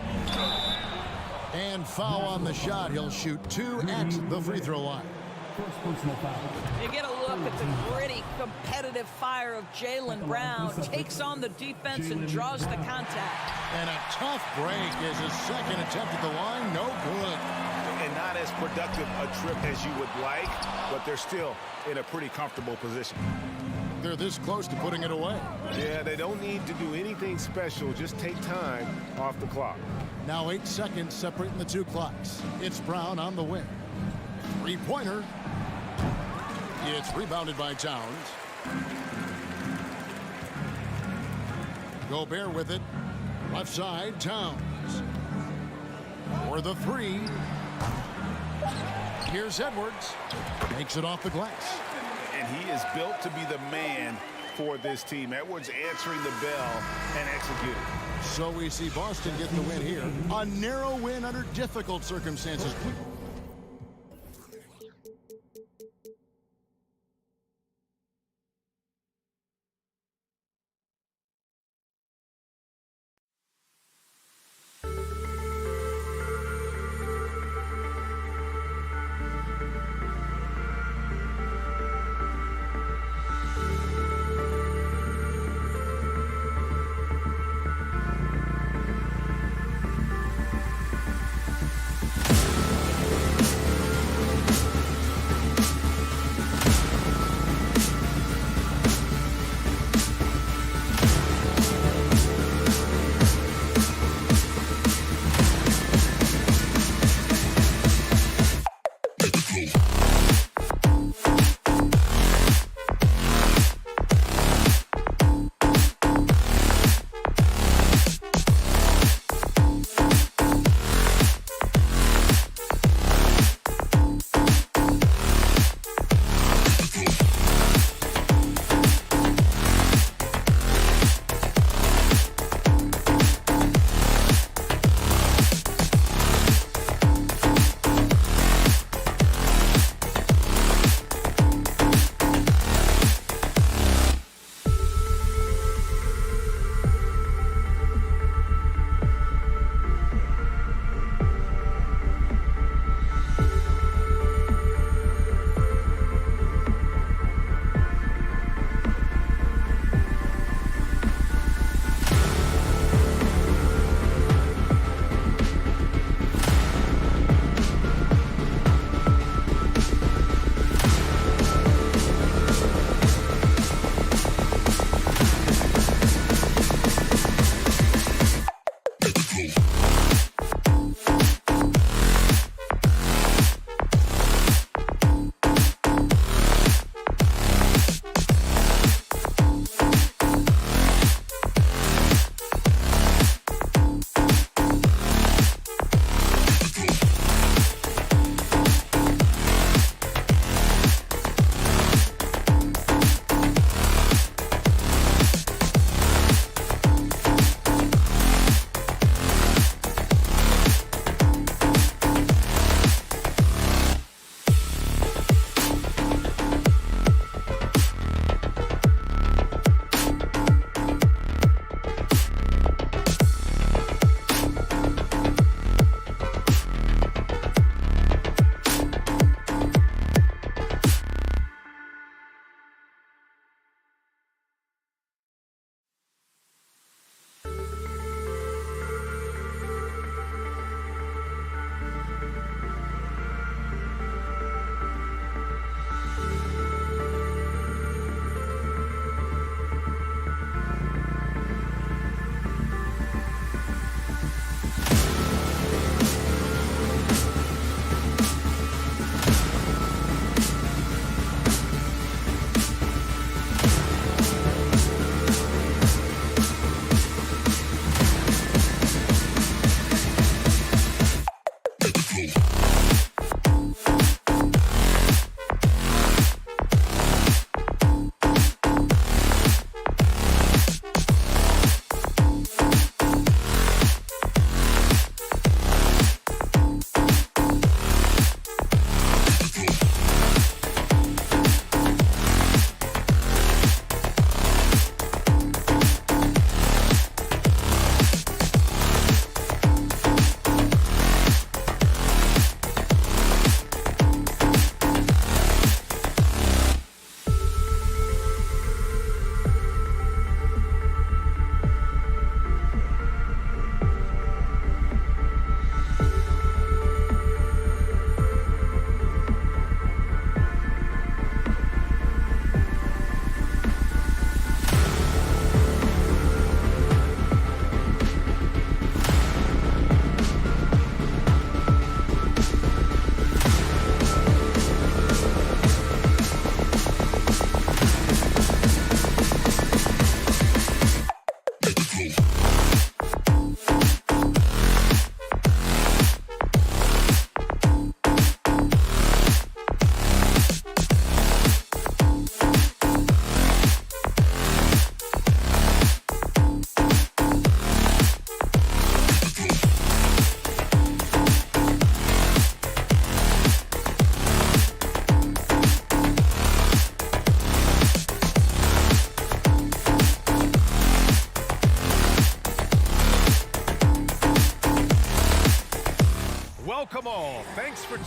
Speaker 1: And foul on the shot. He'll shoot 2 at the free throw line.
Speaker 2: You get a look at the gritty, competitive fire of Jaylen Brown. Takes on the defense and draws the contact.
Speaker 1: And a tough break is his second attempt at the line. No good.
Speaker 3: And not as productive a trip as you would like, but they're still in a pretty comfortable position.
Speaker 1: They're this close to putting it away.
Speaker 3: Yeah, they don't need to do anything special. Just take time off the clock.
Speaker 1: Now 8 seconds separating the two clocks. It's Brown on the wing. Three-pointer. It's rebounded by Towns. Gobert with it. Left side, Towns. For the three. Here's Edwards. Makes it off the glass.
Speaker 3: And he is built to be the man for this team. Edwards answering the bell and executing.
Speaker 1: So we see Boston get the win here. A narrow win under difficult circumstances.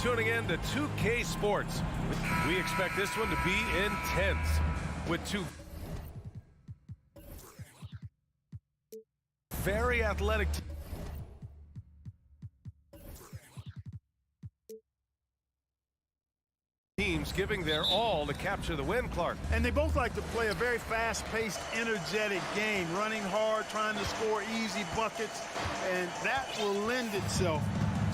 Speaker 9: tuning in to 2K Sports. We expect this one to be intense with two very athletic teams giving their all to capture the win, Clark.
Speaker 8: And they both like to play a very fast-paced, energetic game, running hard, trying to score easy buckets, and that will lend itself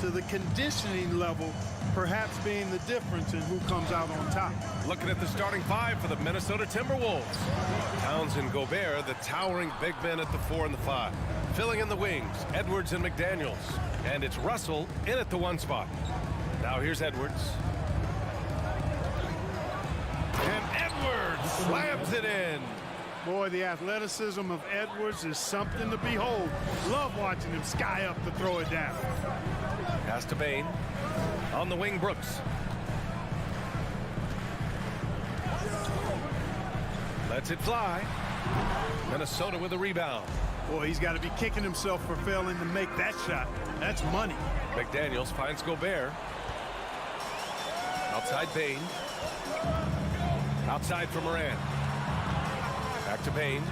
Speaker 8: to the conditioning level perhaps being the difference in who comes out on top.
Speaker 9: Looking at the starting five for the Minnesota Timberwolves. Towns and Gobert, the towering big men at the 4 and the 5. Filling in the wings, Edwards and McDaniels. And it's Russell in at the 1 spot. Now here's Edwards. And Edwards slams it in.
Speaker 8: Boy, the athleticism of Edwards is something to behold. Love watching him sky up to throw it down.
Speaker 9: Pass to Bane. On the wing, Brooks. Lets it fly. Minnesota with a rebound.
Speaker 8: Boy, he's got to be kicking himself for failing to make that shot. That's money.
Speaker 9: McDaniels finds Gobert. Outside Bane. Outside for Morant. Back to Bane.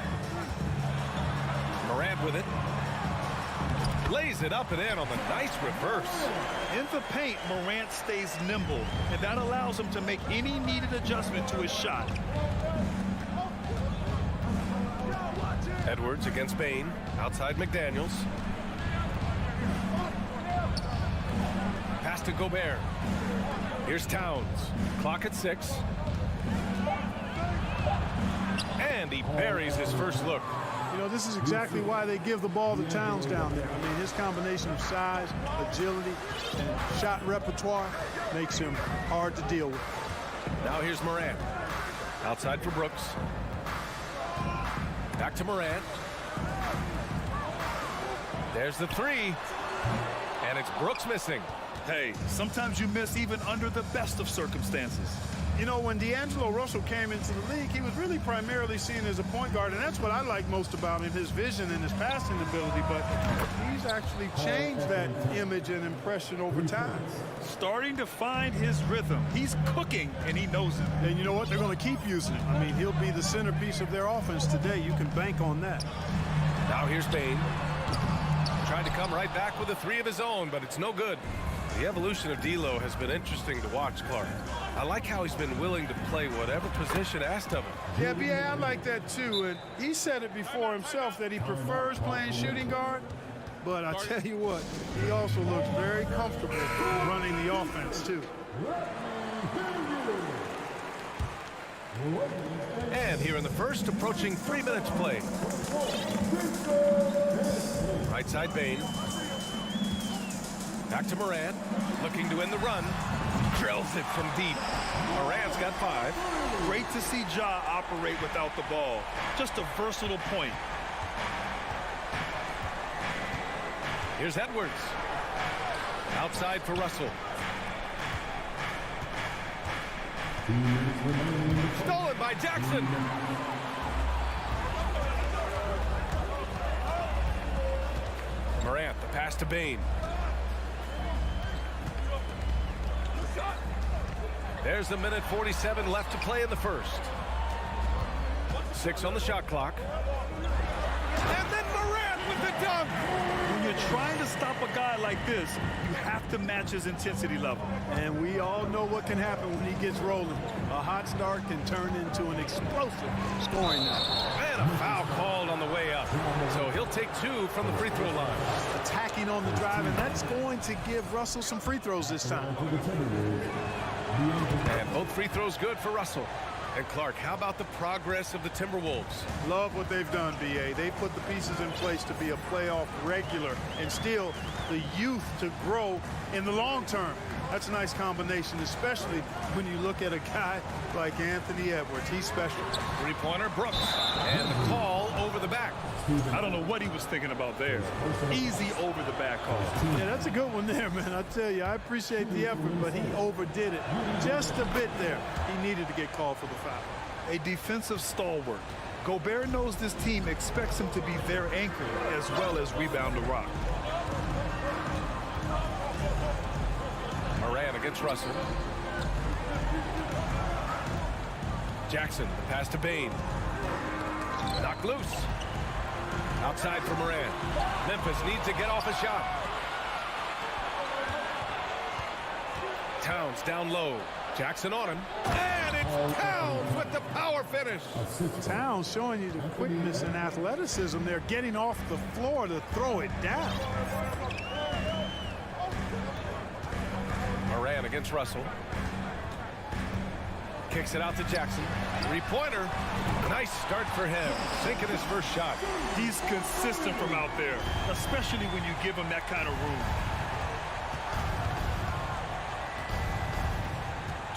Speaker 9: Morant with it. Lays it up and in on the nice reverse.
Speaker 7: In the paint, Morant stays nimble, and that allows him to make any needed adjustment to his shot.
Speaker 9: Edwards against Bane. Outside McDaniels. Pass to Gobert. Here's Towns. Clock at 6. And he buries his first look.
Speaker 8: You know, this is exactly why they give the ball to Towns down there. I mean, his combination of size, agility, and shot repertoire makes him hard to deal with.
Speaker 9: Now here's Morant. Outside for Brooks. Back to Morant. There's the 3. And it's Brooks missing.
Speaker 7: Hey, sometimes you miss even under the best of circumstances.
Speaker 8: You know, when D'Angelo Russell came into the league, he was really primarily seen as a point guard, and that's what I like most about him, his vision and his passing ability, but he's actually changed that image and impression over time.
Speaker 7: Starting to find his rhythm. He's cooking, and he knows it.
Speaker 8: And you know what? They're going to keep using him. I mean, he'll be the centerpiece of their offense today. You can bank on that.
Speaker 9: Now here's Bane. Trying to come right back with a 3 of his own, but it's no good. The evolution of D'Lo has been interesting to watch, Clark. I like how he's been willing to play whatever position asked of him.
Speaker 8: Yeah, B.A., I like that too. And he said it before himself that he prefers playing shooting guard. But I tell you what, he also looks very comfortable running the offense too.
Speaker 9: And here in the first, approaching 3 minutes played. Right side Bane. Back to Morant, looking to end the run. Drills it from deep. Morant's got 5.
Speaker 7: Great to see Ja operate without the ball. Just a versatile point.
Speaker 9: Here's Edwards. Outside for Russell. Stolen by Jackson. Morant, the pass to Bane. There's the minute 47 left to play in the first. 6 on the shot clock. And then Morant with the dunk.
Speaker 7: When you're trying to stop a guy like this, you have to match his intensity level.
Speaker 8: And we all know what can happen when he gets rolling. A hot start can turn into an explosive scoring night.
Speaker 9: And a foul called on the way up. So he'll take 2 from the free throw line.
Speaker 8: Attacking on the drive, and that's going to give Russell some free throws this time.
Speaker 9: And both free throws good for Russell. And Clark, how about the progress of the Timberwolves?
Speaker 8: Love what they've done, B.A. They put the pieces in place to be a playoff regular and still the youth to grow in the long term. That's a nice combination, especially when you look at a guy like Anthony Edwards. He's special.
Speaker 9: Three-pointer, Brooks. And the call over the back.
Speaker 7: I don't know what he was thinking about there. Easy over the back call.
Speaker 8: Yeah, that's a good one there, man. I tell you, I appreciate the effort, but he overdid it just a bit there. He needed to get called for the foul.
Speaker 7: A defensive stalwart. Gobert knows this team expects him to be their anchor as well as rebound the rock.
Speaker 9: Morant against Russell. Jackson, the pass to Bain. Knocked loose. Outside for Moran. Memphis needs to get off a shot. Towns down low. Jackson on him. And it's Towns with the power finish.
Speaker 8: Towns showing you the quickness and athleticism. They're getting off the floor to throw it down.
Speaker 9: Moran against Russell. Kicks it out to Jackson. Three-pointer. Nice start for him. Sinking his first shot.
Speaker 7: He's consistent from out there, especially when you give him that kind of room.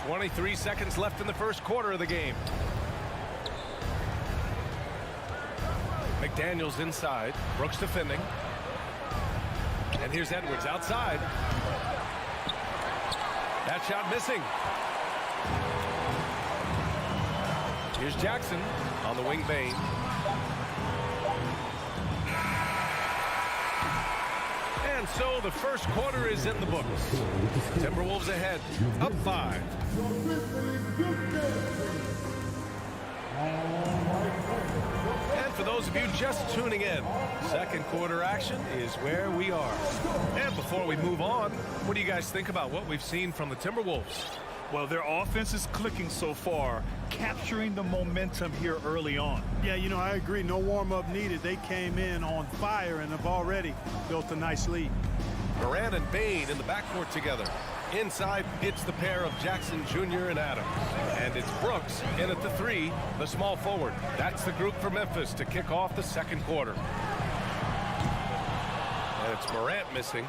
Speaker 9: 23 seconds left in the first quarter of the game. McDaniels inside. Brooks defending. And here's Edwards outside. That shot missing. Here's Jackson on the wing. Bain. And so the first quarter is in the books. Timberwolves ahead, up 5. And for those of you just tuning in, second quarter action is where we are. And before we move on, what do you guys think about what we've seen from the Timberwolves?
Speaker 7: Well, their offense is clicking so far, capturing the momentum here early on.
Speaker 8: Yeah, you know, I agree. No warm-up needed. They came in on fire and have already built a nice lead.
Speaker 9: Moran and Bain in the backcourt together. Inside, it's the pair of Jackson Jr. and Adams. And it's Brooks in at the 3, the small forward. That's the group for Memphis to kick off the second quarter. And it's Morant missing.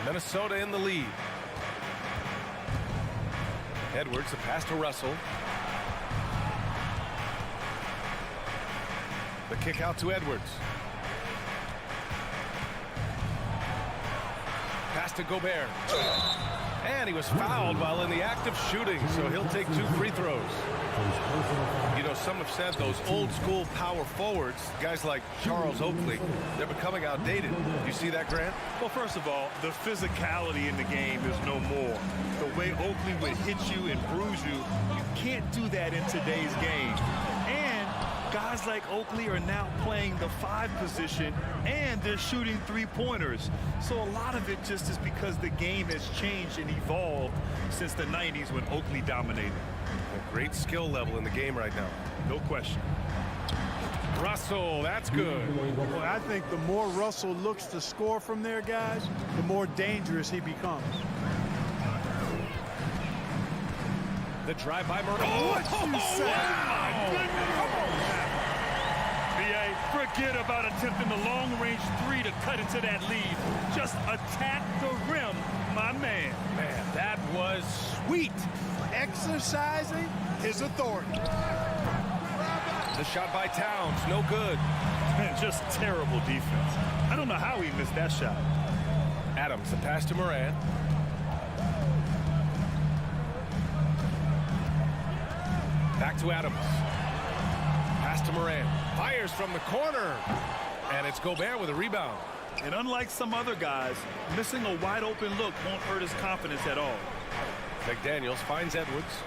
Speaker 9: Minnesota in the lead. Edwards, the pass to Russell. The kick out to Edwards. Pass to Gobert. And he was fouled while in the act of shooting, so he'll take 2 free throws. You know, some have said those old school power forwards, guys like Charles Oakley, they're becoming outdated. You see that, Grant?
Speaker 7: Well, first of all, the physicality in the game is no more. The way Oakley would hit you and bruise you, you can't do that in today's game. And guys like Oakley are now playing the 5 position, and they're shooting 3-pointers. So a lot of it just is because the game has changed and evolved since the 90s when Oakley dominated.
Speaker 9: A great skill level in the game right now.
Speaker 7: No question.
Speaker 9: Russell, that's good.
Speaker 8: Well, I think the more Russell looks to score from there, guys, the more dangerous he becomes.
Speaker 9: The drive by Moran.
Speaker 7: What you say? My goodness. B.A., forget about attempting the long-range 3 to cut into that lead. Just attack the rim, my man.
Speaker 9: Man, that was sweet.
Speaker 8: Exercising his authority.
Speaker 9: The shot by Towns, no good.
Speaker 7: Just terrible defense. I don't know how he missed that shot.
Speaker 9: Adams, the pass to Moran. Back to Adams. Pass to Moran. Fires from the corner. And it's Gobert with a rebound.
Speaker 7: And unlike some other guys, missing a wide open look won't hurt his confidence at all.
Speaker 9: McDaniels finds Edwards.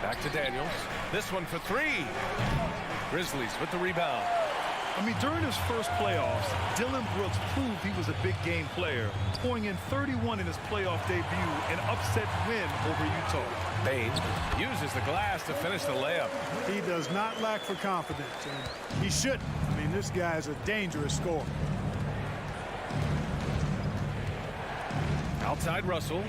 Speaker 9: Back to Daniels. This one for 3. Grizzlies with the rebound.
Speaker 7: I mean, during his first playoffs, Dillon Brooks proved he was a big game player, pouring in 31 in his playoff debut, an upset win over Utah.
Speaker 9: Bain uses the glass to finish the layup.
Speaker 8: He does not lack for confidence, and he shouldn't. I mean, this guy is a dangerous scorer.
Speaker 9: Outside Russell.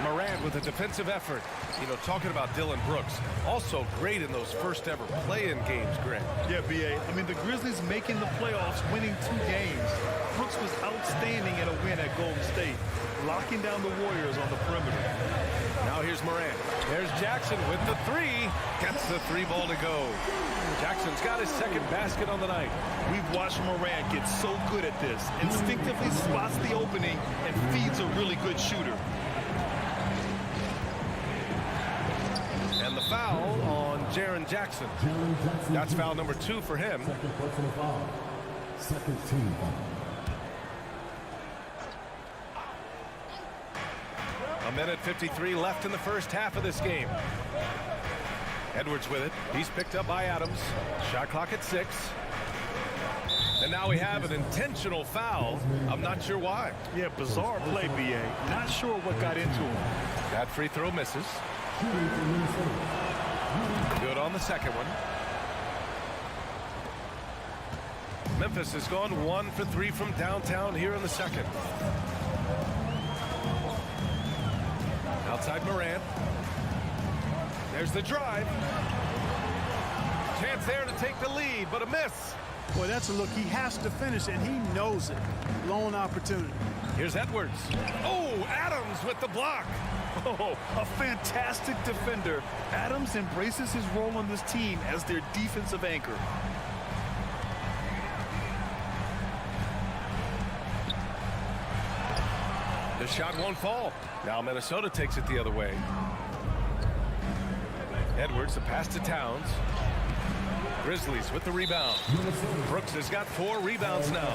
Speaker 9: Moran with a defensive effort. You know, talking about Dillon Brooks, also great in those first ever play-in games, Grant.
Speaker 7: Yeah, B.A. I mean, the Grizzlies making the playoffs, winning 2 games. Brooks was outstanding in a win at Golden State, locking down the Warriors on the perimeter.
Speaker 9: Now here's Moran. There's Jackson with the 3. Gets the 3 ball to go. Jackson's got his second basket on the night.
Speaker 7: We've watched Moran get so good at this. Instinctively spots the opening and feeds a really good shooter.
Speaker 9: And the foul on Jaren Jackson. That's foul number 2 for him.
Speaker 13: Second team foul.
Speaker 9: 1:53 left in the first half of this game. Edwards with it. He's picked up by Adams. Shot clock at 6. And now we have an intentional foul. I'm not sure why.
Speaker 7: Yeah, bizarre play, B.A. Not sure what got into him.
Speaker 9: That free throw misses. Good on the second one. Memphis has gone 1 for 3 from downtown here in the second. Outside Morant. There's the drive. Chance there to take the lead, but a miss.
Speaker 8: Boy, that's a look he has to finish, and he knows it. Lone opportunity.
Speaker 9: Here's Edwards. Oh, Adams with the block.
Speaker 7: Oh, a fantastic defender. Adams embraces his role on this team as their defensive anchor.
Speaker 9: The shot won't fall. Now Minnesota takes it the other way. Edwards, the pass to Towns. Grizzlies with the rebound. Brooks has got 4 rebounds now.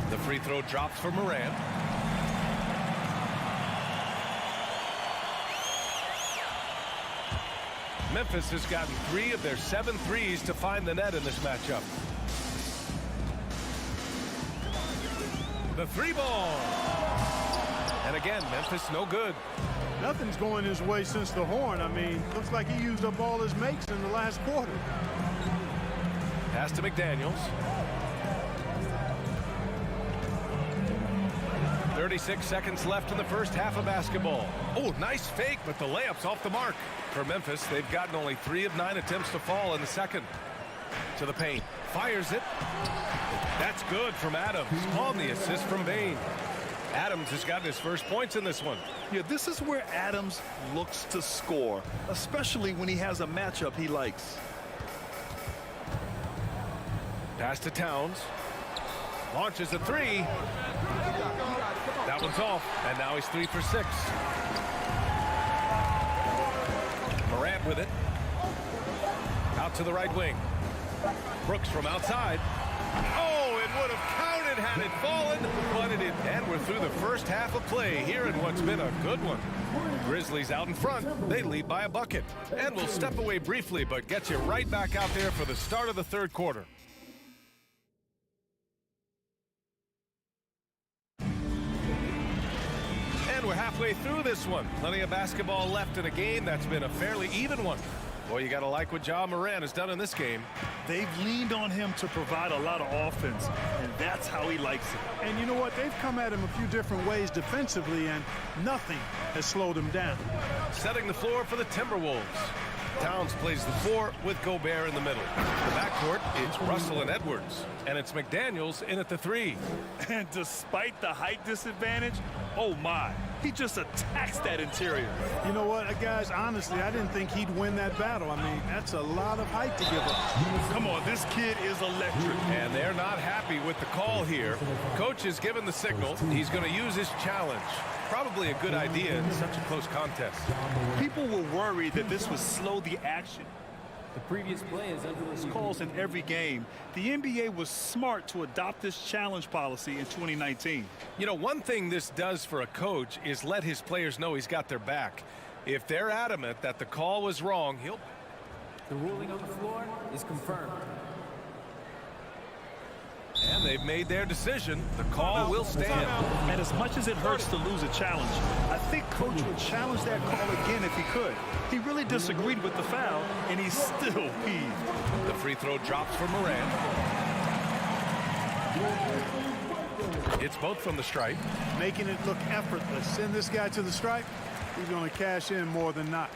Speaker 9: The free throw drops for Morant. Memphis has gotten 3 of their 7 threes to find the net in this matchup. The 3-ball. And again, Memphis no good.
Speaker 8: Nothing's going his way since the horn. I mean, looks like he used up all his makes in the last quarter.
Speaker 9: Pass to McDaniels. 36 seconds left in the first half of basketball. Oh, nice fake, but the layup's off the mark. For Memphis, they've gotten only 3 of 9 attempts to fall in the second. To the paint. Fires it. That's good from Adams on the assist from Bain. Adams has gotten his first points in this one.
Speaker 7: Yeah, this is where Adams looks to score, especially when he has a matchup he likes.
Speaker 9: Pass to Towns. Launches a 3. That one's off, and now he's 3 for 6. Morant with it. Out to the right wing. Brooks from outside. Oh, it would have counted had it fallen, but it didn't. And we're through the first half of play here in what's been a good one. Grizzlies out in front. They lead by a bucket. And we'll step away briefly, but get you right back out there for the start of the third quarter. And we're halfway through this one. Plenty of basketball left in a game that's been a fairly even one. Boy, you got to like what Ja Morant has done in this game.
Speaker 7: They've leaned on him to provide a lot of offense, and that's how he likes it.
Speaker 8: And you know what? They've come at him a few different ways defensively, and nothing has slowed him down.
Speaker 9: Setting the floor for the Timberwolves. Towns plays the 4 with Gobert in the middle. The backcourt, it's Russell and Edwards. And it's McDaniels in at the 3.
Speaker 7: And despite the height disadvantage, oh my, he just attacks that interior.
Speaker 8: You know what, guys, honestly, I didn't think he'd win that battle. I mean, that's a lot of height to give up.
Speaker 7: Come on, this kid is electric.
Speaker 9: And they're not happy with the call here. Coach has given the signal. He's going to use his challenge. Probably a good idea in such a close contest.
Speaker 7: People were worried that this would slow the action.
Speaker 5: The previous play is under
Speaker 7: This calls in every game. The NBA was smart to adopt this challenge policy in 2019.
Speaker 9: You know, one thing this does for a coach is let his players know he's got their back. If they're adamant that the call was wrong, he'll...
Speaker 5: The ruling on the floor is confirmed.
Speaker 9: And they've made their decision. The call will stand.
Speaker 7: And as much as it hurts to lose a challenge, I think Coach would challenge that call again if he could. He really disagreed with the foul, and he's still peeved.
Speaker 9: The free throw drops for Morant. It's both from the stripe.
Speaker 8: Making it look effortless. Send this guy to the stripe. He's going to cash in more than not.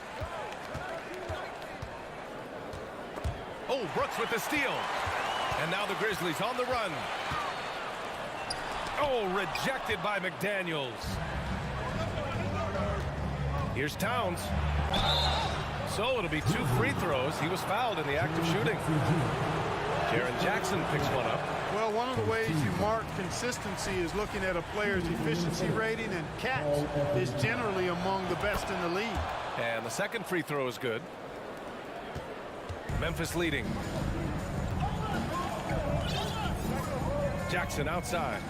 Speaker 9: Oh, Brooks with the steal. And now the Grizzlies on the run. Oh, rejected by McDaniels. Here's Towns. So it'll be 2 free throws. He was fouled in the act of shooting. Jaren Jackson picks one up.
Speaker 8: Well, one of the ways you mark consistency is looking at a player's efficiency rating, and catch is generally among the best in the league.
Speaker 9: And the second free throw is good. Memphis leading. Jackson outside.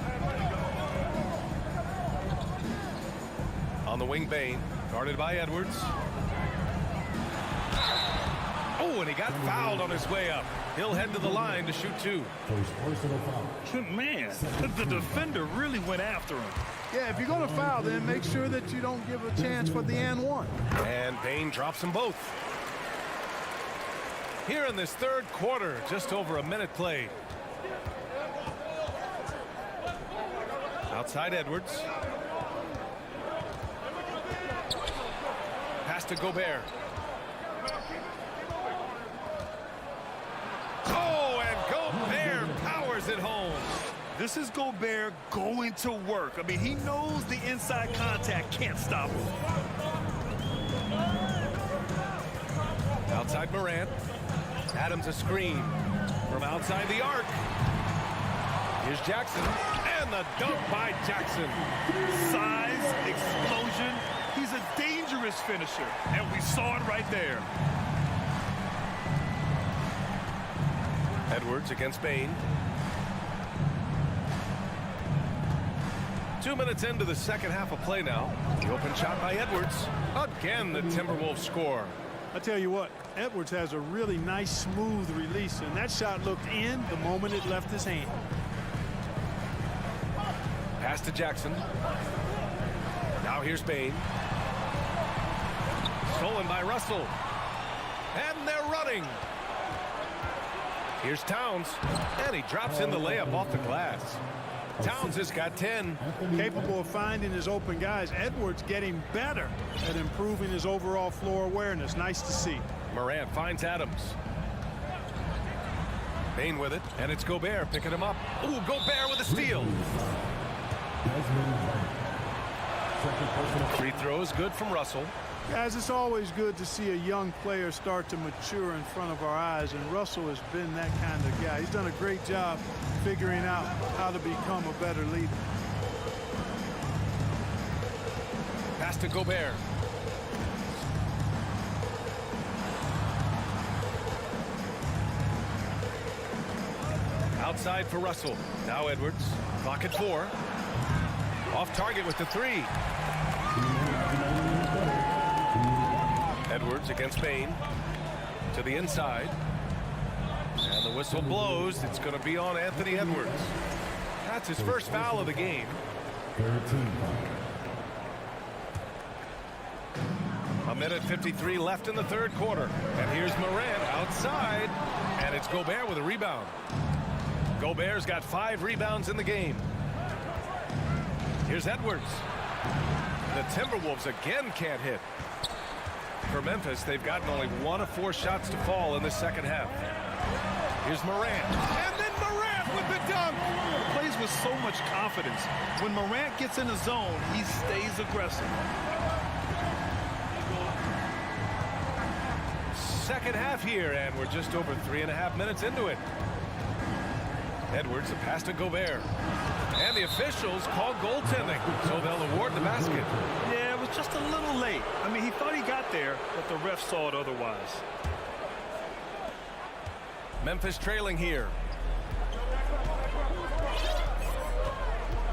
Speaker 9: On the wing, Bane, guarded by Edwards. Oh, and he got fouled on his way up. He'll head to the line to shoot 2.
Speaker 7: Man, the defender really went after him.
Speaker 8: Yeah, if you're going to foul, then make sure that you don't give a chance for the and one.
Speaker 9: And Bane drops them both. Here in this third quarter, just over a minute played. Outside Edwards. Pass to Gobert. Oh, and Gobert powers it home.
Speaker 7: This is Gobert going to work. I mean, he knows the inside contact can't stop him.
Speaker 9: Outside Morant. Adams a screen from outside the arc. Here's Jackson, and the dunk by Jackson.
Speaker 7: Size, explosion. He's a dangerous finisher, and we saw it right there.
Speaker 9: Edwards against Bane. 2 minutes into the second half of play now. The open shot by Edwards. Again, the Timberwolves score.
Speaker 8: I tell you what, Edwards has a really nice, smooth release, and that shot looked in the moment it left his hand.
Speaker 9: Pass to Jackson. Now here's Bane. Stolen by Russell. And they're running. Here's Towns. And he drops in the layup off the glass. Towns has got 10.
Speaker 8: Capable of finding his open guys. Edwards getting better at improving his overall floor awareness. Nice to see.
Speaker 9: Morant finds Adams. Bane with it, and it's Gobert picking him up. Ooh, Gobert with a steal. Free throws good from Russell.
Speaker 8: Guys, it's always good to see a young player start to mature in front of our eyes, and Russell has been that kind of guy. He's done a great job figuring out how to become a better leader.
Speaker 9: Pass to Gobert. Outside for Russell. Now Edwards. Clock at 4. Off target with the 3. Edwards against Bane. To the inside. And the whistle blows. It's going to be on Anthony Edwards. That's his first foul of the game.
Speaker 13: 13.
Speaker 9: A minute 53 left in the third quarter. And here's Morant outside. And it's Gobert with a rebound. Gobert's got 5 rebounds in the game. Here's Edwards. The Timberwolves again can't hit. For Memphis, they've gotten only 1 of 4 shots to fall in the second half. Here's Morant. And then Morant with the dunk.
Speaker 7: Plays with so much confidence. When Morant gets in the zone, he stays aggressive.
Speaker 9: Second half here, and we're just over 3.5 minutes into it. Edwards, a pass to Gobert. And the officials call goaltending, so they'll award the basket.
Speaker 7: Yeah, it was just a little late. I mean, he thought he got there, but the ref saw it otherwise.
Speaker 9: Memphis trailing here.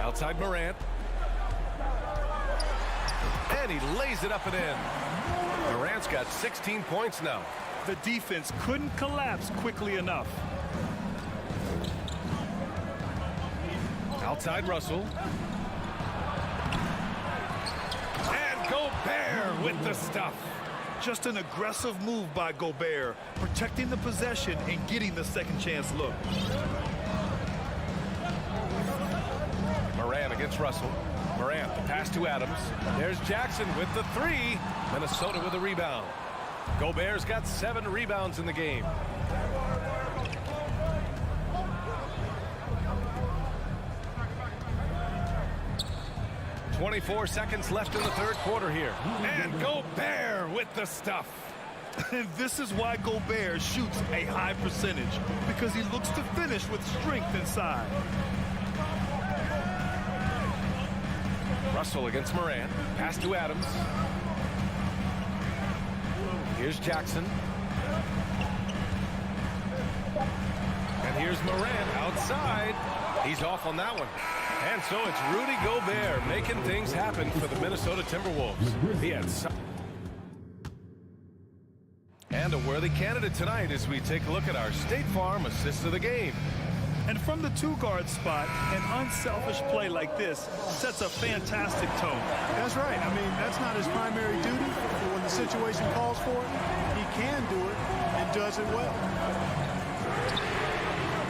Speaker 9: Outside Morant. And he lays it up and in. Morant's got 16 points now.
Speaker 7: The defense couldn't collapse quickly enough.
Speaker 9: Outside Russell. And Gobert with the stuff.
Speaker 7: Just an aggressive move by Gobert, protecting the possession and getting the second chance look.
Speaker 9: Morant against Russell. Morant, the pass to Adams. There's Jackson with the 3. Minnesota with a rebound. Gobert's got 7 rebounds in the game. .24 seconds left in the third quarter here. And Gobert with the stuff.
Speaker 7: And this is why Gobert shoots a high percentage, because he looks to finish with strength inside.
Speaker 9: Russell against Morant. Pass to Adams. Here's Jackson. And here's Morant outside. He's off on that one. And so it's Rudy Gobert making things happen for the Minnesota Timberwolves. He had and a worthy candidate tonight as we take a look at our State Farm assist of the game.
Speaker 7: And from the two-guard spot, an unselfish play like this sets a fantastic tone.
Speaker 8: That's right. I mean, that's not his primary duty, but when the situation calls for it, he can do it and does it well.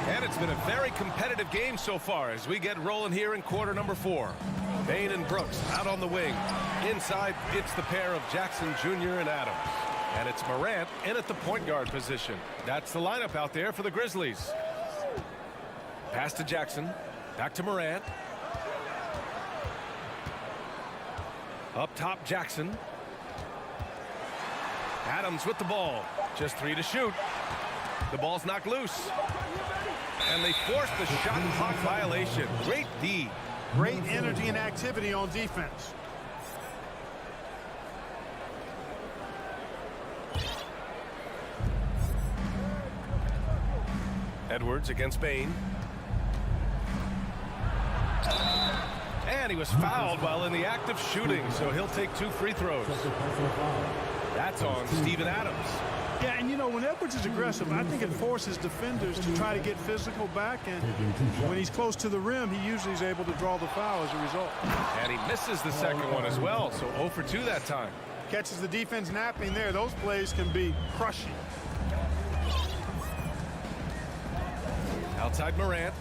Speaker 9: And it's been a very competitive game so far as we get rolling here in quarter number 4. Bain and Brooks out on the wing. Inside, it's the pair of Jackson Jr. and Adams. And it's Morant in at the point guard position. That's the lineup out there for the Grizzlies. Pass to Jackson. Back to Morant. Up top, Jackson. Adams with the ball. Just 3 to shoot. The ball's knocked loose. And they force the shot clock violation. Great D.
Speaker 8: Great energy and activity on defense.
Speaker 9: Edwards against Bain. And he was fouled while in the act of shooting, so he'll take 2 free throws. That's on Steven Adams.
Speaker 8: Yeah, and you know, when Edwards is aggressive, I think it forces defenders to try to get physical back, and when he's close to the rim, he usually is able to draw the foul as a result.
Speaker 9: And he misses the second one as well, so 0 for 2 that time.
Speaker 8: Catches the defense napping there. Those plays can be crushing.
Speaker 9: Outside Morant.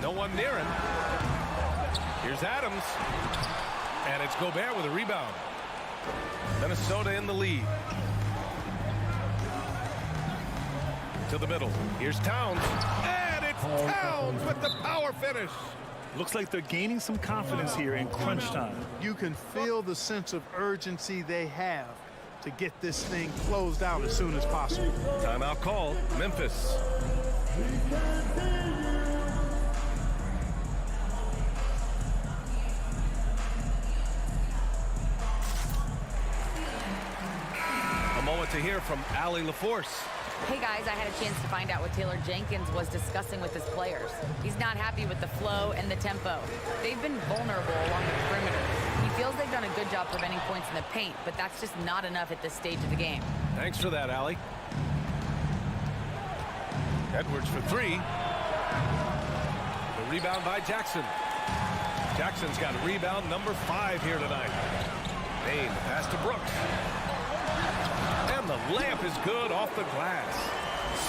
Speaker 9: No one near him. Here's Adams. And it's Gobert with a rebound. Minnesota in the lead. To the middle. Here's Towns. And it's Towns with the power finish.
Speaker 7: Looks like they're gaining some confidence here in crunch time.
Speaker 8: You can feel the sense of urgency they have to get this thing closed out as soon as possible.
Speaker 9: Timeout call, Memphis. A moment to hear from Allie LaForce.
Speaker 10: Hey guys, I had a chance to find out what Taylor Jenkins was discussing with his players. He's not happy with the flow and the tempo. They've been vulnerable along the perimeter. He feels they've done a good job preventing points in the paint, but that's just not enough at this stage of the game.
Speaker 9: Thanks for that, Allie. Edwards for 3. The rebound by Jackson. Jackson's got rebound number 5 here tonight. Bain, the pass to Brooks. And the layup is good off the glass.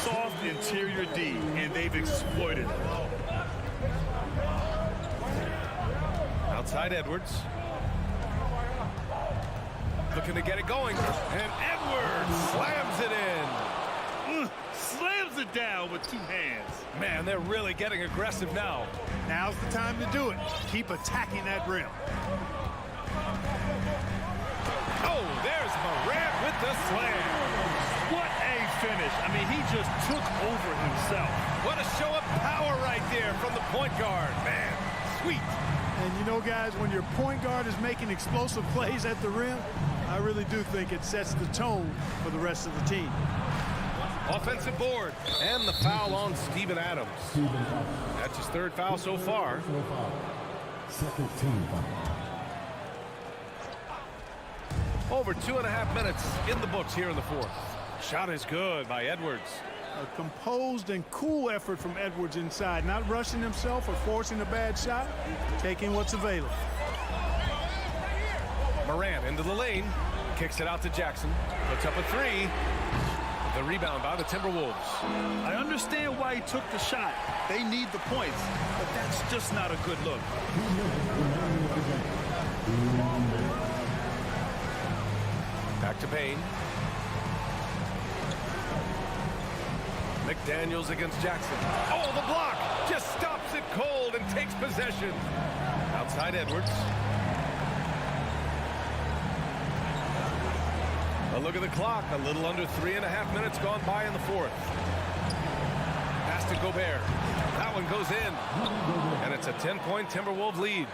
Speaker 7: Soft interior D, and they've exploited it.
Speaker 9: Outside Edwards. Looking to get it going. And Edwards slams it in.
Speaker 7: Slams it down with 2 hands.
Speaker 9: Man, they're really getting aggressive now.
Speaker 8: Now's the time to do it. Keep attacking that rim.
Speaker 9: Oh, there's Morant with the slam.
Speaker 7: What a finish. I mean, he just took over himself.
Speaker 9: What a show of power right there from the point guard. Man, sweet.
Speaker 8: And you know, guys, when your point guard is making explosive plays at the rim, I really do think it sets the tone for the rest of the team.
Speaker 9: Offensive board. And the foul on Steven Adams. That's his 3rd foul so far.
Speaker 13: Second team foul.
Speaker 9: Over 2.5 minutes in the books here in the 4th. Shot is good by Edwards.
Speaker 8: A composed and cool effort from Edwards inside, not rushing himself or forcing a bad shot, taking what's available.
Speaker 9: Morant into the lane, kicks it out to Jackson, puts up a 3. The rebound by the Timberwolves.
Speaker 7: I understand why he took the shot. They need the points, but that's just not a good look.
Speaker 9: Back to Bain. McDaniels against Jackson. Oh, the block! Just stops it cold and takes possession. Outside Edwards. A look at the clock. A little under 3.5 minutes gone by in the 4th. Pass to Gobert. That one goes in. And it's a 10-point Timberwolves lead.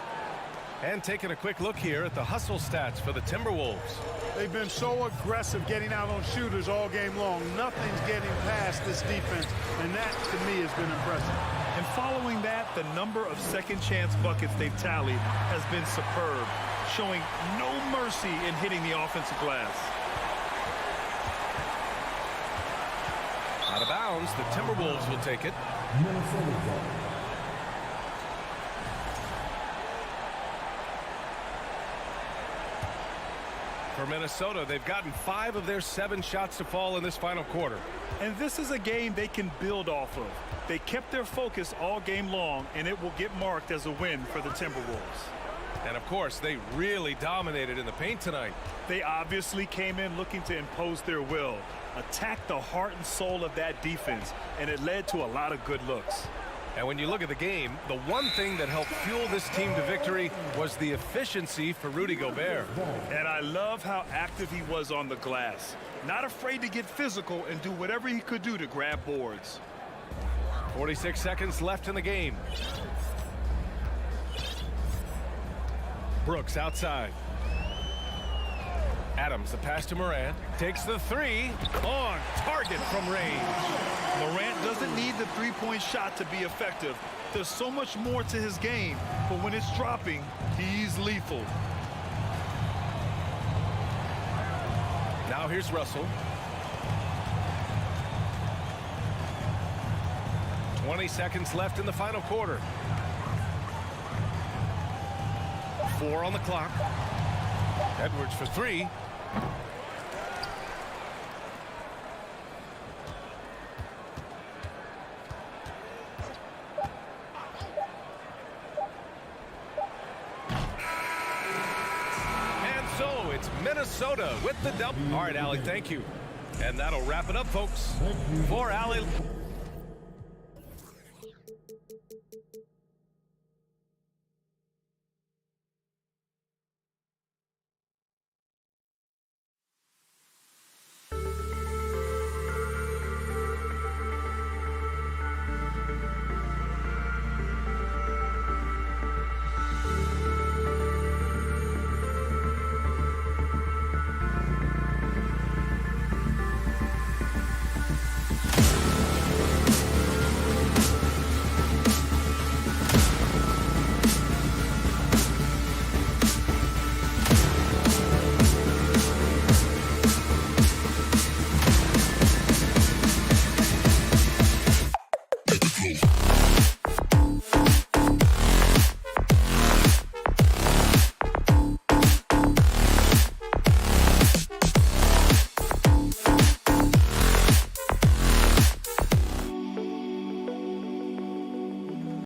Speaker 9: And taking a quick look here at the hustle stats for the Timberwolves.
Speaker 8: They've been so aggressive getting out on shooters all game long. Nothing's getting past this defense, and that, to me, has been impressive.
Speaker 7: And following that, the number of second chance buckets they've tallied has been superb, showing no mercy in hitting the offensive glass.
Speaker 9: Out of bounds, the Timberwolves will take it. For Minnesota, they've gotten 5 of their 7 shots to fall in this final quarter.
Speaker 7: And this is a game they can build off of. They kept their focus all game long, and it will get marked as a win for the Timberwolves.
Speaker 9: And, of course, they really dominated in the paint tonight.
Speaker 7: They obviously came in looking to impose their will, attack the heart and soul of that defense, and it led to a lot of good looks.
Speaker 9: And when you look at the game, the one thing that helped fuel this team to victory was the efficiency for Rudy Gobert.
Speaker 7: And I love how active he was on the glass. Not afraid to get physical and do whatever he could do to grab boards.
Speaker 9: 46 seconds left in the game. Brooks outside. Adams, the pass to Morant, takes the 3 on target from range.
Speaker 7: Morant doesn't need the three-point shot to be effective. There's so much more to his game, but when it's dropping, he's lethal.
Speaker 9: Now here's Russell. 20 seconds left in the final quarter. 4 on the clock. Edwards for 3. And so it's Minnesota with the dub. All right, Allie, thank you. And that'll wrap it up, folks. For Allie.